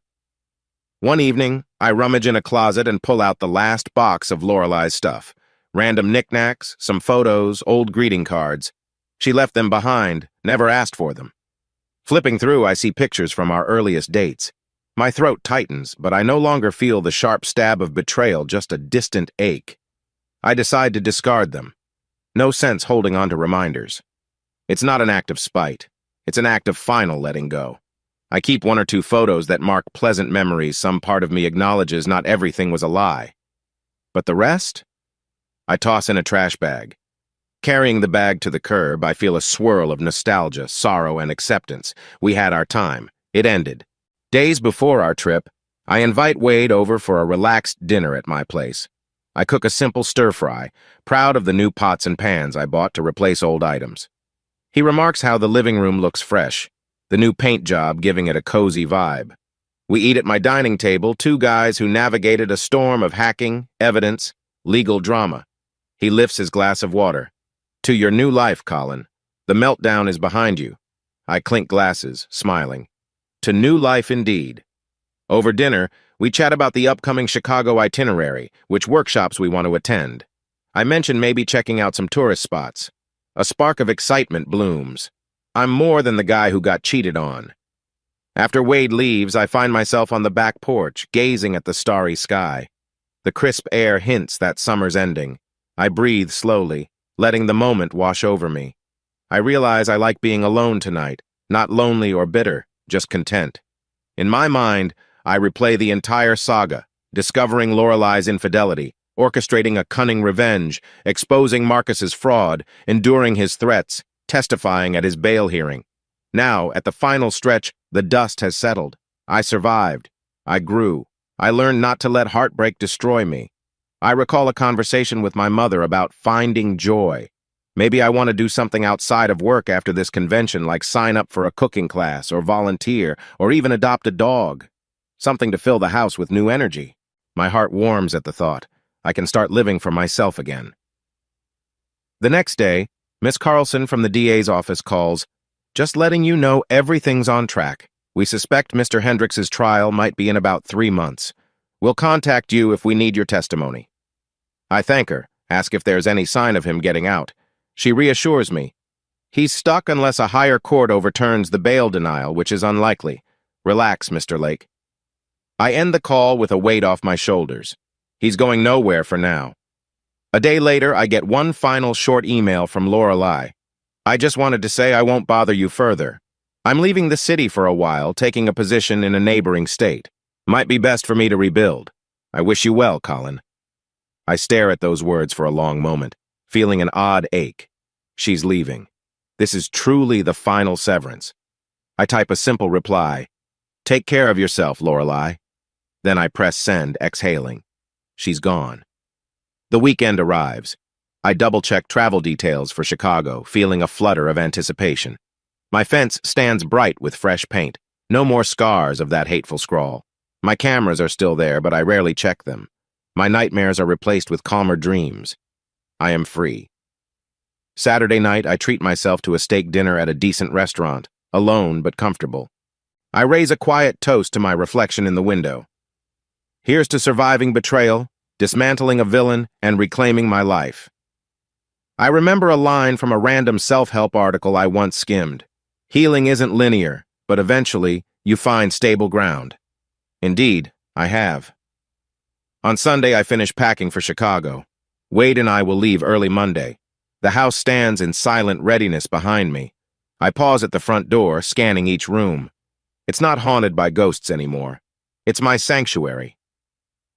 S2: One evening, I rummage in a closet and pull out the last box of Lorelai's stuff. Random knickknacks, some photos, old greeting cards. She left them behind, never asked for them. Flipping through, I see pictures from our earliest dates. My throat tightens, but I no longer feel the sharp stab of betrayal, just a distant ache. I decide to discard them. No sense holding on to reminders. It's not an act of spite. It's an act of final letting go. I keep one or two photos that mark pleasant memories. Some part of me acknowledges not everything was a lie. But the rest? I toss in a trash bag. Carrying the bag to the curb, I feel a swirl of nostalgia, sorrow, and acceptance. We had our time. It ended. Days before our trip, I invite Wade over for a relaxed dinner at my place. I cook a simple stir-fry, proud of the new pots and pans I bought to replace old items. He remarks how the living room looks fresh, the new paint job giving it a cozy vibe. We eat at my dining table, two guys who navigated a storm of hacking, evidence, legal drama. He lifts his glass of water. To your new life, Colin. The meltdown is behind you. I clink glasses, smiling. To new life indeed. Over dinner, we chat about the upcoming Chicago itinerary, which workshops we want to attend. I mention maybe checking out some tourist spots. A spark of excitement blooms. I'm more than the guy who got cheated on. After Wade leaves, I find myself on the back porch, gazing at the starry sky. The crisp air hints that summer's ending. I breathe slowly, letting the moment wash over me. I realize I like being alone tonight, not lonely or bitter, just content. In my mind, I replay the entire saga, discovering Lorelai's infidelity, orchestrating a cunning revenge, exposing Marcus's fraud, enduring his threats, testifying at his bail hearing. Now, at the final stretch, the dust has settled. I survived. I grew. I learned not to let heartbreak destroy me. I recall a conversation with my mother about finding joy. Maybe I want to do something outside of work after this convention, like sign up for a cooking class or volunteer or even adopt a dog. Something to fill the house with new energy. My heart warms at the thought. I can start living for myself again. The next day, Miss Carlson from the DA's office calls. Just letting you know everything's on track. We suspect Mr. Hendricks's trial might be in about 3 months. We'll contact you if we need your testimony. I thank her, ask if there's any sign of him getting out. She reassures me. He's stuck unless a higher court overturns the bail denial, which is unlikely. Relax, Mr. Lake. I end the call with a weight off my shoulders. He's going nowhere for now. A day later, I get one final short email from Lorelai. I just wanted to say I won't bother you further. I'm leaving the city for a while, taking a position in a neighboring state. Might be best for me to rebuild. I wish you well, Colin. I stare at those words for a long moment, feeling an odd ache. She's leaving. This is truly the final severance. I type a simple reply. Take care of yourself, Lorelai. Then I press send, exhaling. She's gone. The weekend arrives. I double-check travel details for Chicago, feeling a flutter of anticipation. My fence stands bright with fresh paint. No more scars of that hateful scrawl. My cameras are still there, but I rarely check them. My nightmares are replaced with calmer dreams. I am free. Saturday night, I treat myself to a steak dinner at a decent restaurant, alone but comfortable. I raise a quiet toast to my reflection in the window. Here's to surviving betrayal, dismantling a villain, and reclaiming my life. I remember a line from a random self-help article I once skimmed. Healing isn't linear, but eventually, you find stable ground. Indeed, I have. On Sunday, I finish packing for Chicago. Wade and I will leave early Monday. The house stands in silent readiness behind me. I pause at the front door, scanning each room. It's not haunted by ghosts anymore. It's my sanctuary.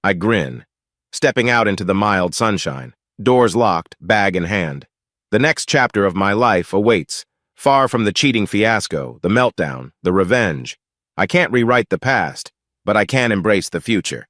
S2: I grin, stepping out into the mild sunshine, doors locked, bag in hand. The next chapter of my life awaits, far from the cheating fiasco, the meltdown, the revenge. I can't rewrite the past, but I can embrace the future.